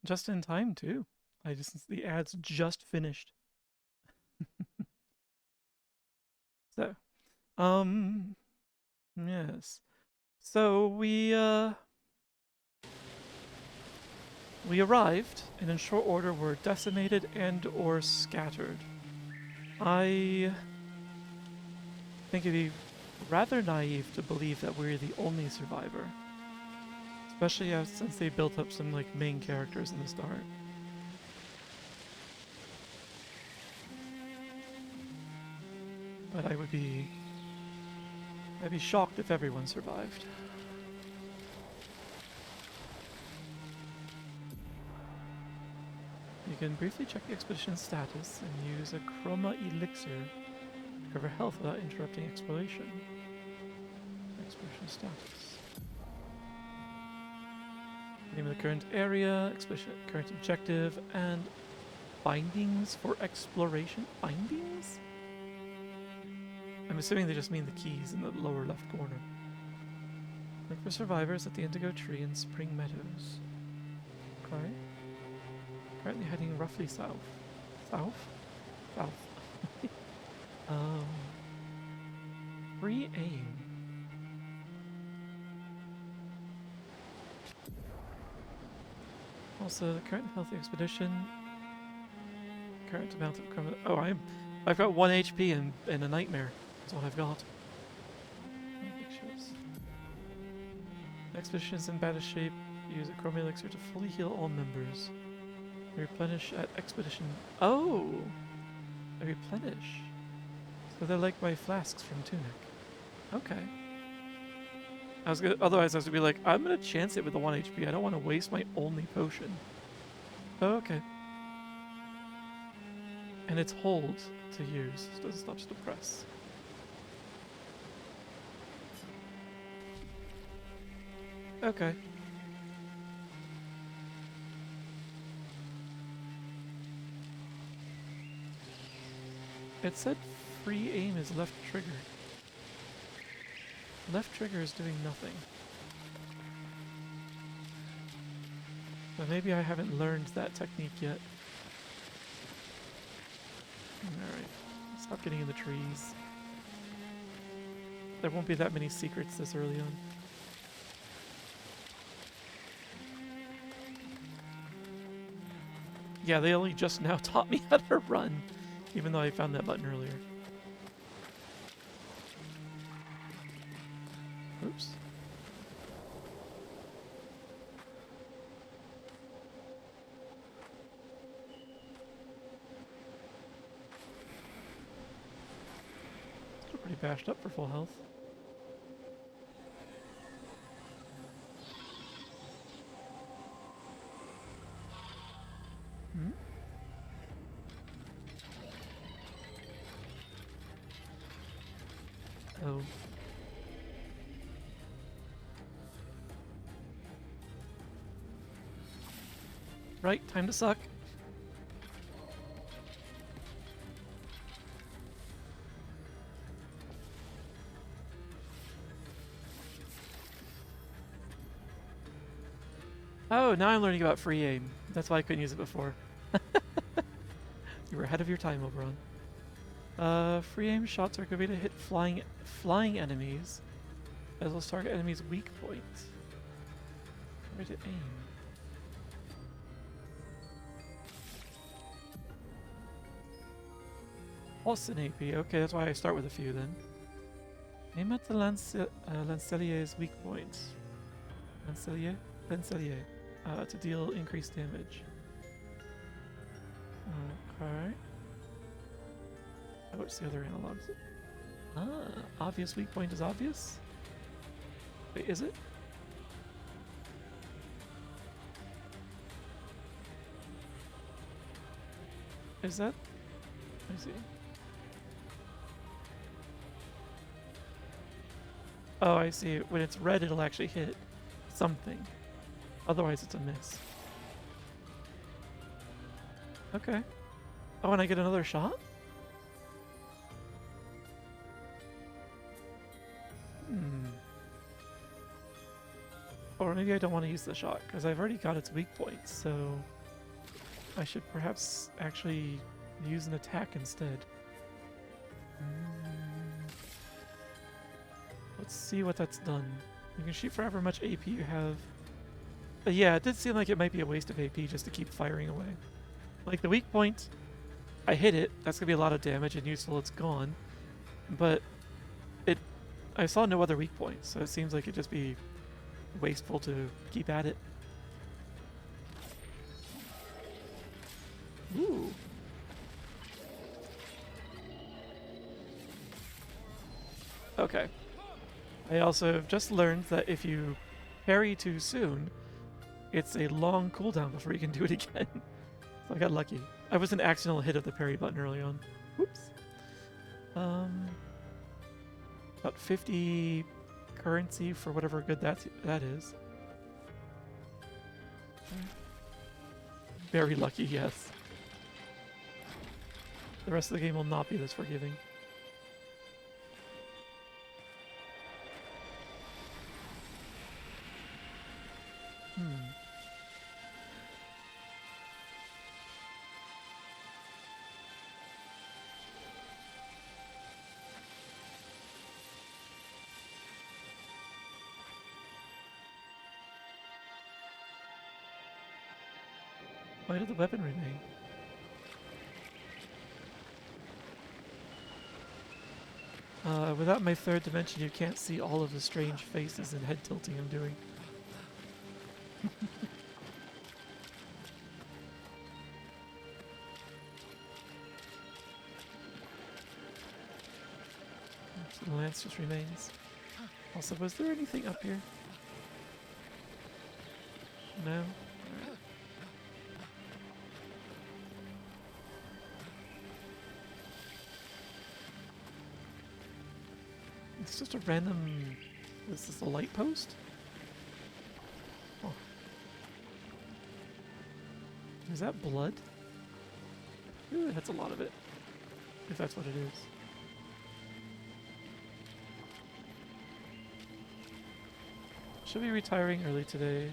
Just in time too. The ads just finished. So, yes. So we arrived, and in short order were decimated and or scattered. I think it'd be rather naive to believe that we're the only survivor. Especially since they built up some like main characters in the start. But I'd be shocked if everyone survived. You can briefly check the expedition status and use a chroma elixir to recover health without interrupting exploration. Expedition status. Name of the current area, expedition current objective, and bindings for exploration. Bindings? I'm assuming they just mean the keys in the lower left corner. Look for survivors at the Indigo Tree in Spring Meadows. Okay. Currently heading roughly south. South? South. Free aim. Also, the current healthy expedition current amount of criminal. Oh, I've got 1 HP and a nightmare. That's all I've got. Pictures. Expedition is in bad shape. Use a chrome elixir to fully heal all members. Replenish at expedition. Oh, I replenish. So they're like my flasks from Tunic. Okay. Otherwise I was gonna be like, I'm gonna chance it with the 1 HP. I don't want to waste my only potion. Oh, okay. And it's hold to use, so it doesn't stop to press. Okay. It said free aim is left trigger. Left trigger is doing nothing. But maybe I haven't learned that technique yet. Alright. Stop getting in the trees. There won't be that many secrets this early on. Yeah, they only just now taught me how to run, even though I found that button earlier. Oops. Still pretty bashed up for full health. Hmm? Oh. Right, time to suck. Oh, now I'm learning about free aim. That's why I couldn't use it before. You were ahead of your time, Oberon. Free aim shots are good way to hit flying enemies, as well as target enemies' weak points. Where to aim? Plus an AP. Okay, that's why I start with a few then. Aim at the Lancelier's weak points. Lancelier? Lancelier. To deal increased damage. Okay. Oh, what's the other analogs? Ah, obvious weak point is obvious? Wait, is it? Is that? Let me see. Oh, I see. When it's red, it'll actually hit something. Otherwise, it's a miss. Okay. Oh, and I get another shot? Hmm. Or maybe I don't want to use the shot, because I've already got its weak points, so I should perhaps actually use an attack instead. Let's see what that's done. You can shoot for however much AP you have. But yeah, it did seem like it might be a waste of AP just to keep firing away. Like the weak point, I hit it, that's gonna be a lot of damage and useful, it's gone. But I saw no other weak points, so it seems like it'd just be wasteful to keep at it. Ooh. Okay. I also have just learned that if you parry too soon, it's a long cooldown before you can do it again. So I got lucky. I was an accidental hit of the parry button early on. Whoops. About 50 currency for whatever good that is. Very lucky, yes. The rest of the game will not be this forgiving. Why did the weapon remain? Without my third dimension, you can't see all of the strange faces and head tilting I'm doing. So the lance just remains. Also, was there anything up here? No? Alright. It's just a random... Is this a light post? Oh. Is that blood? Ooh, that's a lot of it. If that's what it is. Should be retiring early today.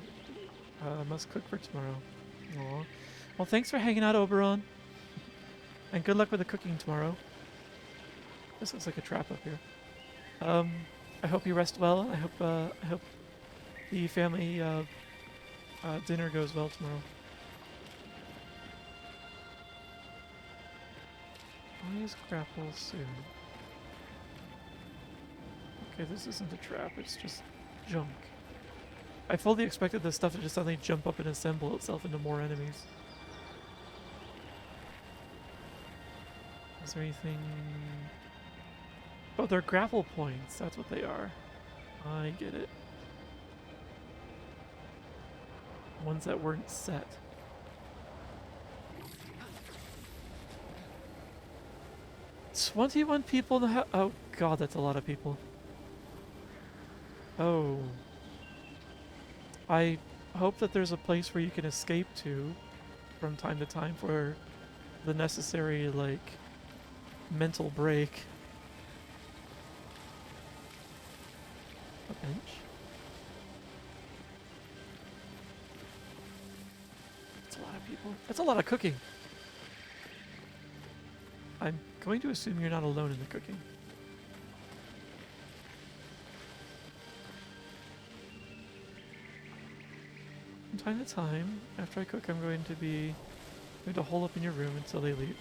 Must cook for tomorrow. Aw. Well, thanks for hanging out, Oberon. And good luck with the cooking tomorrow. This looks like a trap up here. I hope you rest well. I hope the family dinner goes well tomorrow. Always grapple soon. Okay, this isn't a trap. It's just junk. I fully expected this stuff to just suddenly jump up and assemble itself into more enemies. Is there anything... Oh, they're grapple points. That's what they are. I get it. Ones that weren't set. $21 people in the house. Oh god, that's a lot of people. Oh. I hope that there's a place where you can escape to from time to time for the necessary, like, mental break. A bench? That's a lot of people. That's a lot of cooking. I'm going to assume you're not alone in the cooking. From time to time, after I cook, I'm going to hole up in your room until they leave.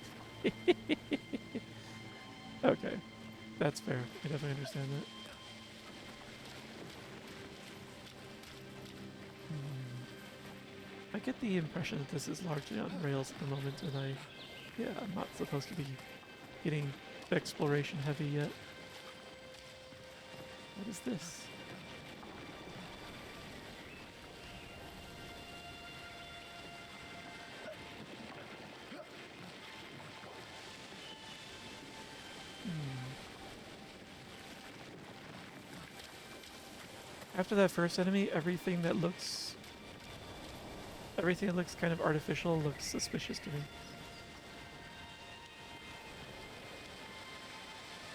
Okay, that's fair. I definitely understand that. I get the impression that this is largely on rails at the moment, and I'm not supposed to be getting exploration heavy yet. What is this? After that first enemy, everything that looks kind of artificial looks suspicious to me.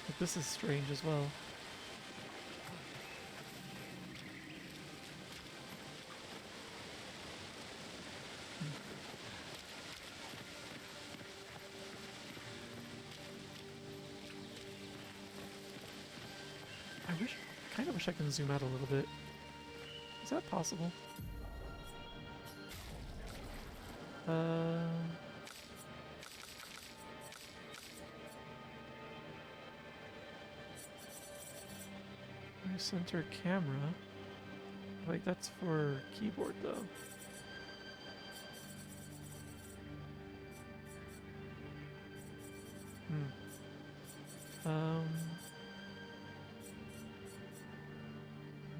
But this is strange as well. I kind of wish I can zoom out a little bit. Is that possible? My center camera. Like, that's for keyboard though.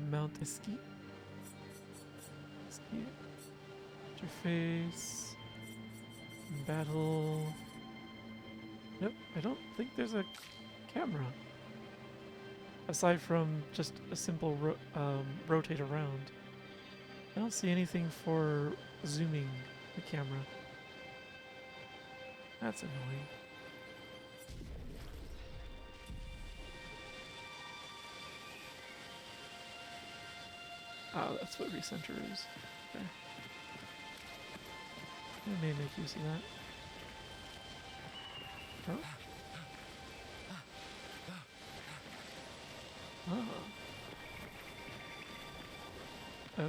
Mount escape. Interface. Battle. Nope, I don't think there's a camera. Aside from just a simple rotate around. I don't see anything for zooming the camera. That's annoying. Oh, that's what recenter is. Okay. I may make use of that. Oh. Oh. Oh.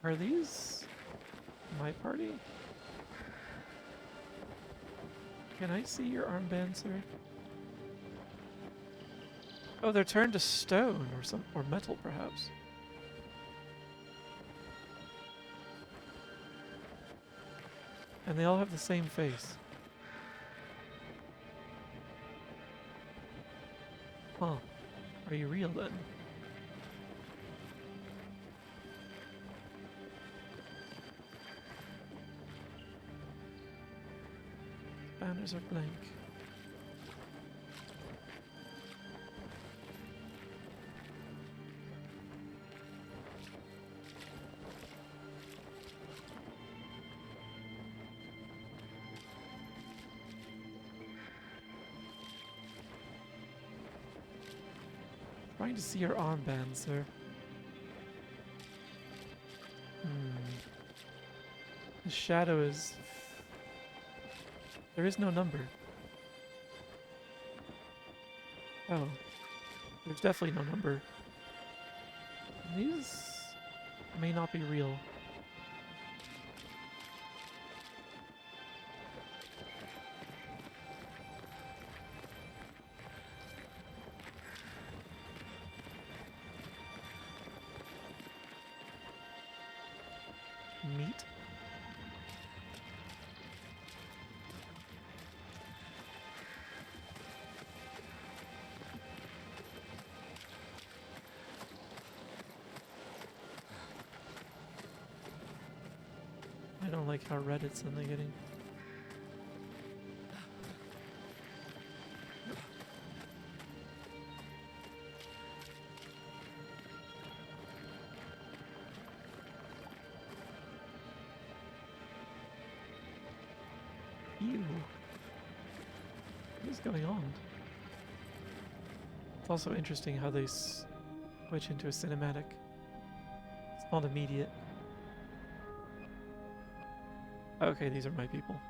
Are these my party? Can I see your armband, sir? Oh, they're turned to stone or metal, perhaps. And they all have the same face. Huh. Are you real then? Banners are blank. Trying to see your armband, sir. The shadow is... There is no number. Oh. There's definitely no number. These may not be real. Meat? I don't like how red it's suddenly getting. Ew. What is going on? It's also interesting how they switch into a cinematic. It's not immediate. Okay, these are my people.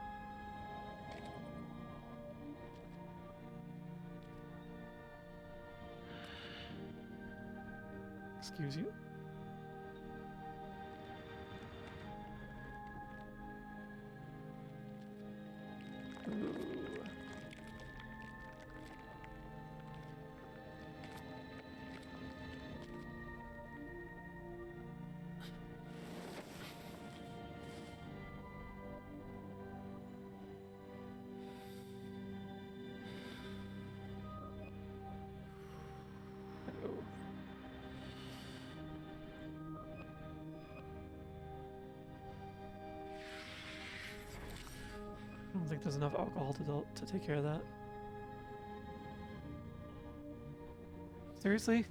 Excuse you? Ooh. I don't think there's enough alcohol to take care of that. Seriously?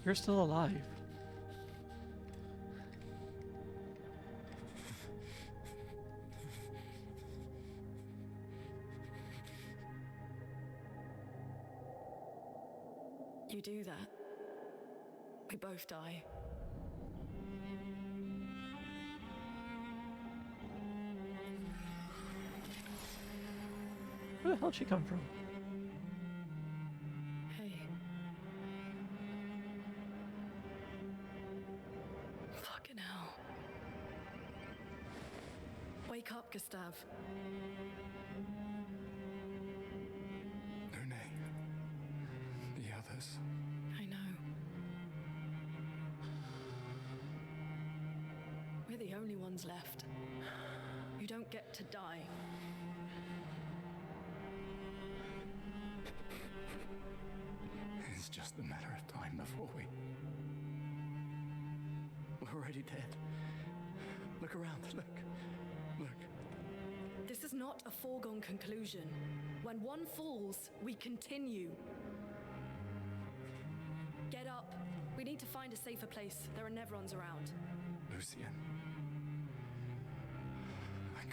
You're still alive. You do that, we both die. Where the hell did she come from? Hey. Fucking hell. Wake up, Gustav. No name. The others. I know. We're the only ones left. You don't get to die. It's just a matter of time before we're already dead. Look around, look. This is not a foregone conclusion. When one falls, we continue. Get up. We need to find a safer place. There are Nevrons around. Lucien.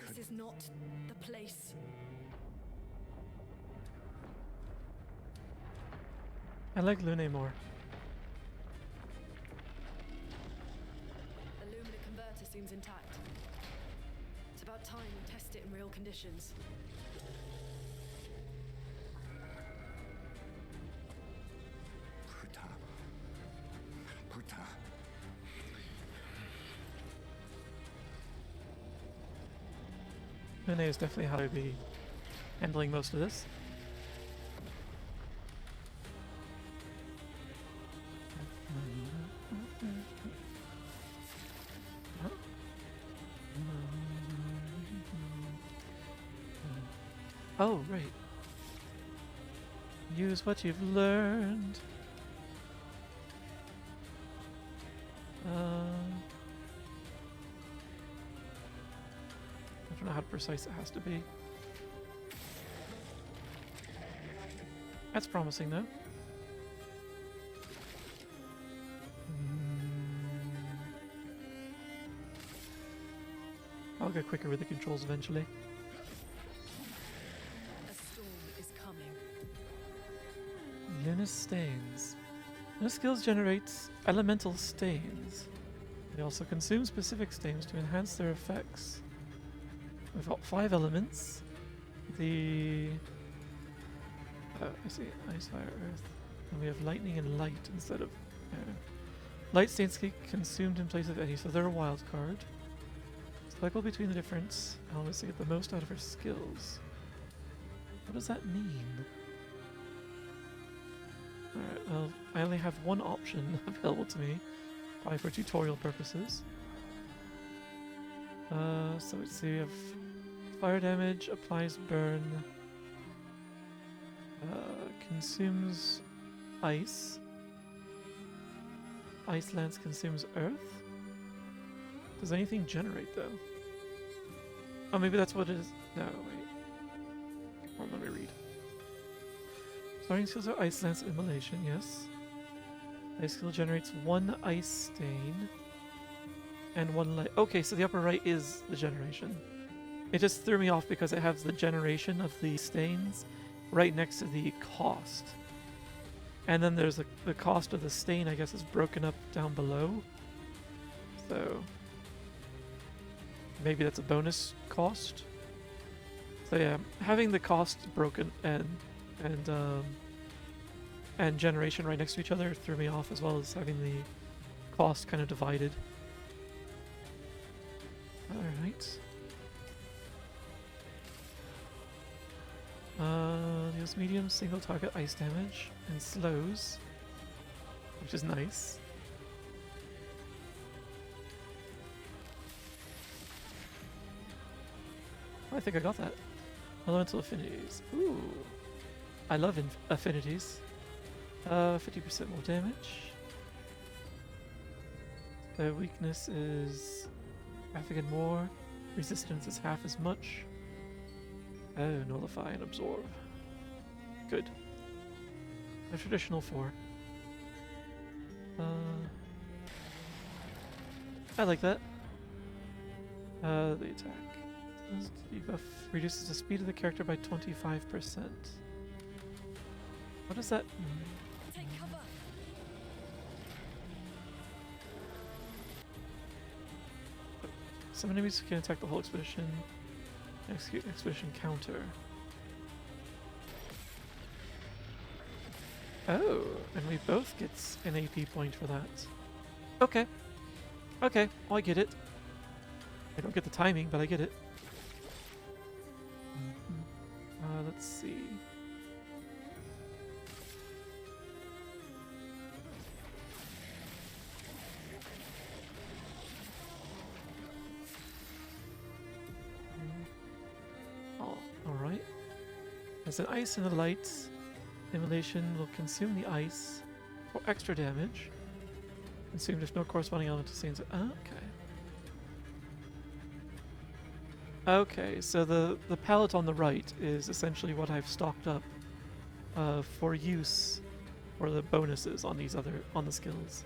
This is not the place. I like Lune more. The Lumina converter seems intact. It's about time we test it in real conditions. Putain. Mune is definitely how I'd be handling most of this. Oh, right. Use what you've learned. I don't know how precise it has to be. That's promising, though. I'll get quicker with the controls eventually. A storm is coming. Lunar stains. Lunar skills generate elemental stains. They also consume specific stains to enhance their effects. We've got 5 elements. I see. Ice, fire, earth. And we have lightning and light instead of air. Light stains get consumed in place of any, so they're a wild card. Cycle between the different elements to get the most out of her skills. What does that mean? Alright, well, I only have one option available to me, probably for tutorial purposes. So let's see, we have fire damage, applies burn, consumes ice. Ice Lance consumes earth. Does anything generate though? Oh, maybe that's what it is. No, wait. Hold on, let me read. Starting skills are Ice Lance Immolation, yes. Ice skill generates 1 ice stain and 1 light. Okay, so the upper right is the generation. It just threw me off because it has the generation of the stains right next to the cost. And then there's the cost of the stain, I guess, is broken up down below. So maybe that's a bonus cost. So yeah, having the cost broken and generation right next to each other threw me off, as well as having the cost kind of divided. Alright. Deals medium single target ice damage and slows, which is nice. Oh, I think I got that. Elemental affinities. Ooh. I love affinities. 50% more damage. The weakness is half again more. Resistance is half as much. Oh, nullify and absorb. Good. A traditional 4. I like that. The attack. Debuff reduces the speed of the character by 25%. What does that mean? Take cover. Some enemies can attack the whole expedition. Execute an expedition counter. Oh, and we both get an AP point for that. Okay. Okay, well, I get it. I don't get the timing, but I get it. Let's see. Oh, alright. As an ice and a light, immolation will consume the ice for extra damage. Consumed if no corresponding element sustains it. Okay. Okay, so the palette on the right is essentially what I've stocked up for use for the bonuses on the skills.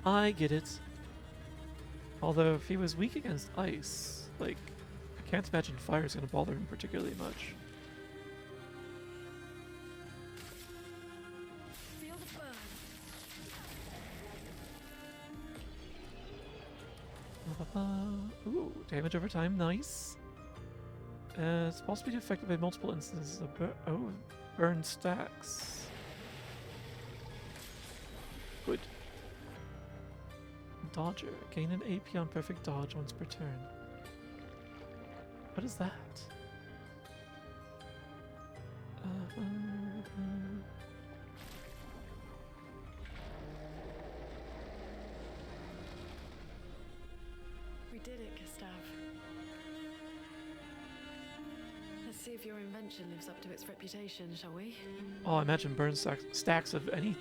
I get it. Although if he was weak against ice, like, I can't imagine fire is going to bother him particularly much. Feel the burn. Ooh, damage over time, nice. It's possibly affected by multiple instances of burn stacks. Good. Dodger. Gain an AP on perfect dodge once per turn. What is that? We did it, Gustav. Let's see if your invention lives up to its reputation, shall we? Oh, I imagine burn stacks of any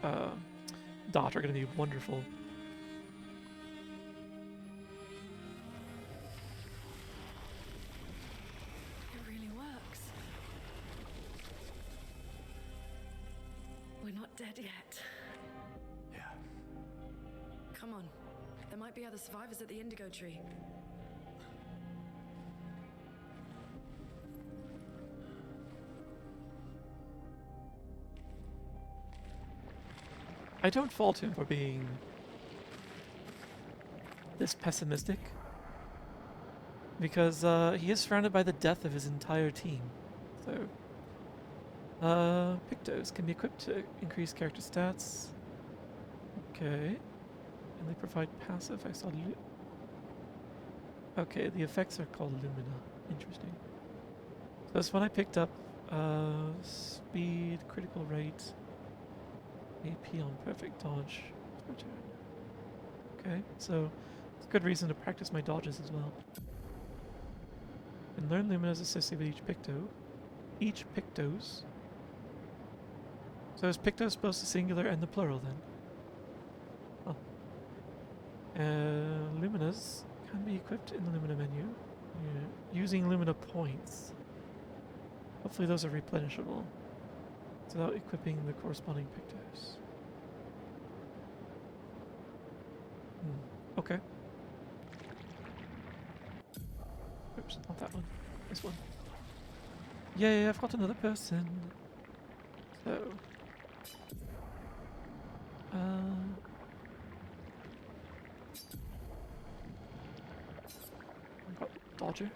dot are going to be wonderful. It really works. We're not dead yet. Yeah. Come on. There might be other survivors at the indigo tree. I don't fault him for being this pessimistic, because he is surrounded by the death of his entire team. So, Pictos can be equipped to increase character stats. Okay. And they provide passive effects on okay, the effects are called Lumina. Interesting. So this one I picked up. Speed, critical rate, AP on perfect dodge. Return. Okay, so it's a good reason to practice my dodges as well. And learn Lumina's associated with each Picto. Each Pictos. So is Pictos both the singular and the plural then? Luminas can be equipped in the Lumina menu using Lumina points. Hopefully those are replenishable without equipping the corresponding Pictos. Okay. Oops, not that one. This one. Yay, I've got another person. So... got Dodger.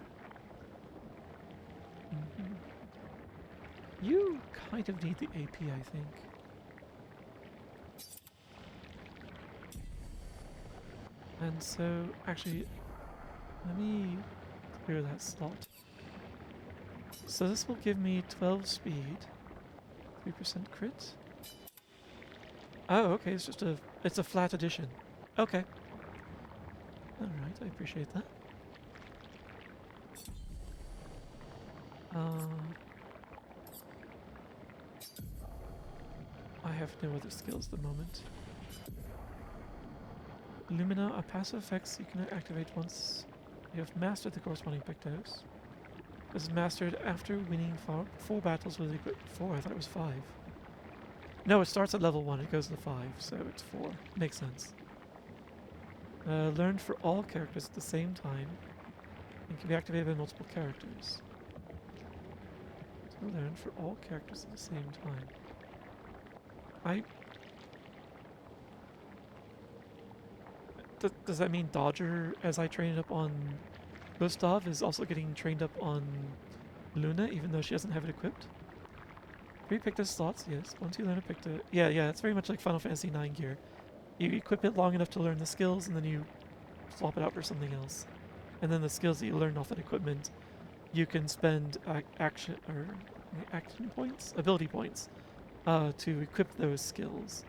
You kind of need the AP, I think. And so, actually, let me clear that slot. So this will give me 12 speed, 3% crit. Oh, okay, it's a flat addition. Okay. Alright, I appreciate that. I have no other skills at the moment. Lumina are passive effects you can activate once you have mastered the corresponding Pictos. This is mastered after winning 4 battles with equipped 4. I thought it was 5. No, it starts at level 1, it goes to 5, so it's 4. Makes sense. Learned for all characters at the same time and can be activated by multiple characters. So learn for all characters at the same time. Does that mean Dodger, as I train it up on Gustav, is also getting trained up on Luna, even though she doesn't have it equipped? 3 Pictus slots, yes. Once you learn a Pictus... Yeah, it's very much like Final Fantasy IX gear. You equip it long enough to learn the skills, and then you swap it out for something else. And then the skills that you learn off that equipment, you can spend action points? Ability points, to equip those skills.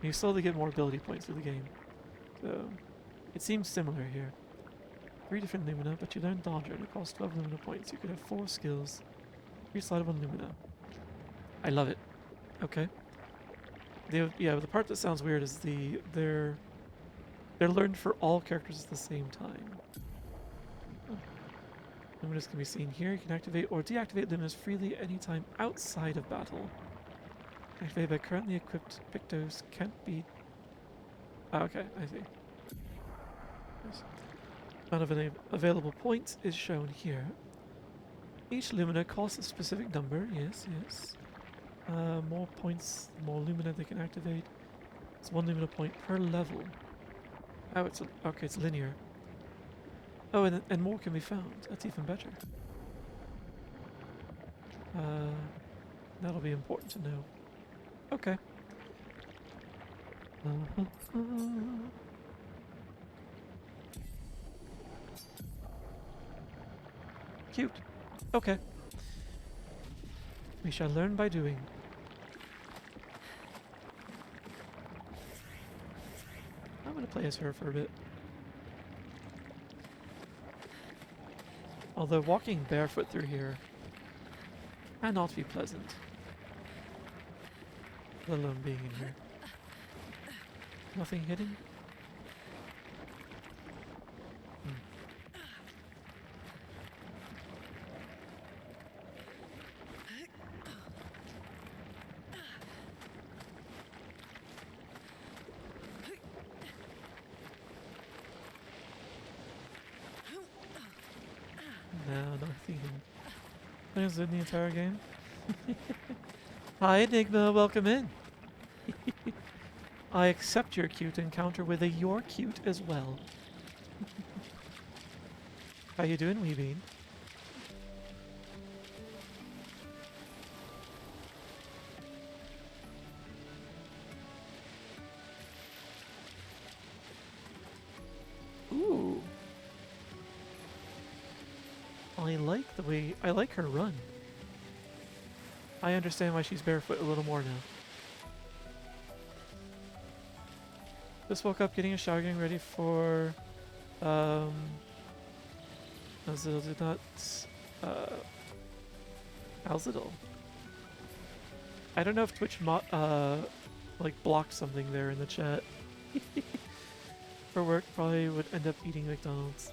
You slowly get more ability points through the game. So, it seems similar here. 3 different Lumina, but you learn Dodger, and it costs 12 Lumina points. You could have 4 skills, 3 slide of 1 Lumina. I love it. Okay. The part that sounds weird is they're learned for all characters at the same time. Oh. Luminas can be seen here. You can activate or deactivate Luminas freely anytime outside of battle. Activated by currently equipped Pictos can't be... Oh, okay, I see. Yes. Amount of available points is shown here. Each Lumina costs a specific number. Yes. More points, more Lumina they can activate. It's 1 Lumina point per level. Oh, it's linear. Oh, and more can be found. That's even better. That'll be important to know. Okay. cute. Okay. We shall learn by doing. I'm gonna play as her for a bit. Although walking barefoot through here cannot be pleasant. Let alone being in here. Nothing hidden? No, nothing hidden. There's in the entire game. Hi Enigma, welcome in. I accept your cute encounter with a you're cute as well. How you doing, Weebean? Ooh. I like her run. I understand why she's barefoot a little more now. Just woke up, getting a shower, getting ready for Alzidal did not Alzidal. I don't know if Twitch like blocked something there in the chat. For work, probably would end up eating McDonald's.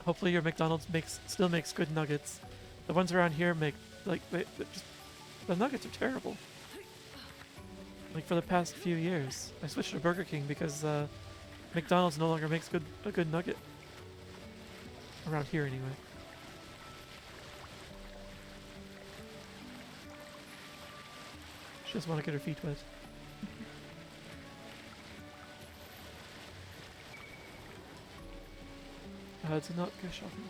Hopefully your McDonald's still makes good nuggets. The ones around here make like the nuggets are terrible. Like for the past few years, I switched to Burger King because McDonald's no longer makes a good nugget. Around here anyway. She just want to get her feet wet. Did not go shopping.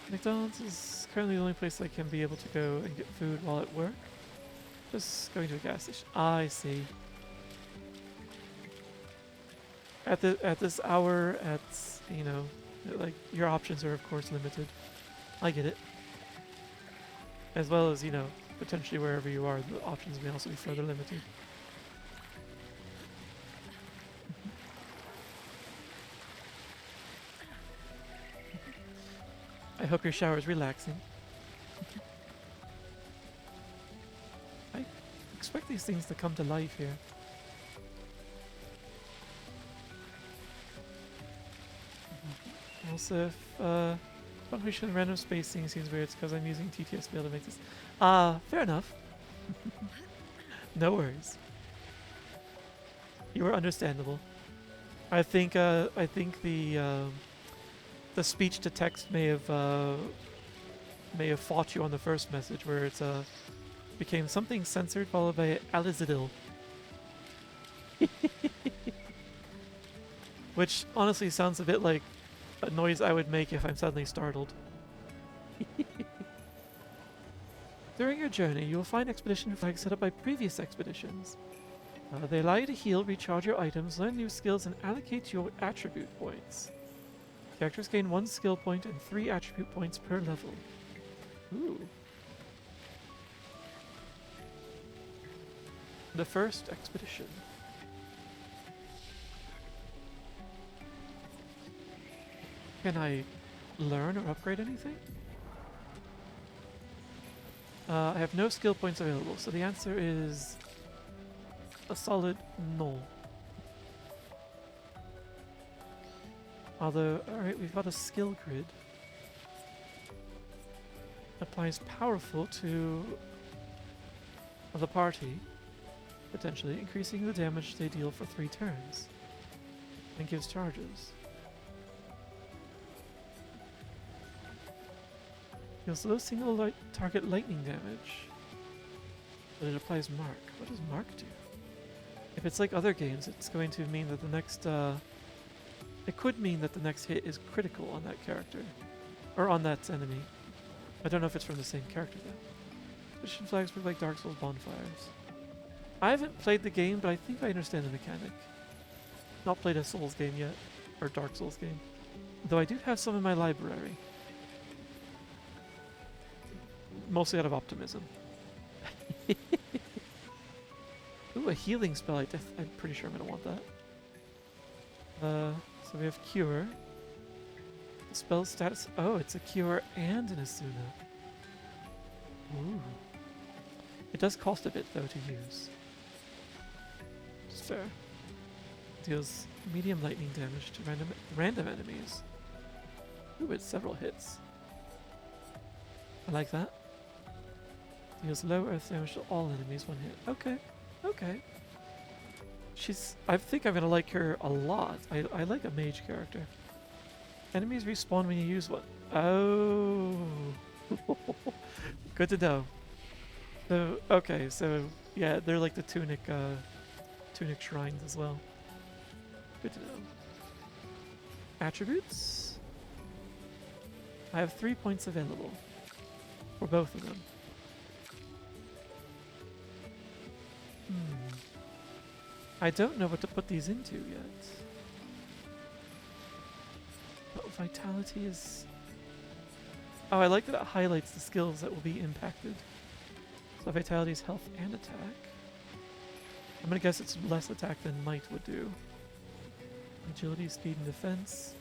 McDonald's is currently the only place I can be able to go and get food while at work. Just going to a gas station. I see. At this hour, you know, like your options are of course limited. I get it. As well as, you know, potentially wherever you are, the options may also be further limited. I hope your shower is relaxing. I expect these things to come to life here. Also, if function random spacing seems weird, it's because I'm using TTS to be able to make this. Fair enough. No worries. You are understandable. I think the speech to text may have fought you on the first message, where it's became something censored followed by Alizadil. Which honestly sounds a bit like a noise I would make if I'm suddenly startled. During your journey, you will find expedition flags set up by previous expeditions. They allow you to heal, recharge your items, learn new skills, and allocate your attribute points. Characters gain 1 skill point and 3 attribute points per level. Ooh. The first expedition. Can I learn or upgrade anything? I have no skill points available, so the answer is a solid no. Although, alright, we've got a skill grid. Applies powerful to the party, potentially increasing the damage they deal for 3 turns. And gives charges. Deals low single target lightning damage. But it applies mark. What does mark do? If it's like other games, it's going to mean that the next it could mean that the next hit is critical on that character. Or on that enemy. I don't know if it's from the same character though. Mission flags look like Dark Souls bonfires. I haven't played the game, but I think I understand the mechanic. Not played a Souls game yet. Or Dark Souls game. Though I do have some in my library. mostly out of optimism. Ooh, a healing spell. I'm pretty sure I'm gonna want that. So we have Cure. The spell status. Oh, it's a Cure and an Asuna. Ooh. It does cost a bit though to use. It's fair. Deals medium lightning damage to random enemies. Ooh, it's several hits. I like that. Deals low earth damage to all enemies, one hit. Okay, okay. I think I'm gonna like her a lot. I like a mage character. Enemies respawn when you use one. Oh, good to know. So okay, so yeah, they're like the tunic shrines as well. Good to know. Attributes. I have 3 points available for both of them. I don't know what to put these into yet. But vitality is... Oh, I like that it highlights the skills that will be impacted. So vitality is health and attack. I'm gonna guess it's less attack than might would do. Agility, speed, and defense.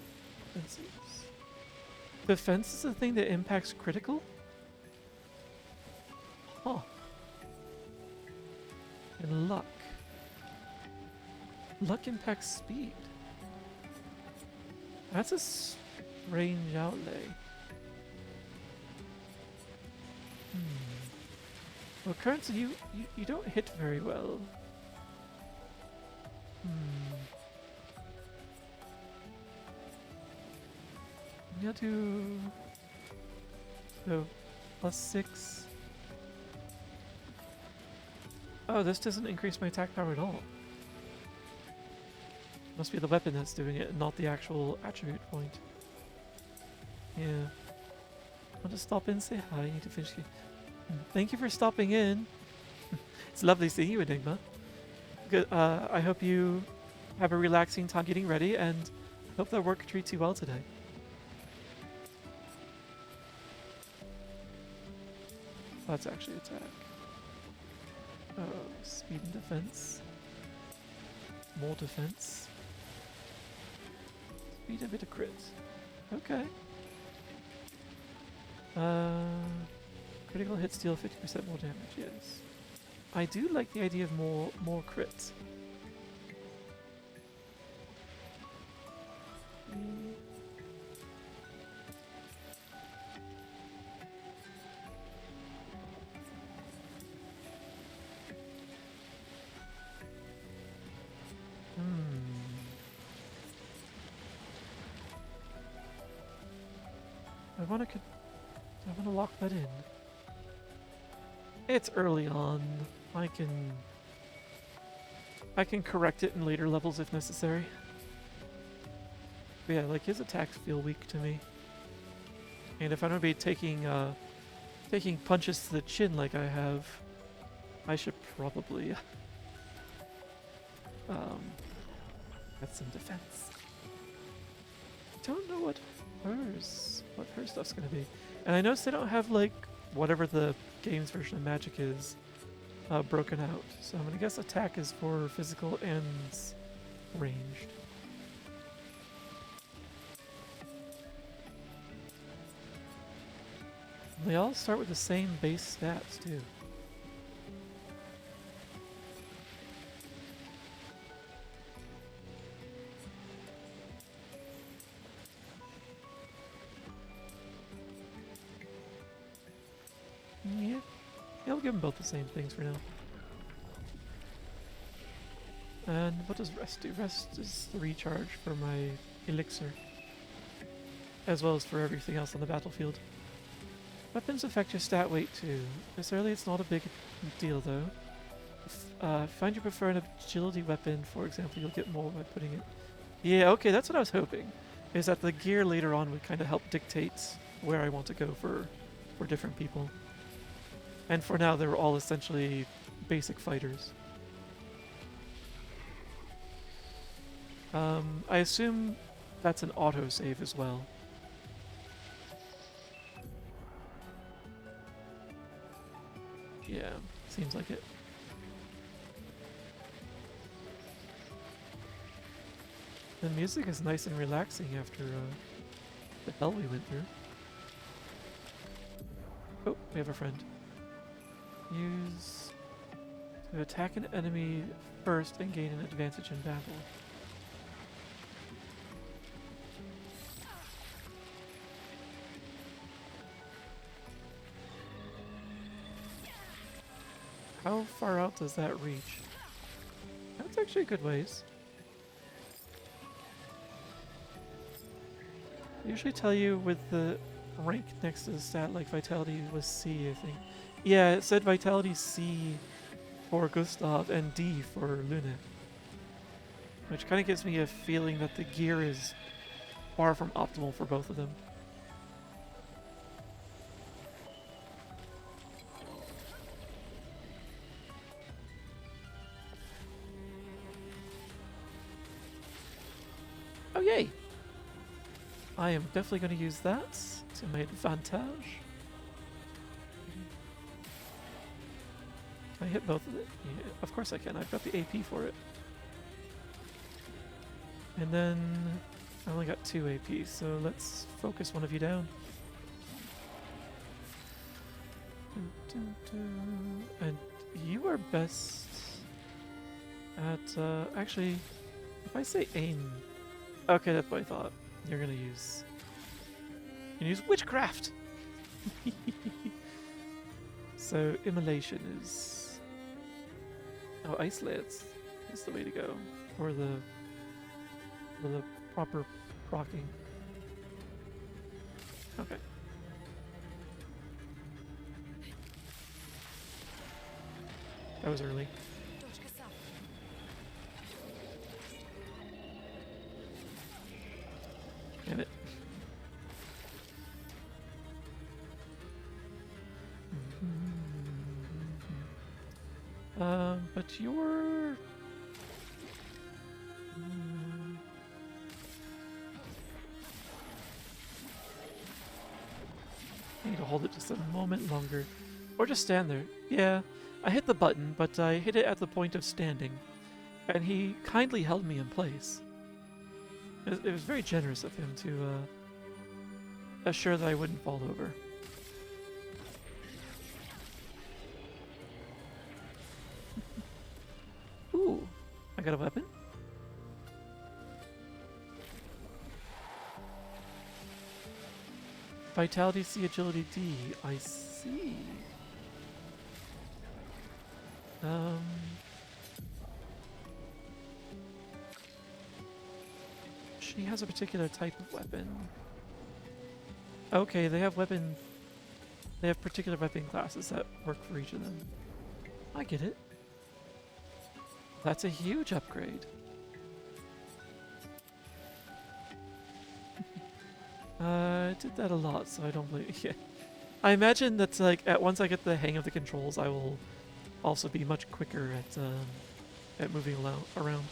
Defense is the thing that impacts critical? Huh. And luck. Luck impacts speed. That's a strange outlay. Well, currency, you don't hit very well. I'm gonna do... So, +6. Oh, this doesn't increase my attack power at all. Must be the weapon that's doing it, not the actual attribute point. Yeah. I'll just stop in and say hi. I need to finish. Thank you for stopping in. It's lovely seeing you, Enigma. Good. I hope you have a relaxing time getting ready, and hope that work treats you well today. That's actually attack. Oh, speed and defense. More defense. Speed and bit of crit. Okay. Critical hits deal 50% more damage, yes. I do like the idea of more crits. I wanna lock that in. It's early on. I can correct it in later levels if necessary. But yeah, like his attacks feel weak to me. And if I'm gonna be taking punches to the chin like I have, I should probably get some defense. Don't know what her stuff's gonna be. And I noticed they don't have like whatever the game's version of magic is broken out. So I'm gonna guess attack is for physical and ranged. They all start with the same base stats too. Yeah, I'll give them both the same things for now. And what does rest do? Rest is the recharge for my elixir, as well as for everything else on the battlefield. Weapons affect your stat weight too. Necessarily it's not a big deal though. Find you prefer an agility weapon, for example, you'll get more by putting it... Yeah, okay, that's what I was hoping. Is that the gear later on would kind of help dictate where I want to go for different people. And for now, they're all essentially basic fighters. I assume that's an autosave as well. Seems like it. The music is nice and relaxing after the hell we went through. Oh, we have a friend. Use to attack an enemy first and gain an advantage in battle. How far out does that reach? That's actually a good ways. They usually tell you with the rank next to the stat, like Vitality was C, I think. Yeah, it said Vitality C for Gustav and D for Luna. Which kind of gives me a feeling that the gear is far from optimal for both of them. Oh yay! I am definitely going to use that to my advantage. Can I hit both of it? Yeah, of course I can. I've got the AP for it. And then I only got 2 AP, so let's focus one of you down. And you are best at, actually, if I say aim, okay, that's what I thought. You're gonna use witchcraft! So, immolation is... Oh, isolate is the way to go. For the proper procking. Okay. That was early. Damn it. But you're... I need to hold it just a moment longer. Or just stand there. Yeah, I hit the button, but I hit it at the point of standing. And he kindly held me in place. It was very generous of him to assure that I wouldn't fall over. Ooh, I got a weapon? Vitality C, Agility D. I see. She has a particular type of weapon. Okay, they have particular weapon classes that work for each of them. I get it. That's a huge upgrade. I did that a lot, so I don't believe. Yeah, I imagine that like once I get the hang of the controls, I will also be much quicker at moving around.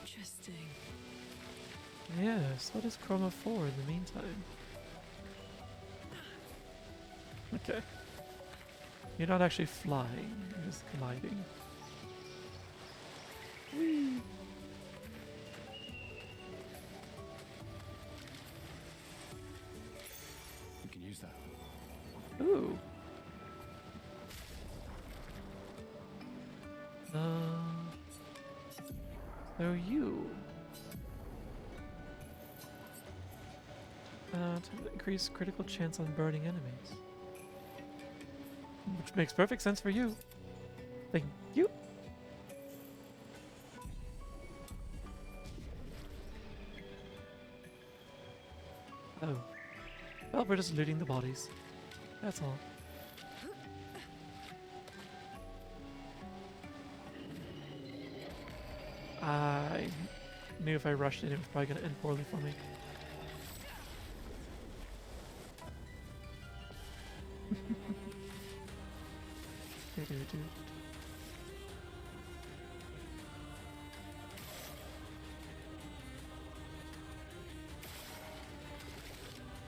Interesting. Yes, what is Chroma for in the meantime? Okay. You're not actually flying, you're just gliding. Whee! You can use that. Ooh. So you. To increase critical chance on burning enemies. Which makes perfect sense for you. Thank you. Oh. Well, we're just looting the bodies. That's all. I knew if I rushed it, it was probably going to end poorly for me.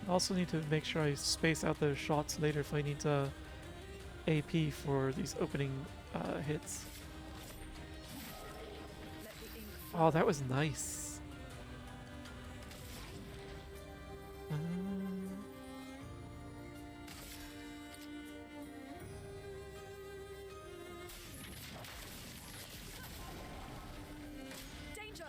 I also need to make sure I space out those shots later if I need to AP for these opening hits. Oh, that was nice. Danger!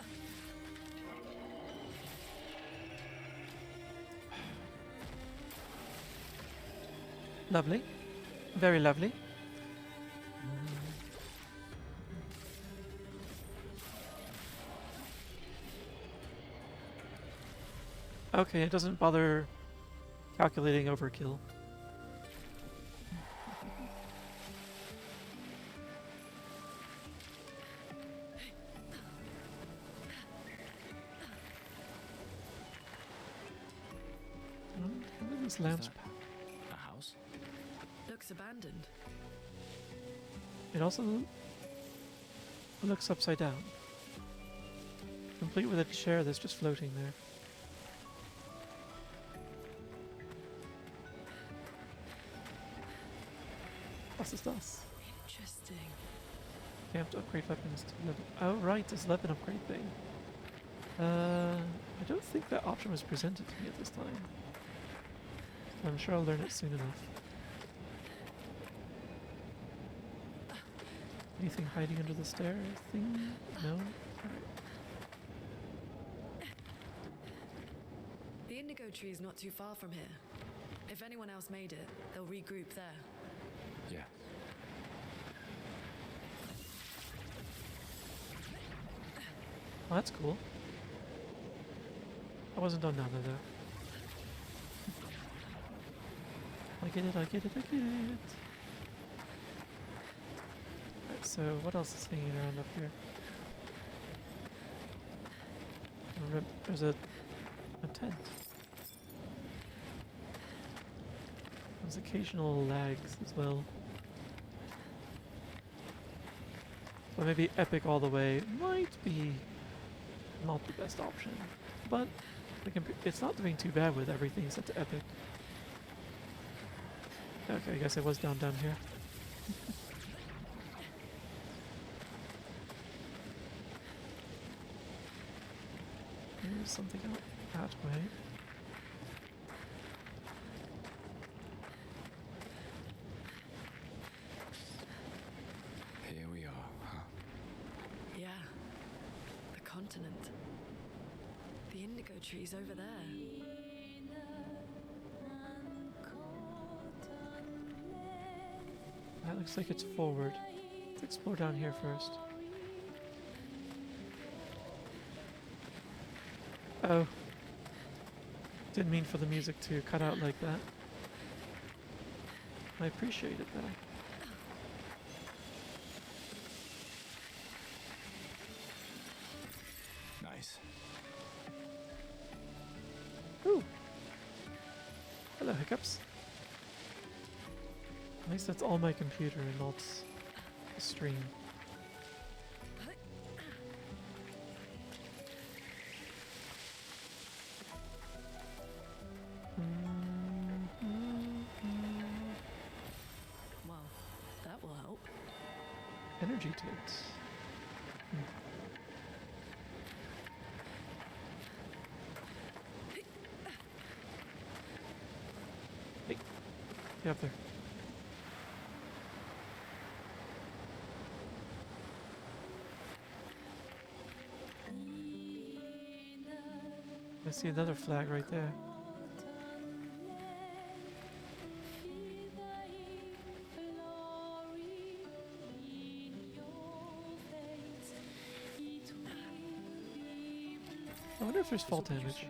Lovely. Very lovely. Okay, it doesn't bother calculating overkill. What are these lamps? A house? Looks abandoned. It also looks upside down, complete with a chair that's just floating there. Was ist das? Interesting. You have to upgrade weapons to level. Oh right, this weapon upgrade thing. I don't think that option was presented to me at this time. I'm sure I'll learn it soon enough. Anything hiding under the stair thing? No? Alright. The indigo tree is not too far from here. If anyone else made it, they'll regroup there. Yeah. Oh, that's cool. I wasn't done now though. I get it, I get it, I get it. Right, so what else is hanging around up here? There's a tent. There's occasional lags as well. So maybe epic all the way might be not the best option, but it's not doing too bad with everything set to epic. Okay, I guess I was down here. There's something out that way. Here we are, huh? Yeah. The continent. The indigo tree's over there. That looks like it's forward. Let's explore down here first. Oh. Didn't mean for the music to cut out like that. I appreciate it though. Nice. Ooh. Hello, hiccups. At least that's all my computer and not the stream. Well, that will help. Energy tips. Hey, get up there. I see another flag right there. I wonder if there's fall damage.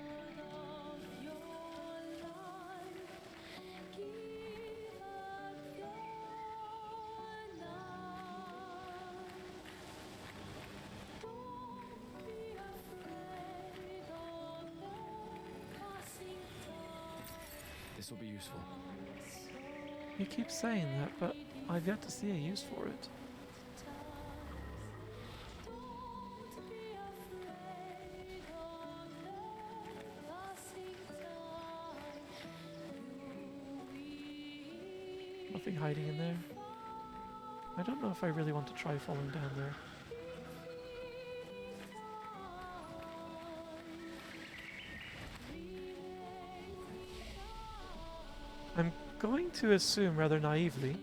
This will be useful. You keep saying that, but I've yet to see a use for it. anything hiding in there. I don't know if I really want to try falling down there. I'm going to assume, rather naively,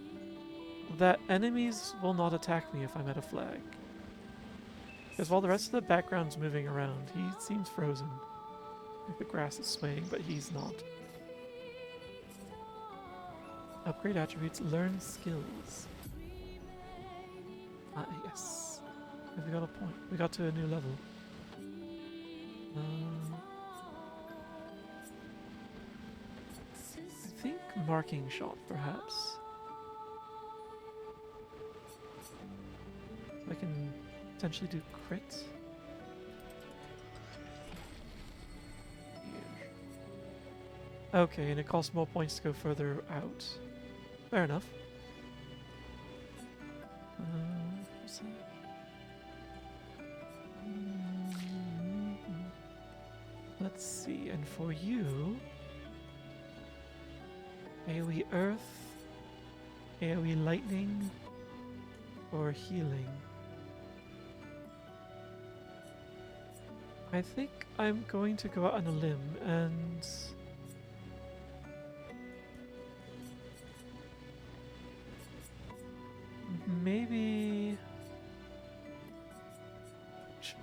that enemies will not attack me if I'm at a flag. Because while the rest of the background's moving around, he seems frozen. Like the grass is swaying, but he's not. Upgrade attributes, learn skills. Ah, yes. Have we got a point? We got to a new level. I think marking shot, perhaps. I can potentially do crit. Okay, and it costs more points to go further out. Fair enough. What's that? Let's see, and for you... AoE Earth, AoE Lightning, or Healing? I think I'm going to go out on a limb and... maybe...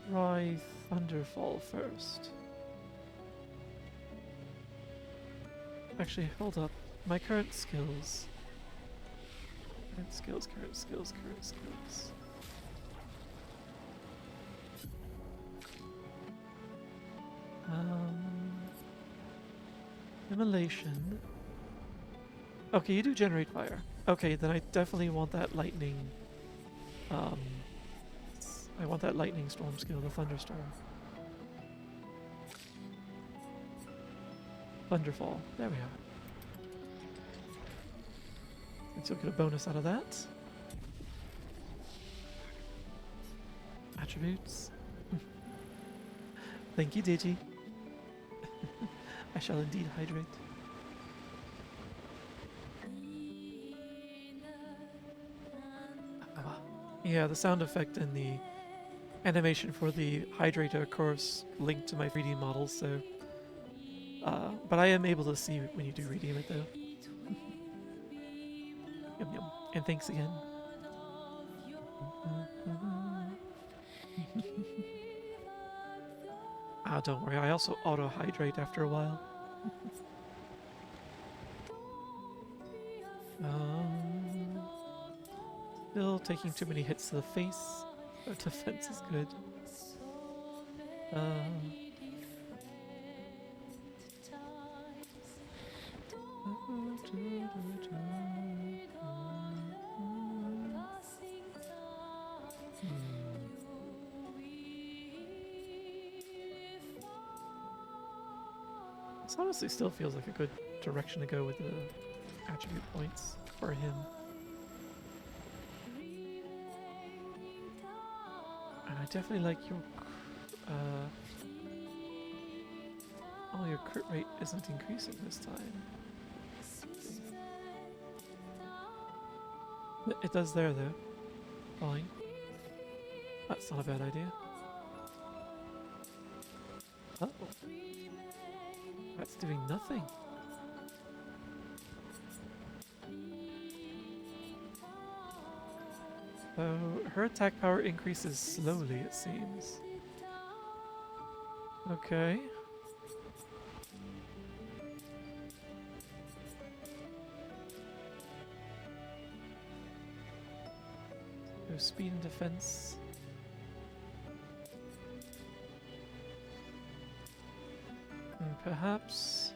try Thunderfall first. Actually, hold up. My current skills. Current skills. Immolation. Okay, you do generate fire. Okay, then I definitely want that lightning. I want that lightning storm skill, the thunderstorm. Thunderfall. There we are. And so get a bonus out of that. Attributes. Thank you, Digi. I shall indeed hydrate. Yeah, the sound effect and the animation for the hydrate are of course linked to my 3D models, so... but I am able to see when you do redeem it though. Yum yum. And thanks again. Ah, don't worry, I also auto-hydrate after a while. Still taking too many hits to the face. Our defense is good. This honestly still feels like a good direction to go with the attribute points for him. And I definitely like your... oh, your crit rate isn't increasing this time. It does there though. Fine. That's not a bad idea. Oh. That's doing nothing. So her attack power increases slowly, it seems. Okay. So speed and defense. And perhaps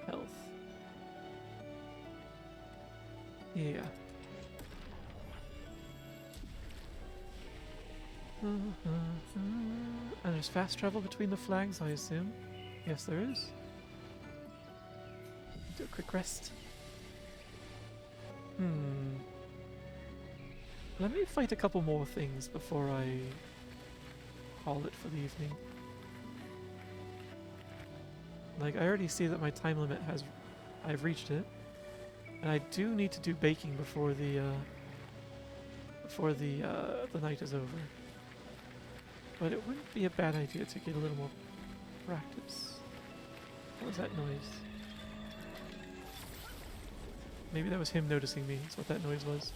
health. Yeah. And there's fast travel between the flags, I assume. Yes, there is. Do a quick rest. Let me fight a couple more things before I call it for the evening. Like, I already see that my time limit has... I've reached it. And I do need to do baking before the night is over. But it wouldn't be a bad idea to get a little more practice. What was that noise? Maybe that was him noticing me. That's what that noise was.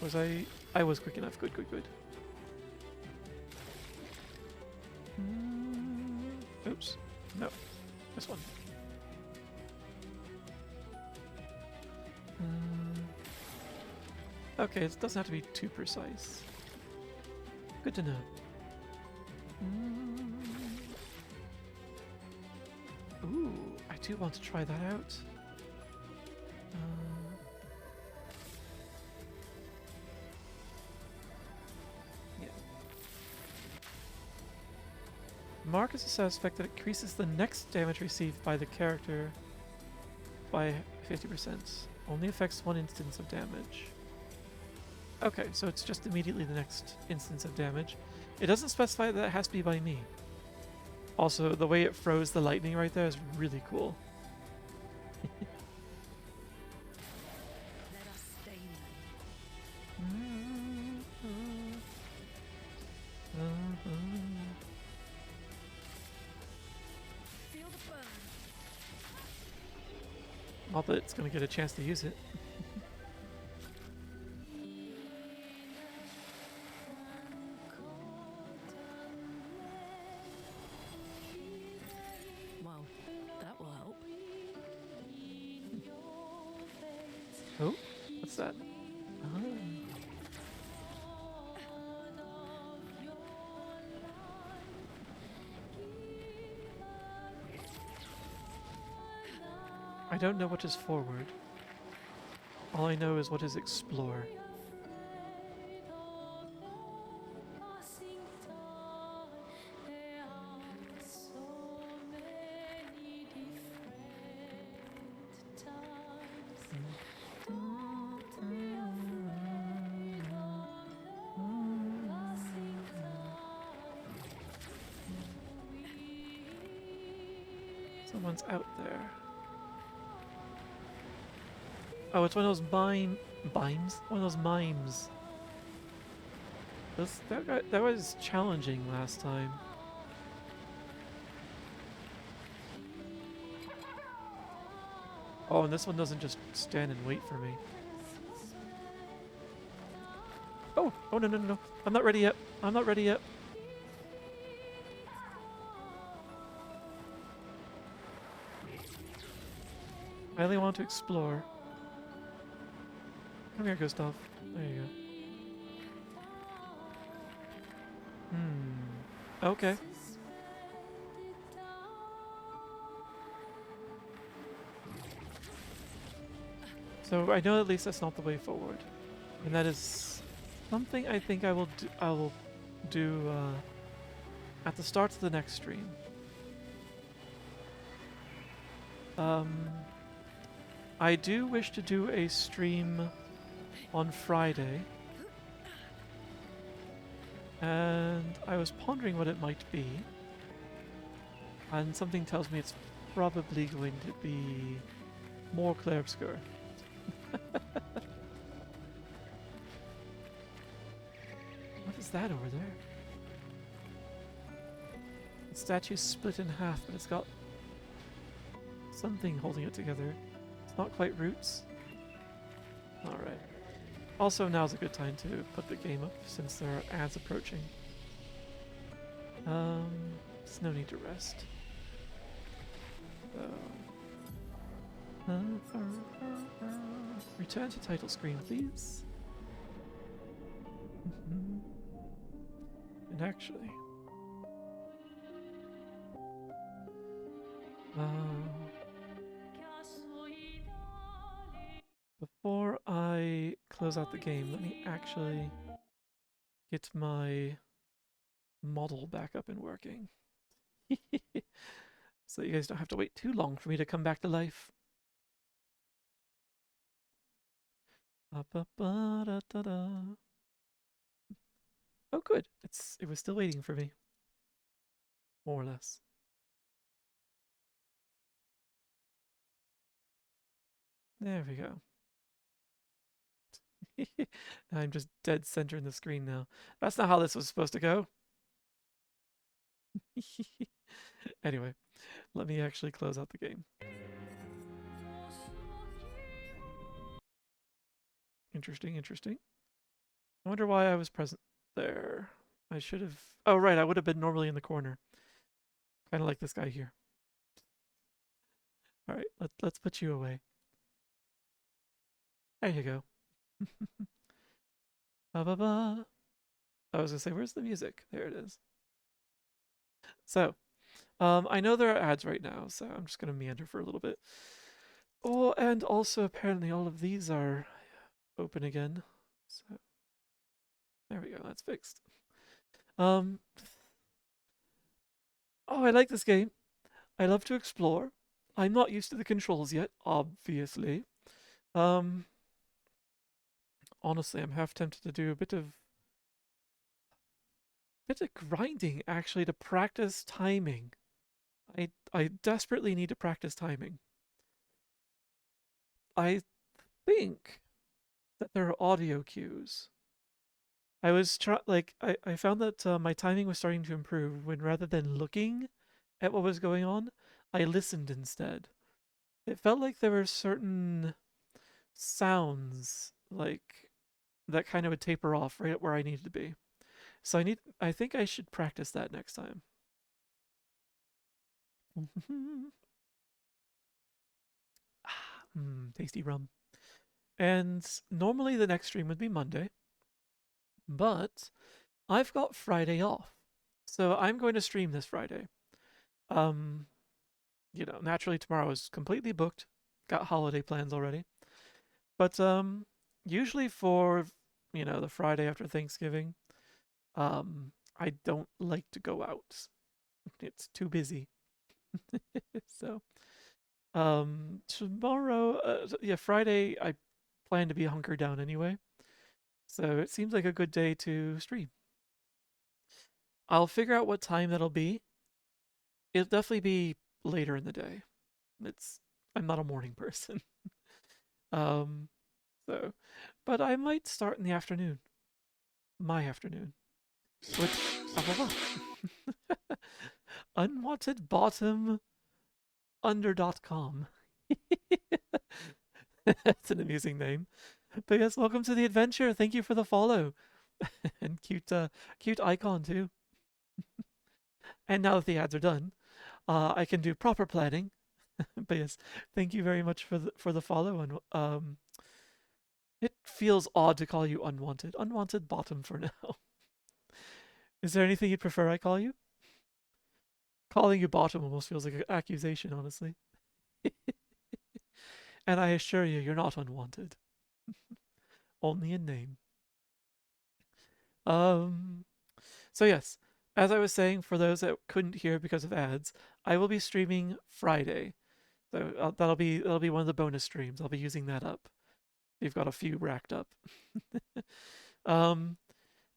Was I? I was quick enough. Good, good, good. Oops. No. This one. Okay, it doesn't have to be too precise. Good to know. Ooh, I do want to try that out. Yeah. Mark is a suspect that increases the next damage received by the character by 50%. Only affects one instance of damage. Okay, so it's just immediately the next instance of damage. It doesn't specify that it has to be by me. Also, the way it froze the lightning right there is really cool. Let us stay Feel the burn. Not that it's going to get a chance to use it. Well, that will help. Oh, what's that? Ah. I don't know what is forward. All I know is what is explore. Someone's out there. Oh, it's one of those mimes? One of those mimes. That was challenging last time. Oh, and this one doesn't just stand and wait for me. Oh, oh no, no, no, no. I'm not ready yet. I'm not ready yet. I only want to explore. Come here, Gustav. There you go. Okay. So I know at least that's not the way forward, and that is something I think I will do at the start of the next stream. I do wish to do a stream on Friday, and I was pondering what it might be, and something tells me it's probably going to be more CLAIR OBSCUR. What is that over there? The statue's split in half, but it's got something holding it together. It's not quite roots. Alright. Also, now's a good time to put the game up since there are ads approaching. There's no need to rest. Return to title screen, please. And actually, before I close out the game, let me actually get my model back up and working. So you guys don't have to wait too long for me to come back to life. Oh good, it was still waiting for me. More or less. There we go. I'm just dead center in the screen now. That's not how this was supposed to go. Anyway, let me actually close out the game. Interesting, interesting. I wonder why I was present there. I should have... Oh, right, I would have been normally in the corner. Kind of like this guy here. All right, let's put you away. There you go. Ba ba ba. I was gonna say, where's the music? There it is. So, I know there are ads right now, so I'm just gonna meander for a little bit. Oh, and also apparently all of these are open again. So there we go, that's fixed. Oh, I like this game. I love to explore. I'm not used to the controls yet, obviously. Honestly, I'm half tempted to do a bit of grinding actually to practice timing. I desperately need to practice timing. I think that there are audio cues. I found that my timing was starting to improve when rather than looking at what was going on, I listened instead. It felt like there were certain sounds like that kind of would taper off right at where I needed to be. So I think I should practice that next time. Tasty rum. And normally the next stream would be Monday, but I've got Friday off. So I'm going to stream this Friday. Naturally tomorrow is completely booked. Got holiday plans already. But usually for, the Friday after Thanksgiving, I don't like to go out. It's too busy. So, tomorrow, Friday, I plan to be hunkered down anyway. So it seems like a good day to stream. I'll figure out what time that'll be. It'll definitely be later in the day. I'm not a morning person. But I might start in the afternoon. My afternoon. Which, unwanted bottom under.com. That's an amusing name. But yes, welcome to the adventure. Thank you for the follow. And cute icon too. And now that the ads are done, I can do proper planning. But yes, thank you very much for the follow. And it feels odd to call you unwanted. Unwanted bottom for now. Is there anything you'd prefer I call you? Calling you bottom almost feels like an accusation, honestly. And I assure you, you're not unwanted. Only in name. So yes, as I was saying, for those that couldn't hear because of ads, I will be streaming Friday. So that'll be one of the bonus streams. I'll be using that up. You've got a few racked up.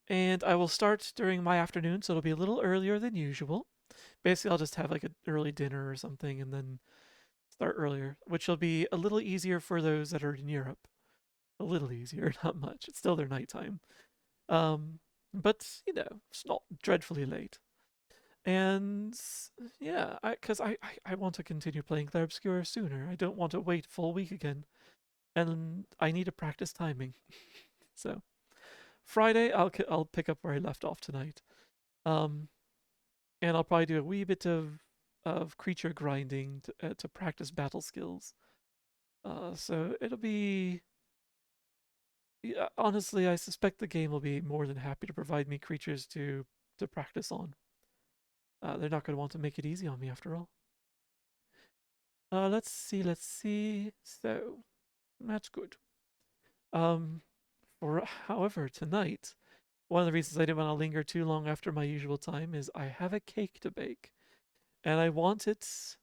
And I will start during my afternoon, so it'll be a little earlier than usual. Basically, I'll just have like an early dinner or something and then start earlier, which will be a little easier for those that are in Europe. A little easier, not much. It's still their nighttime. But, it's not dreadfully late. And yeah, because I want to continue playing Clair Obscur sooner. I don't want to wait a full week again. And I need to practice timing. So Friday, I'll pick up where I left off tonight. And I'll probably do a wee bit of creature grinding to practice battle skills. So it'll be... Yeah, honestly, I suspect the game will be more than happy to provide me creatures to practice on. They're not going to want to make it easy on me after all. Let's see. So, that's good. However, tonight, one of the reasons I didn't want to linger too long after my usual time is I have a cake to bake. And I want it,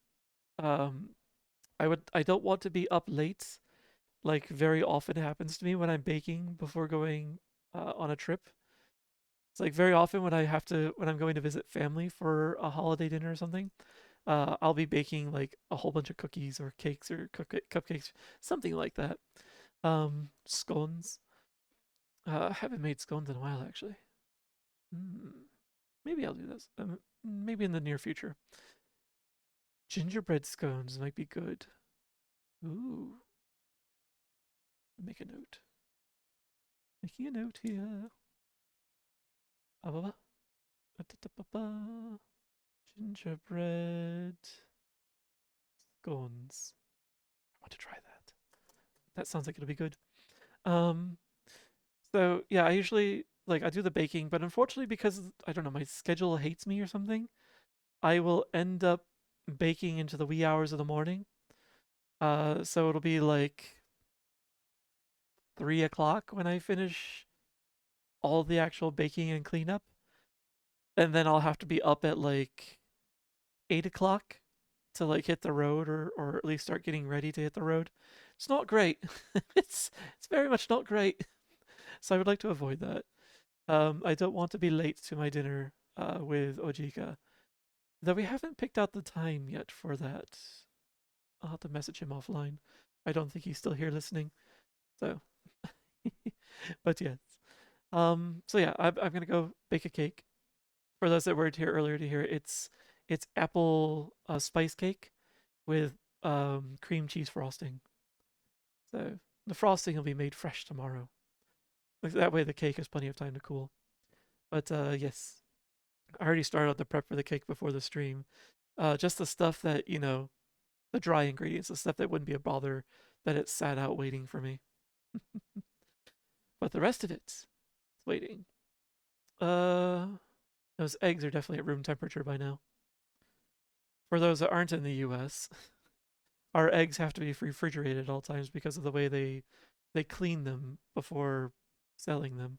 I don't want to be up late, like very often happens to me when I'm baking before going on a trip. It's like very often when I'm going to visit family for a holiday dinner or something, I'll be baking like a whole bunch of cookies or cakes or cupcakes, something like that. Scones. I haven't made scones in a while, actually. Maybe I'll do this. Maybe in the near future. Gingerbread scones might be good. Ooh. Make a note. Making a note here. Gingerbread scones. I want to try that. That sounds like it'll be good. So yeah, I usually I do the baking, but unfortunately because I don't know, my schedule hates me or something, I will end up baking into the wee hours of the morning. So it'll be like 3 o'clock when I finish all the actual baking and cleanup. And then I'll have to be up at like 8 o'clock to like hit the road or at least start getting ready to hit the road. It's not great. it's very much not great. So I would like to avoid that. I don't want to be late to my dinner with Ojika. Though we haven't picked out the time yet for that. I'll have to message him offline. I don't think he's still here listening. So, but yes. So yeah, I'm gonna go bake a cake. For those that weren't here earlier to hear, it's apple spice cake with cream cheese frosting. So the frosting will be made fresh tomorrow. That way the cake has plenty of time to cool. But yes, I already started on the prep for the cake before the stream. Just the stuff that, the dry ingredients, the stuff that wouldn't be a bother, that it sat out waiting for me. But the rest of it's waiting. Those eggs are definitely at room temperature by now. For those that aren't in the US, our eggs have to be refrigerated at all times because of the way they clean them before selling them.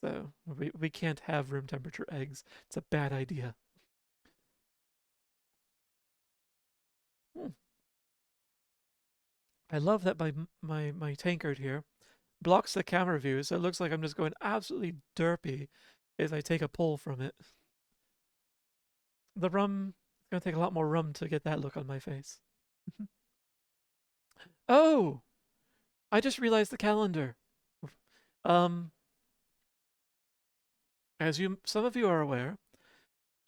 So we can't have room temperature eggs. It's a bad idea. I love that my tankard here blocks the camera view, so it looks like I'm just going absolutely derpy as I take a pull from it. The rum, it's going to take a lot more rum to get that look on my face. Oh! I just realized the calendar. As some of you are aware,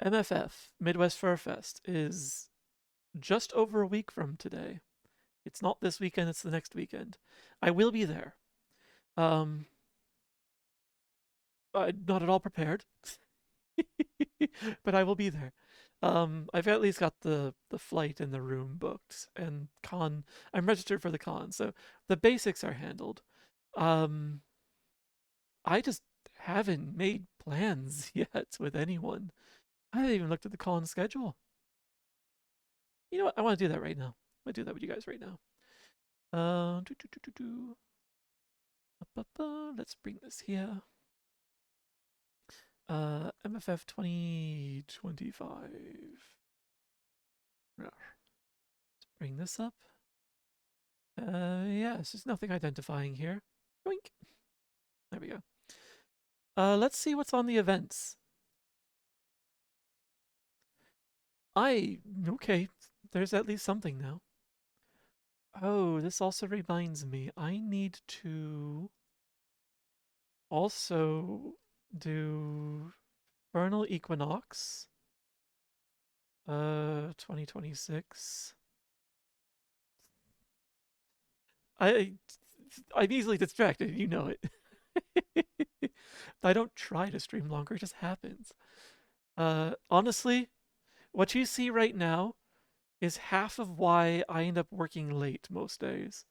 MFF, Midwest Fur Fest, is just over a week from today. It's not this weekend, it's the next weekend. I will be there. I'm not at all prepared, but I will be there. I've at least got the flight and the room booked, and I'm registered for the con, so the basics are handled. I just haven't made plans yet with anyone. I haven't even looked at the con schedule. You know what? I want to do that right now. I'm gonna do that with you guys right now. Let's bring this here. MFF 2025. Let's bring this up. Yes, there's nothing identifying here. Yoink. There we go. Let's see what's on the events. Okay, there's at least something now. Oh, this also reminds me, I need to also do Vernal Equinox 2026. I'm easily distracted, you know it. I don't try to stream longer, it just happens. Honestly, what you see right now is half of why I end up working late most days.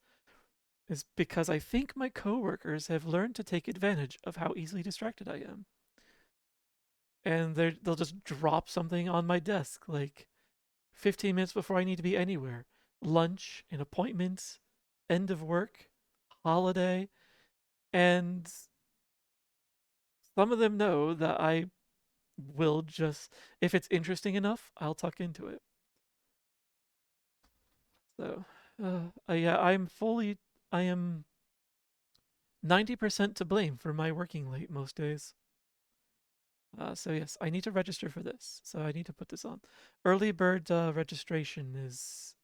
Is because I think my coworkers have learned to take advantage of how easily distracted I am. And they'll just drop something on my desk, like 15 minutes before I need to be anywhere. Lunch, an appointment, end of work, holiday, and some of them know that I will just, if it's interesting enough, I'll tuck into it. So, yeah, I am 90% to blame for my working late most days. So yes, I need to register for this. So I need to put this on. Early bird registration is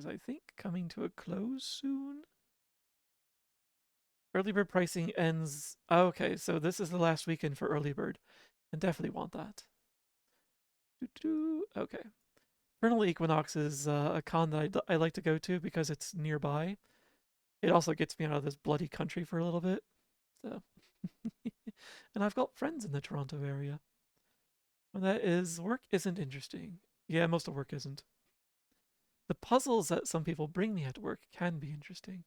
I think coming to a close soon. Early bird pricing ends. Okay, so this is the last weekend for early bird, and definitely want that. Okay. Vernal Equinox is a con that I like to go to because it's nearby. It also gets me out of this bloody country for a little bit. So, and I've got friends in the Toronto area. And that is, work isn't interesting. Yeah, most of work isn't. The puzzles that some people bring me at work can be interesting.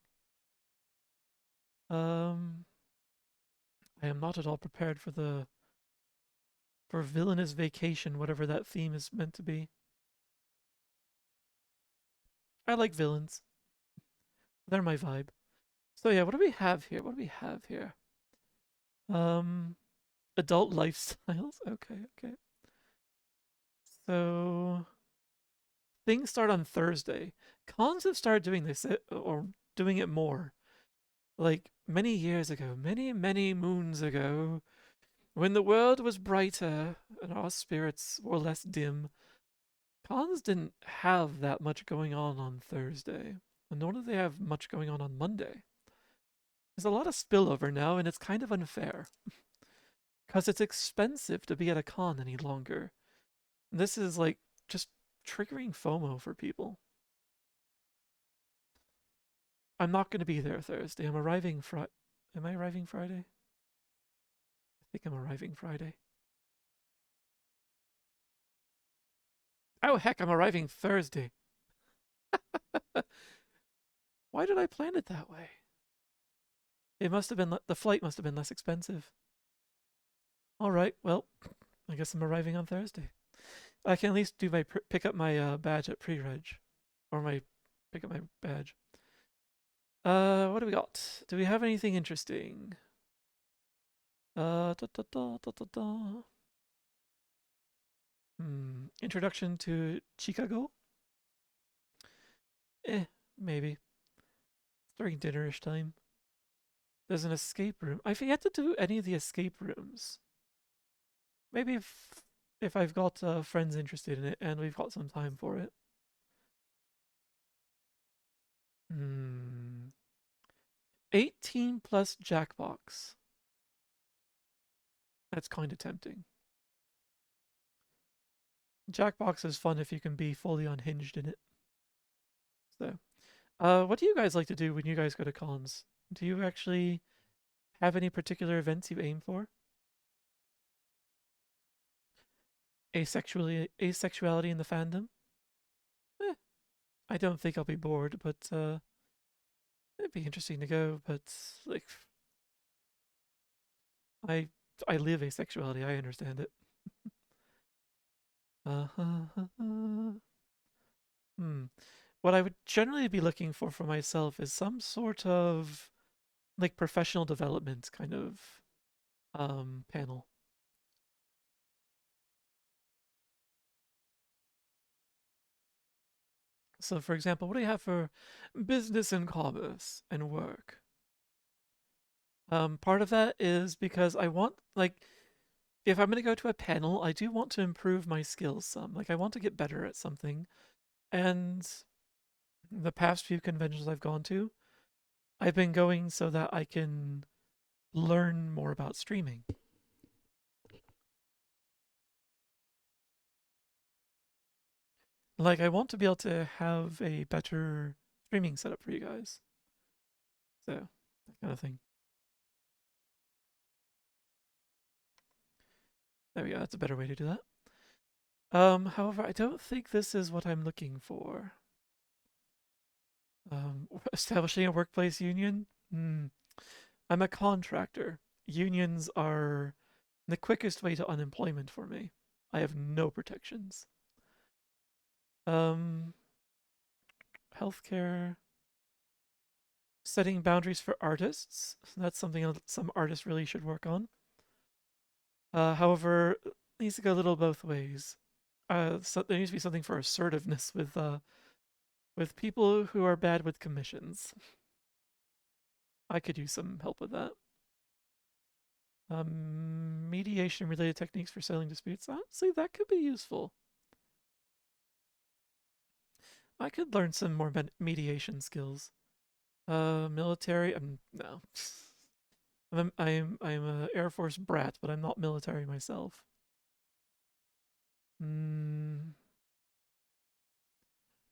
I am not at all prepared for Villainous Vacation, whatever that theme is meant to be. I like villains. They're my vibe. So yeah, what do we have here? What do we have here? Adult lifestyles. Okay, okay. So things start on Thursday. Cons have started doing this or doing it more. Like many years ago, many moons ago, when the world was brighter and our spirits were less dim, cons didn't have that much going on Thursday, and nor do they have much going on Monday. There's a lot of spillover now, and it's kind of unfair. Because it's expensive to be at a con any longer. This is like just triggering FOMO for people. I'm not going to be there Thursday. I'm arriving Friday. Am I arriving Friday? I think I'm arriving Friday. Oh, heck, I'm arriving Thursday. Why did I plan it that way? It must have been, the flight must have been less expensive. All right, well, I guess I'm arriving on Thursday. I can at least do my pick up my badge at pre-reg, or pick up my badge. What do we got? Do we have anything interesting? Introduction to Chicago? Maybe. It's during dinnerish time. There's an escape room. I've yet to do any of the escape rooms. Maybe if I've got friends interested in it and we've got some time for it. 18 plus Jackbox. That's kind of tempting. Jackbox is fun if you can be fully unhinged in it. So, what do you guys like to do when you guys go to cons? Do you actually have any particular events you aim for? Asexuality in the fandom? I don't think I'll be bored, but it'd be interesting to go. But like, I live asexuality. I understand it. What I would generally be looking for myself is some sort of like professional development kind of panel. So, for example, what do you have for business and commerce and work? Part of that is because I want, like, if I'm going to go to a panel, I do want to improve my skills some. Like, I want to get better at something. And the past few conventions I've gone to, I've been going so that I can learn more about streaming. Like, I want to be able to have a better streaming setup for you guys. So, that kind of thing. There we go. That's a better way to do that. However, I don't think this is what I'm looking for. Establishing a workplace union? I'm a contractor. Unions are the quickest way to unemployment for me. I have no protections. Healthcare. Setting boundaries for artists. That's something some artists really should work on. However, it needs to go a little both ways. So there needs to be something for assertiveness with people who are bad with commissions. I could use some help with that. Mediation related techniques for settling disputes. Honestly, that could be useful. I could learn some more mediation skills. Military. No. I'm a Air Force brat, but I'm not military myself.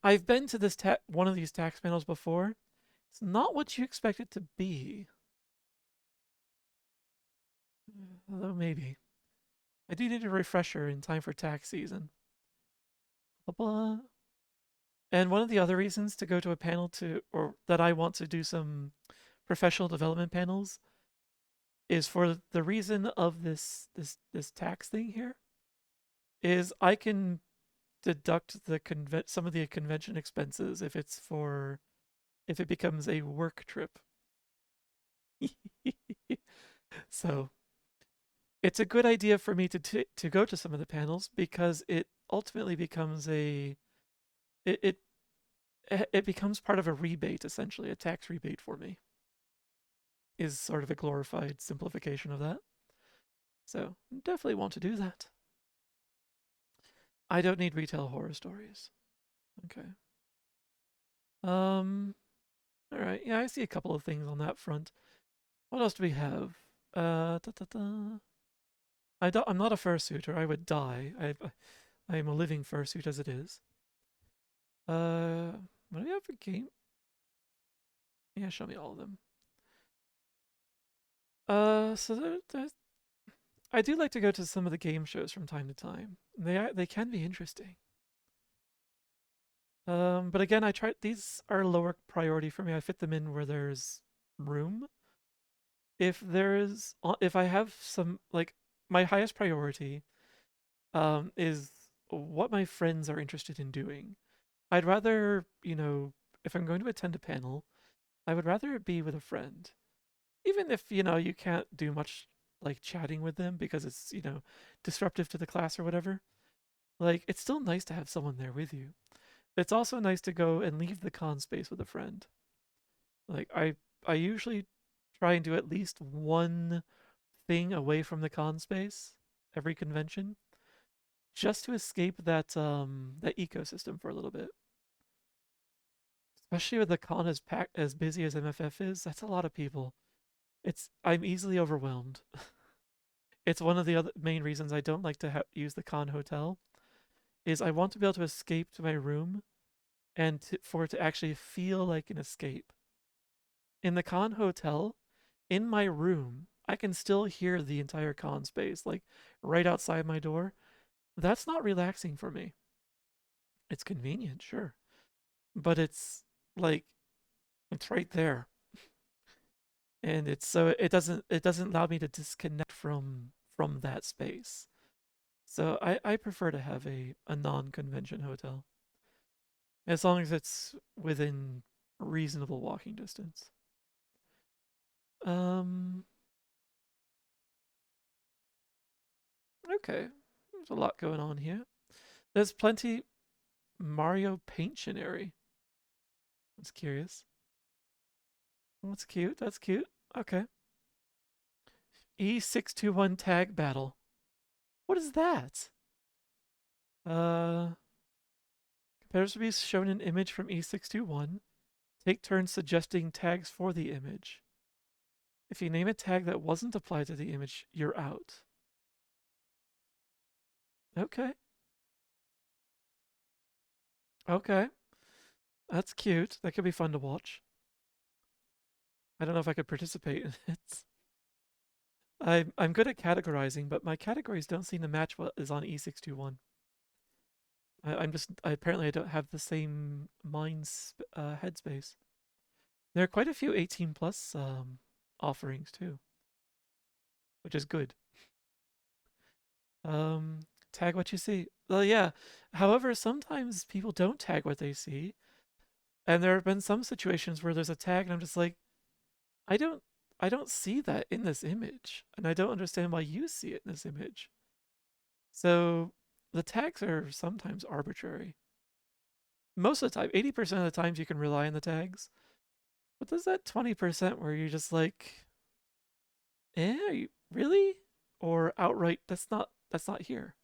I've been to this one of these tax panels before. It's not what you expect it to be. Although maybe. I do need a refresher in time for tax season. Blah, blah. And one of the other reasons to go to a panel or that I want to do some professional development panels is for the reason of this tax thing here is I can deduct some of the convention expenses if it becomes a work trip. So it's a good idea for me to go to some of the panels because it ultimately becomes it becomes part of a rebate, essentially a tax rebate for me. Is sort of a glorified simplification of that. So definitely want to do that. I don't need retail horror stories. Okay. All right. Yeah, I see a couple of things on that front. What else do we have? I'm not a fursuiter. I would die. I am a living fursuit as it is. What do we have for game? Yeah, show me all of them. So I do like to go to some of the game shows from time to time. They can be interesting. But again, these are lower priority for me. I fit them in where there's room. If I have some, like, my highest priority is what my friends are interested in doing. I'd rather, if I'm going to attend a panel, I would rather it be with a friend. Even if, you can't do much like chatting with them because it's, disruptive to the class or whatever. Like, it's still nice to have someone there with you. It's also nice to go and leave the con space with a friend. Like, I usually try and do at least one thing away from the con space every convention just to escape that ecosystem for a little bit. Especially with the con as busy as MFF is, that's a lot of people. I'm easily overwhelmed. It's one of the other main reasons I don't like to use the con hotel is I want to be able to escape to my room and for it to actually feel like an escape. In the con hotel, in my room, I can still hear the entire con space, like right outside my door. That's not relaxing for me. It's convenient, sure. But it's like, it's right there. And it doesn't allow me to disconnect from that space. So I prefer to have a non-convention hotel. As long as it's within reasonable walking distance. Okay. There's a lot going on here. There's plenty Mario Painttionary. That's curious. That's cute. That's cute. Okay. E621 tag battle. What is that? Competitors will be shown an image from E621. Take turns suggesting tags for the image. If you name a tag that wasn't applied to the image, you're out. Okay. Okay. That's cute. That could be fun to watch. I don't know if I could participate in it. I'm good at categorizing, but my categories don't seem to match what is on E621. Apparently I don't have the same headspace. There are quite a few 18 plus offerings too, which is good. Tag what you see. Well, yeah. However, sometimes people don't tag what they see. And there have been some situations where there's a tag and I'm just like, I don't see that in this image. And I don't understand why you see it in this image. So the tags are sometimes arbitrary. Most of the time, 80% of the times you can rely on the tags. But there's that 20% where you're just like, really? Or outright, that's not here.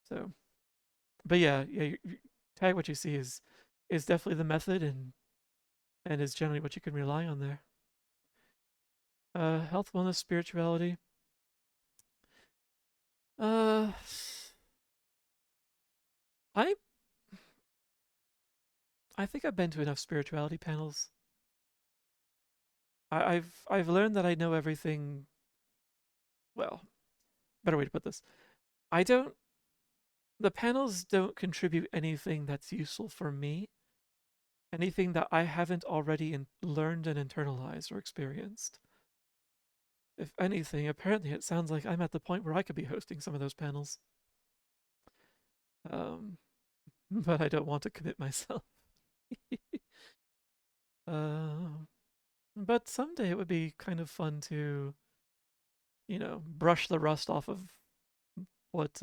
So, but yeah, tag what you see is definitely the method and is generally what you can rely on there. Health, wellness, spirituality. I I think I've been to enough spirituality panels. I've learned that I know everything. Well, better way to put this. The panels don't contribute anything that's useful for me. Anything that I haven't already learned and internalized or experienced. If anything, apparently it sounds like I'm at the point where I could be hosting some of those panels. But I don't want to commit myself. But someday it would be kind of fun to, brush the rust off of what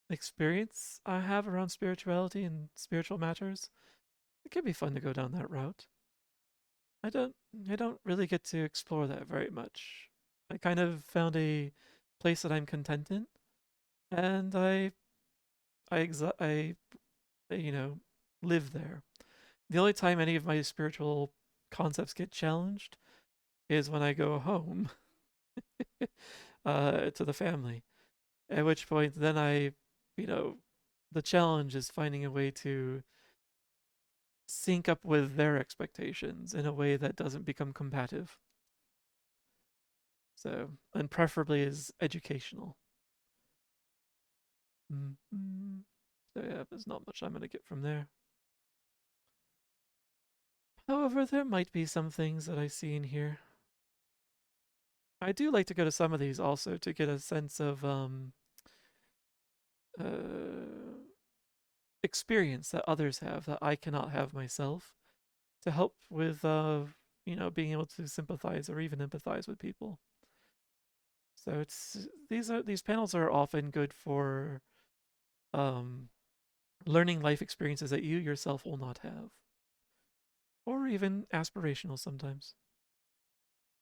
experience I have around spirituality and spiritual matters. It could be fun to go down that route. I don't really get to explore that very much. I kind of found a place that I'm content in, and I live there. The only time any of my spiritual concepts get challenged is when I go home to the family. At which point, then the challenge is finding a way to sync up with their expectations in a way that doesn't become combative. So, and preferably is educational. Mm-hmm. So yeah, there's not much I'm going to get from there. However, there might be some things that I see in here. I do like to go to some of these also to get a sense of experience that others have that I cannot have myself, to help with being able to sympathize or even empathize with people. So these panels are often good for learning life experiences that you yourself will not have, or even aspirational sometimes.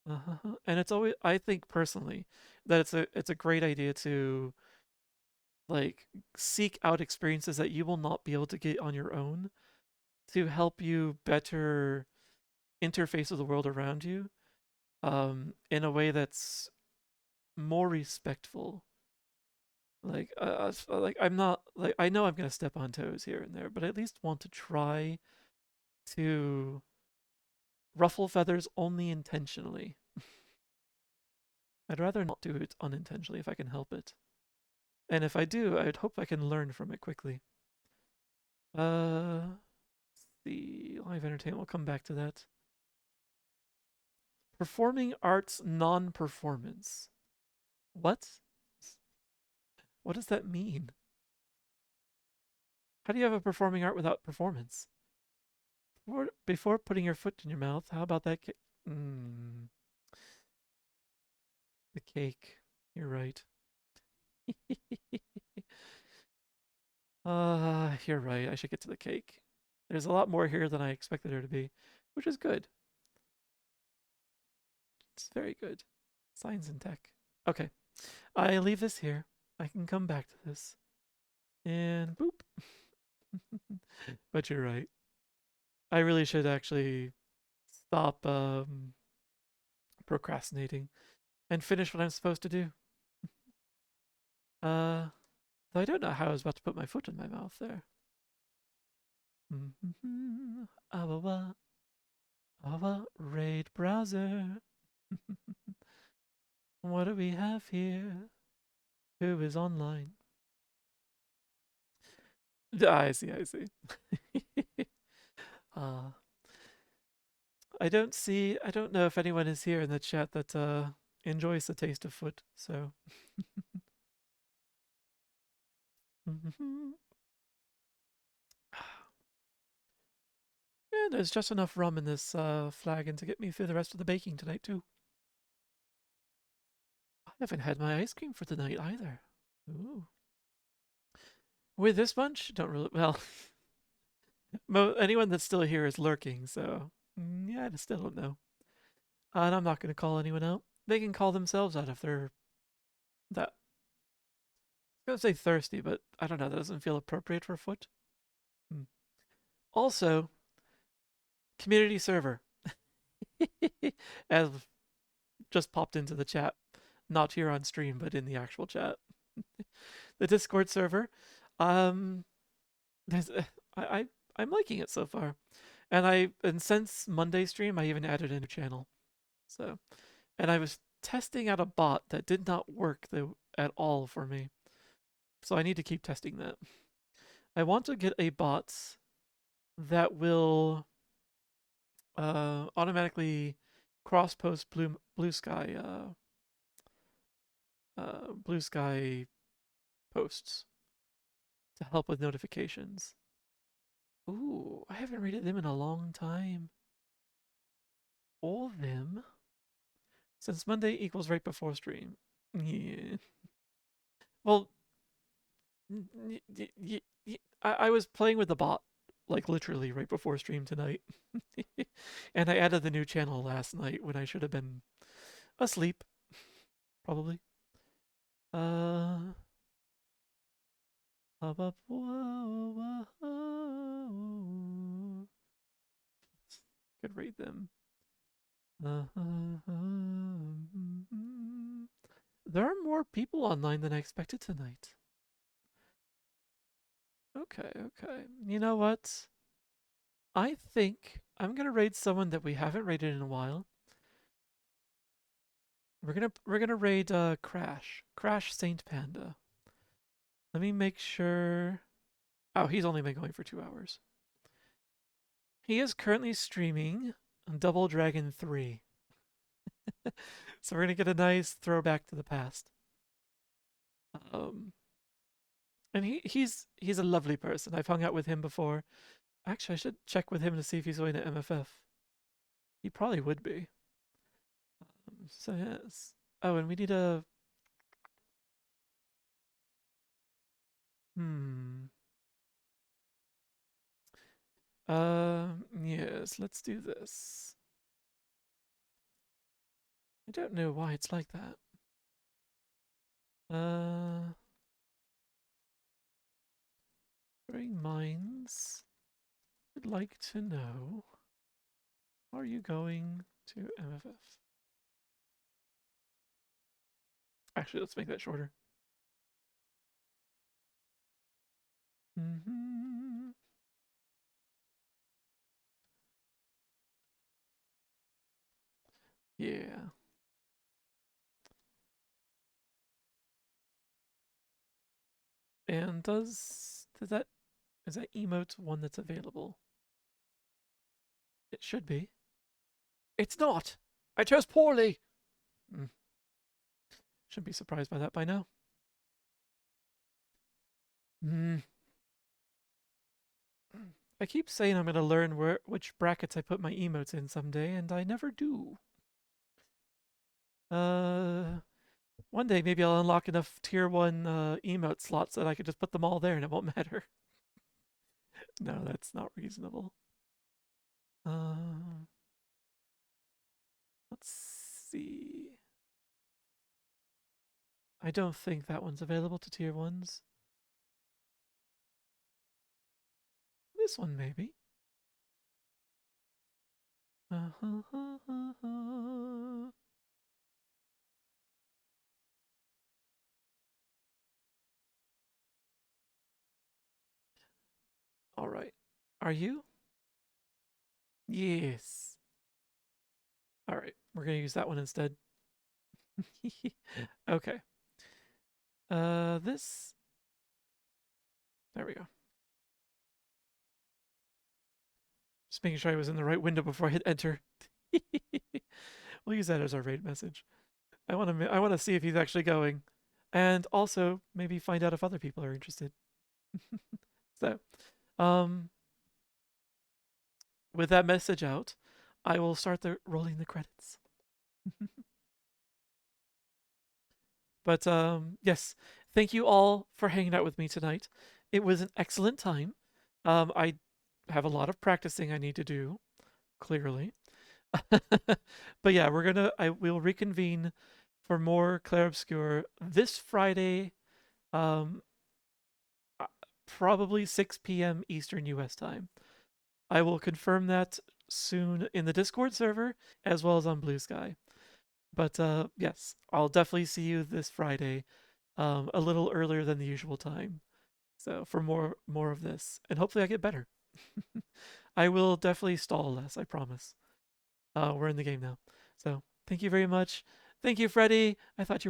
And it's always, I think personally, that it's a great idea to like seek out experiences that you will not be able to get on your own to help you better interface with the world around you in a way that's more respectful. Like I'm not like, I know I'm gonna step on toes here and there, but I at least want to try to ruffle feathers only intentionally. I'd rather not do it unintentionally if I can help it. And if I do, I'd hope I can learn from it quickly. The live entertainment, we'll come back to that. Performing arts non-performance. What? What does that mean? How do you have a performing art without performance? Before putting your foot in your mouth, how about that? The cake. You're right. You're right. I should get to the cake. There's a lot more here than I expected there to be, which is good. It's very good. Science and tech. Okay. I leave this here. I can come back to this. And boop. But you're right. I really should actually stop procrastinating and finish what I'm supposed to do. Though I don't know how I was about to put my foot in my mouth there. Our raid browser. What do we have here? Who is online? I see. I don't know if anyone is here in the chat that enjoys the taste of foot, so. And there's just enough rum in this flagon to get me through the rest of the baking tonight, too. I haven't had my ice cream for tonight either. Ooh. With this bunch, don't really, well, anyone that's still here is lurking, so yeah, I still don't know. And I'm not going to call anyone out. They can call themselves out if they're that. I was going to say thirsty, but I don't know. That doesn't feel appropriate for a foot. Also, community server. As just popped into the chat. Not here on stream, but in the actual chat. The Discord server. There's, I'm liking it so far. And since Monday stream, I even added a new channel. So, and I was testing out a bot that did not work at all for me. So I need to keep testing that. I want to get a bot that will automatically cross-post blue sky posts to help with notifications. Ooh, I haven't rated them in a long time. All of them? Since Monday equals right before stream. Yeah. Well, I was playing with the bot, like literally right before stream tonight. And I added the new channel last night when I should have been asleep. Probably. Could read them. There are more people online than I expected tonight. Okay. You know what? I think I'm gonna raid someone that we haven't raided in a while. We're gonna raid Crash Saint Panda. Let me make sure. Oh, he's only been going for 2 hours. He is currently streaming Double Dragon 3. So we're gonna get a nice throwback to the past. And he's a lovely person. I've hung out with him before. Actually, I should check with him to see if he's going to MFF. He probably would be. So yes. Oh, and we need a... Yes, let's do this. I don't know why it's like that. Growing Minds would like to know, are you going to MFF? Actually, let's make that shorter. Yeah. And is that emote one that's available? It should be. It's not! I chose poorly! Shouldn't be surprised by that by now. I keep saying I'm going to learn which brackets I put my emotes in someday, and I never do. One day maybe I'll unlock enough tier 1 emote slots that I could just put them all there and it won't matter. No, that's not reasonable. Let's see. I don't think that one's available to tier 1s. This one maybe. All right. Are you? Yes. All right. We're going to use that one instead. Okay. This. There we go. Just making sure I was in the right window before I hit enter. We'll use that as our raid message. I want to see if he's actually going, and also maybe find out if other people are interested. So, with that message out, I will start rolling the credits. But yes, thank you all for hanging out with me tonight. It was an excellent time. I have a lot of practicing I need to do, clearly. But yeah, we'll reconvene for more Clair Obscur this Friday, probably 6 p.m. Eastern US time. I will confirm that soon in the Discord server as well as on Blue Sky. But yes, I'll definitely see you this Friday, a little earlier than the usual time. So for more of this, and hopefully I get better. I will definitely stall less, I promise. We're in the game now. So thank you very much. Thank you, Freddie. I thought you were